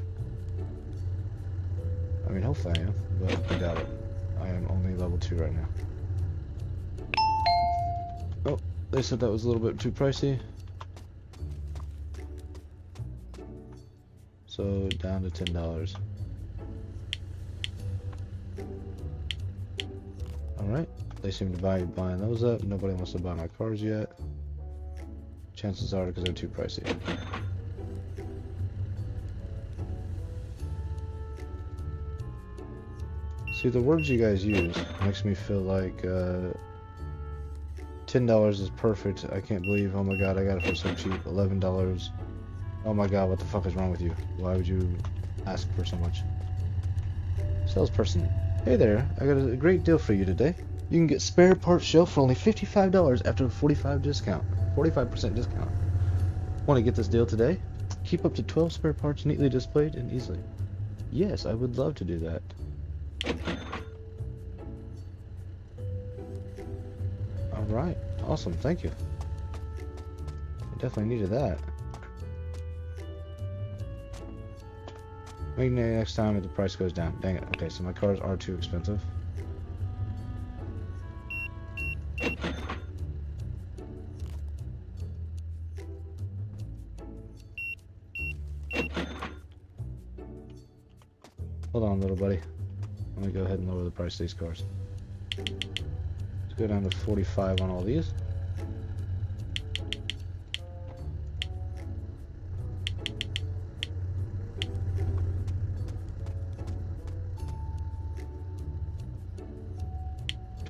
I mean, hopefully I am, but I doubt it. I am only level 2 right now. Oh, they said that was a little bit too pricey. So down to $10. Alright, they seem to be buying those up. Nobody wants to buy my cars yet. Chances are because they're too pricey. See, the words you guys use makes me feel like $10 is perfect. I can't believe, oh my god, I got it for so cheap. $11. Oh my god, what the fuck is wrong with you? Why would you ask for so much? Salesperson, hey there, I got a great deal for you today. You can get spare parts shelf for only $55 after a 45% discount. Want to get this deal today? Keep up to 12 spare parts neatly displayed and easily. Yes, I would love to do that. Alright, awesome, thank you. I definitely needed that. Maybe next time if the price goes down. Dang it. Okay, so my cars are too expensive. Hold on, little buddy. Let me go ahead and lower the price of these cars. Let's go down to 45 on all these.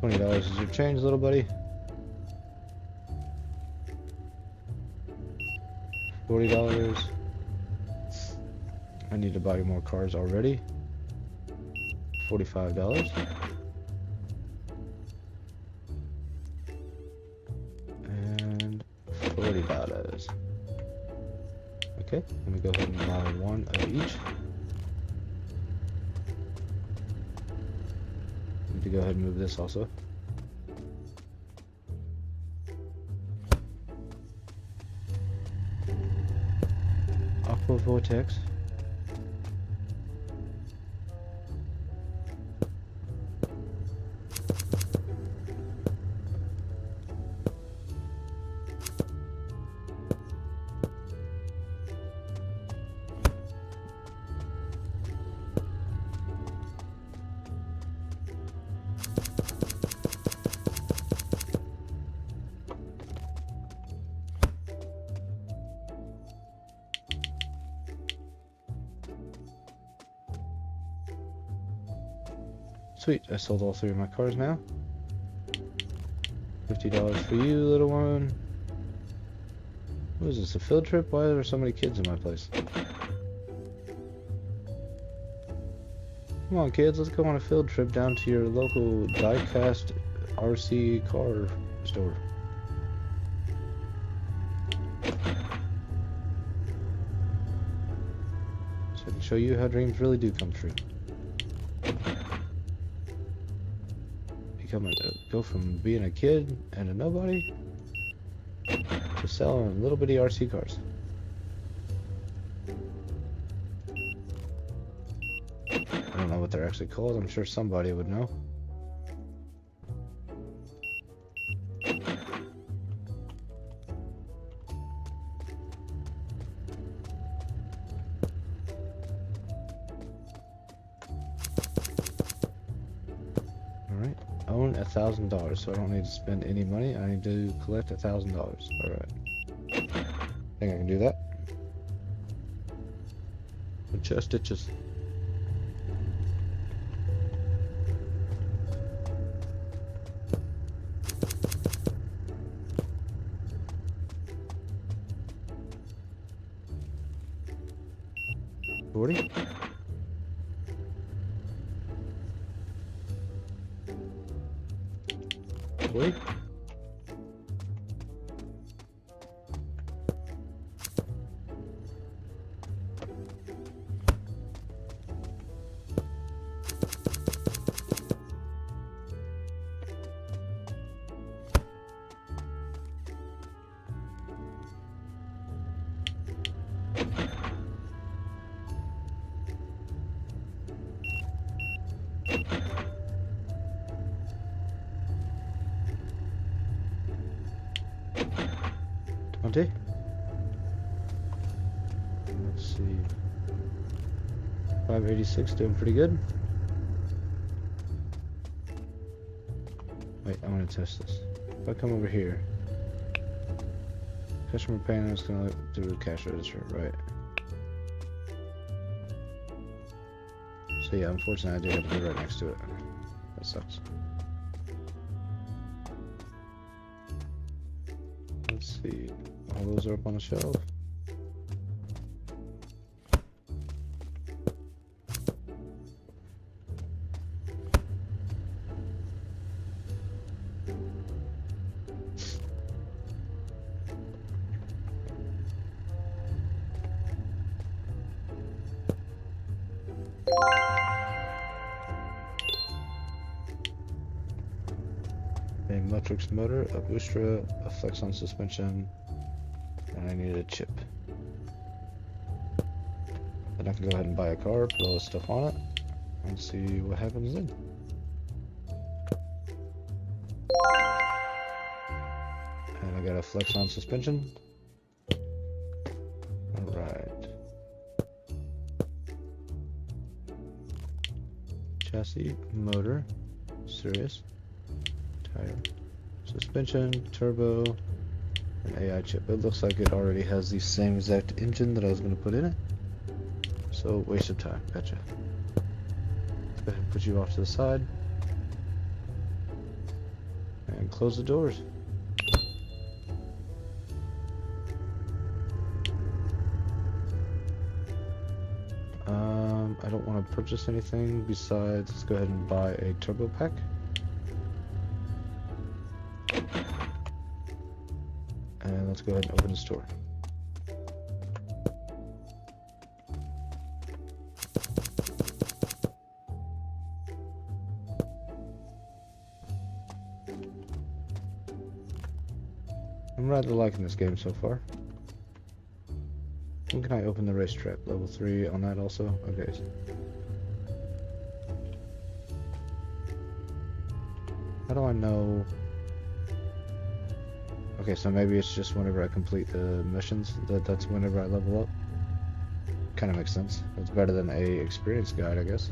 $20 is your change, little buddy. $40. I need to buy more cars already. $45. And $40. Okay, let me go ahead and buy one of each. Need to go ahead and move this also. Aqua Vortex. Sweet, I sold all 3 of my cars now. $50 for you, little one. What is this, a field trip? Why are there so many kids in my place? Come on, kids, let's go on a field trip down to your local die-cast RC car store. So I can show you how dreams really do come true. Go from being a kid and a nobody to selling little bitty RC cars. I don't know what they're actually called. I'm sure somebody would know. Alright, own $1,000, so I don't need to spend any money. I need to collect $1,000. Alright. Think I can do that? With chest stitches. $40. $40. $20. Let's see. 586, doing pretty good. Wait, I want to test this. If I come over here, Customer payment is gonna do the cash register, right? So yeah, unfortunately I do have to be right next to it. That sucks. Let's see. All those are up on the shelf. A Matrix motor, a booster, a flex on suspension, and I need a chip. Then I can go ahead and buy a car, put all this stuff on it, and see what happens then. And I got a flex on suspension. Alright. Chassis, motor, serious. Tire, suspension, turbo, and AI chip. It looks like it already has the same exact engine that I was going to put in it. So, waste of time. Gotcha. Let's go ahead and put you off to the side. And close the doors. I don't want to purchase anything besides, let's go ahead and buy a turbo pack. And let's go ahead and open the store. I'm rather liking this game so far. When can I open the racetrack? Level 3 on that also? Okay. How do I know? Okay, so maybe it's just whenever I complete the missions, that's whenever I level up. Kind of makes sense. It's better than a experience guide, I guess.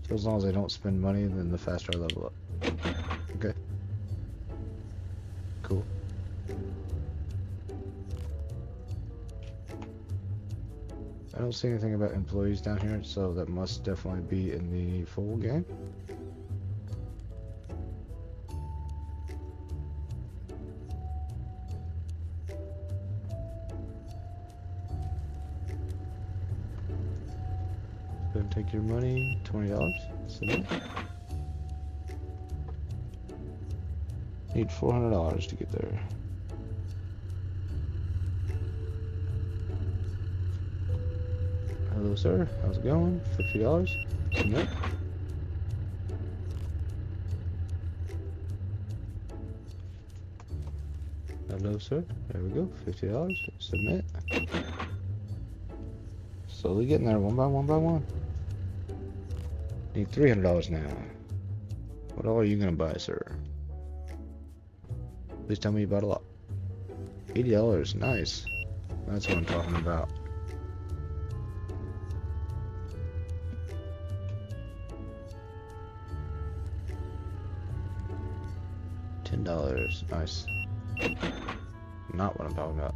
So as long as I don't spend money, then the faster I level up. Okay. Cool. I don't see anything about employees down here, so that must definitely be in the full game. Go and take your money, $20. Submit. Need $400 to get there. Hello, sir. How's it going? $50. Submit. Hello, sir. There we go. $50. Submit. Slowly getting there, one by one by one. Need $300 now. What all are you gonna buy, sir? Please tell me you bought a lot. $80. Nice. That's what I'm talking about. $10. Nice. Not what I'm talking about.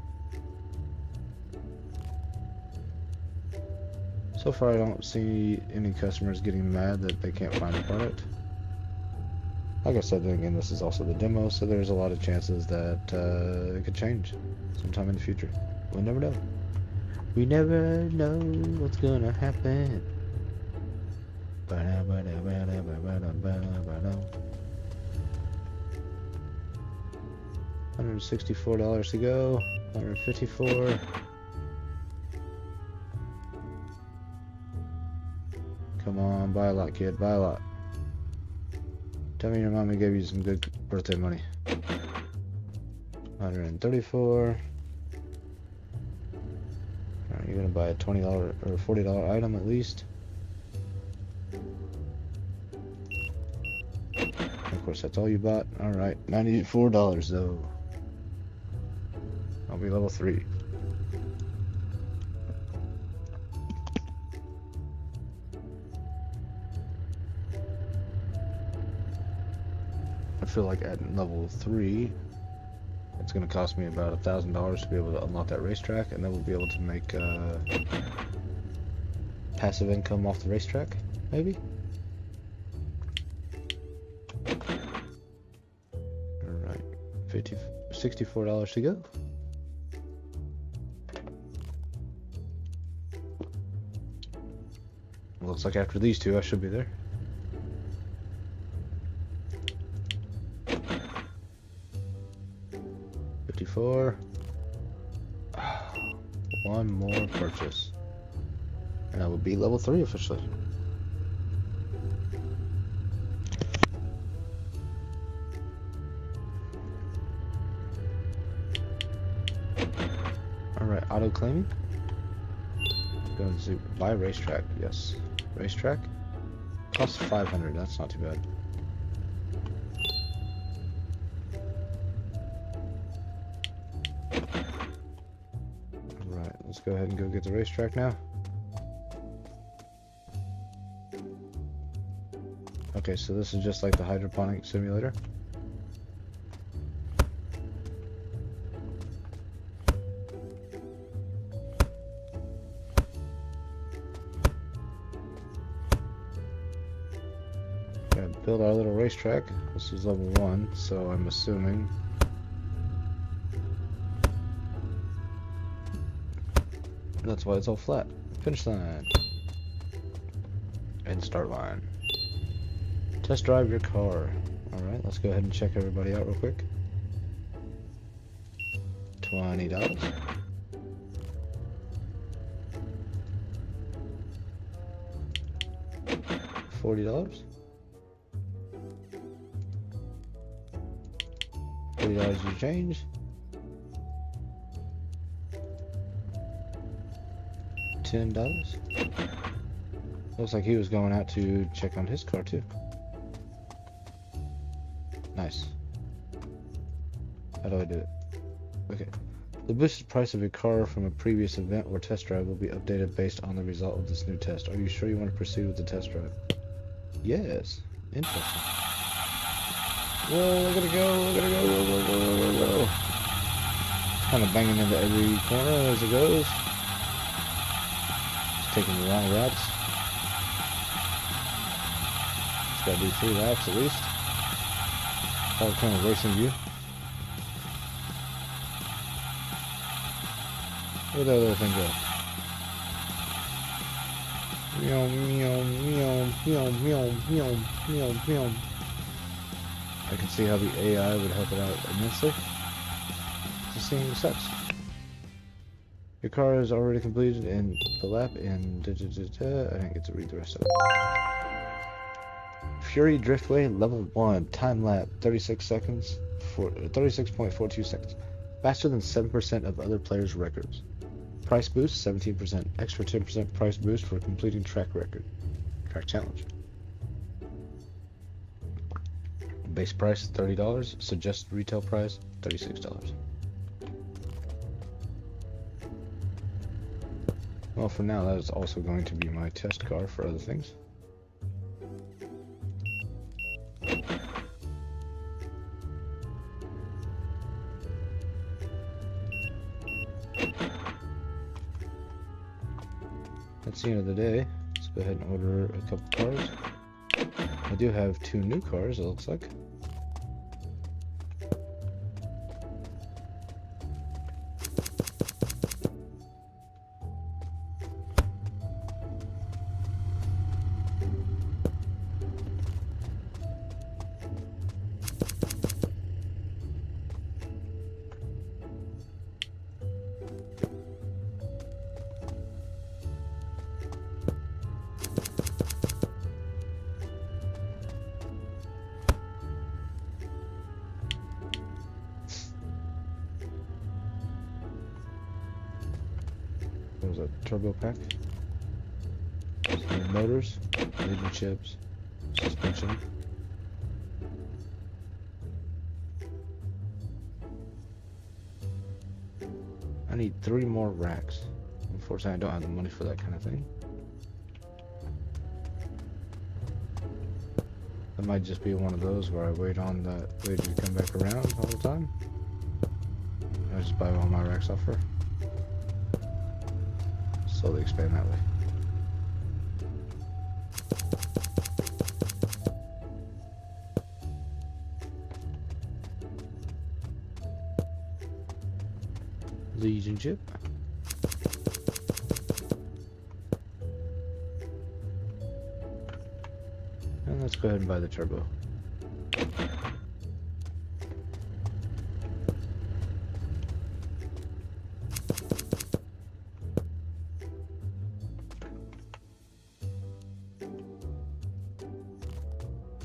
So far I don't see any customers getting mad that they can't find a product. Like I said, then again, this is also the demo, so there's a lot of chances that it could change sometime in the future. We'll never know. We never know what's gonna happen. $164 to go. 154. Come on, buy a lot, kid. Buy a lot. Tell me your mommy gave you some good birthday money. 134. Alright, you're gonna buy a $20 or $40 item at least. Of course, that's all you bought. Alright, $94 though. I'll be level 3. feel like at level 3, it's going to cost me about $1,000 to be able to unlock that racetrack, and then we'll be able to make passive income off the racetrack, maybe? Alright, $64 to go. Looks like after these two I should be there. $54. One more purchase. And I will be level 3 officially. Alright, auto claiming. Going to buy racetrack, yes. Racetrack. Costs 500, that's not too bad. Alright, let's go ahead and go get the racetrack now. Okay, so this is just like the hydroponic simulator. Gonna build our little racetrack. This is level 1, so I'm assuming that's why it's all flat. Finish line. And start line. Test drive your car. Alright, let's go ahead and check everybody out real quick. $20. $40. $40 to change. $10. Looks like he was going out to check on his car too. Nice. How do I do it? Okay. The boosted price of your car from a previous event or test drive will be updated based on the result of this new test. Are you sure you want to proceed with the test drive? Yes. Interesting. Whoa, look at it go, look at it go, go, go, go, go, go, go. Kind of banging into every corner as it goes. It's taking the wrong routes. It's got to do 3 laps at least. All kind of racing view. Where'd that other thing go? Meow, meow, meow, meow, meow, meow, meow, meow. I can see how the AI would help it out immensely. Just seeing the steps. Your car is already completed in the lap and I didn't get to read the rest of it. Fury Driftway level 1 time lap 36 seconds for 36.42 seconds, faster than 7% of other players' records. Price boost 17%, extra 10% price boost for completing track challenge. Base price $30, suggested retail price $36. Well, for now that is also going to be my test car for other things. That's the end of the day. Let's go ahead and order a couple cars. I do have 2 new cars, it looks like. There's a turbo pack. Some motors, major chips, suspension. I need 3 more racks. Unfortunately, I don't have the money for that kind of thing. It might just be one of those where I wait on that lady to come back around all the time. I just buy all my racks off her. Slowly expand that way. Legion ship. And let's go ahead and buy the turbo.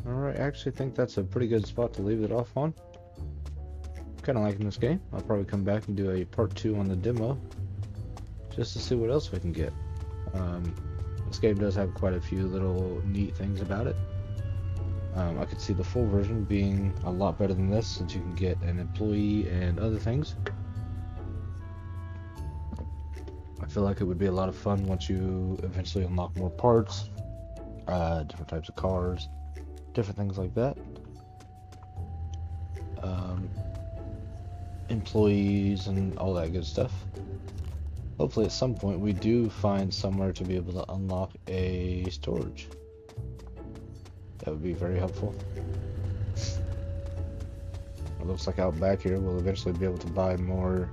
Alright, I actually think that's a pretty good spot to leave it off on. Kind of liking this game. I'll probably come back and do a part 2 on the demo just to see what else we can get. This game does have quite a few little neat things about it. I could see the full version being a lot better than this, since you can get an employee and other things. I feel like it would be a lot of fun once you eventually unlock more parts, different types of cars, different things like that. Employees and all that good stuff. Hopefully at some point we do find somewhere to be able to unlock a storage. That would be very helpful. It looks like out back here we'll eventually be able to buy more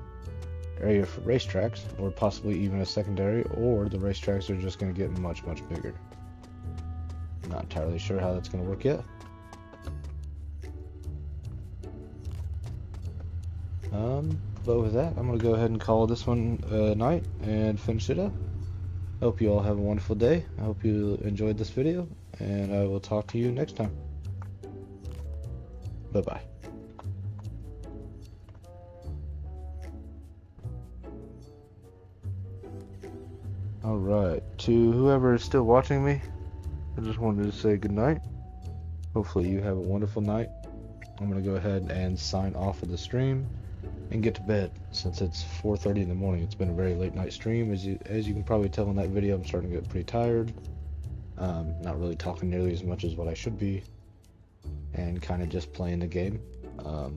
area for racetracks, or possibly even a secondary, or the racetracks are just going to get much bigger. I'm not entirely sure how that's going to work yet. But with that, I'm going to go ahead and call this one night and finish it up. Hope you all have a wonderful day. I hope you enjoyed this video, and I will talk to you next time. Bye-bye. Alright, to whoever is still watching me, I just wanted to say good night. Hopefully you have a wonderful night. I'm going to go ahead and sign off of the stream and get to bed, since it's 4:30 in the morning. It's been a very late night stream. As you can probably tell in that video, I'm starting to get pretty tired. Not really talking nearly as much as what I should be, and kind of just playing the game. I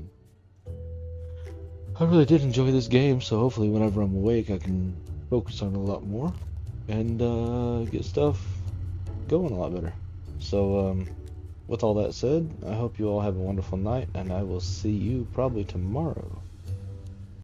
really did enjoy this game, so hopefully whenever I'm awake I can focus on it a lot more and get stuff going a lot better. So with all that said, I hope you all have a wonderful night, and I will see you probably tomorrow.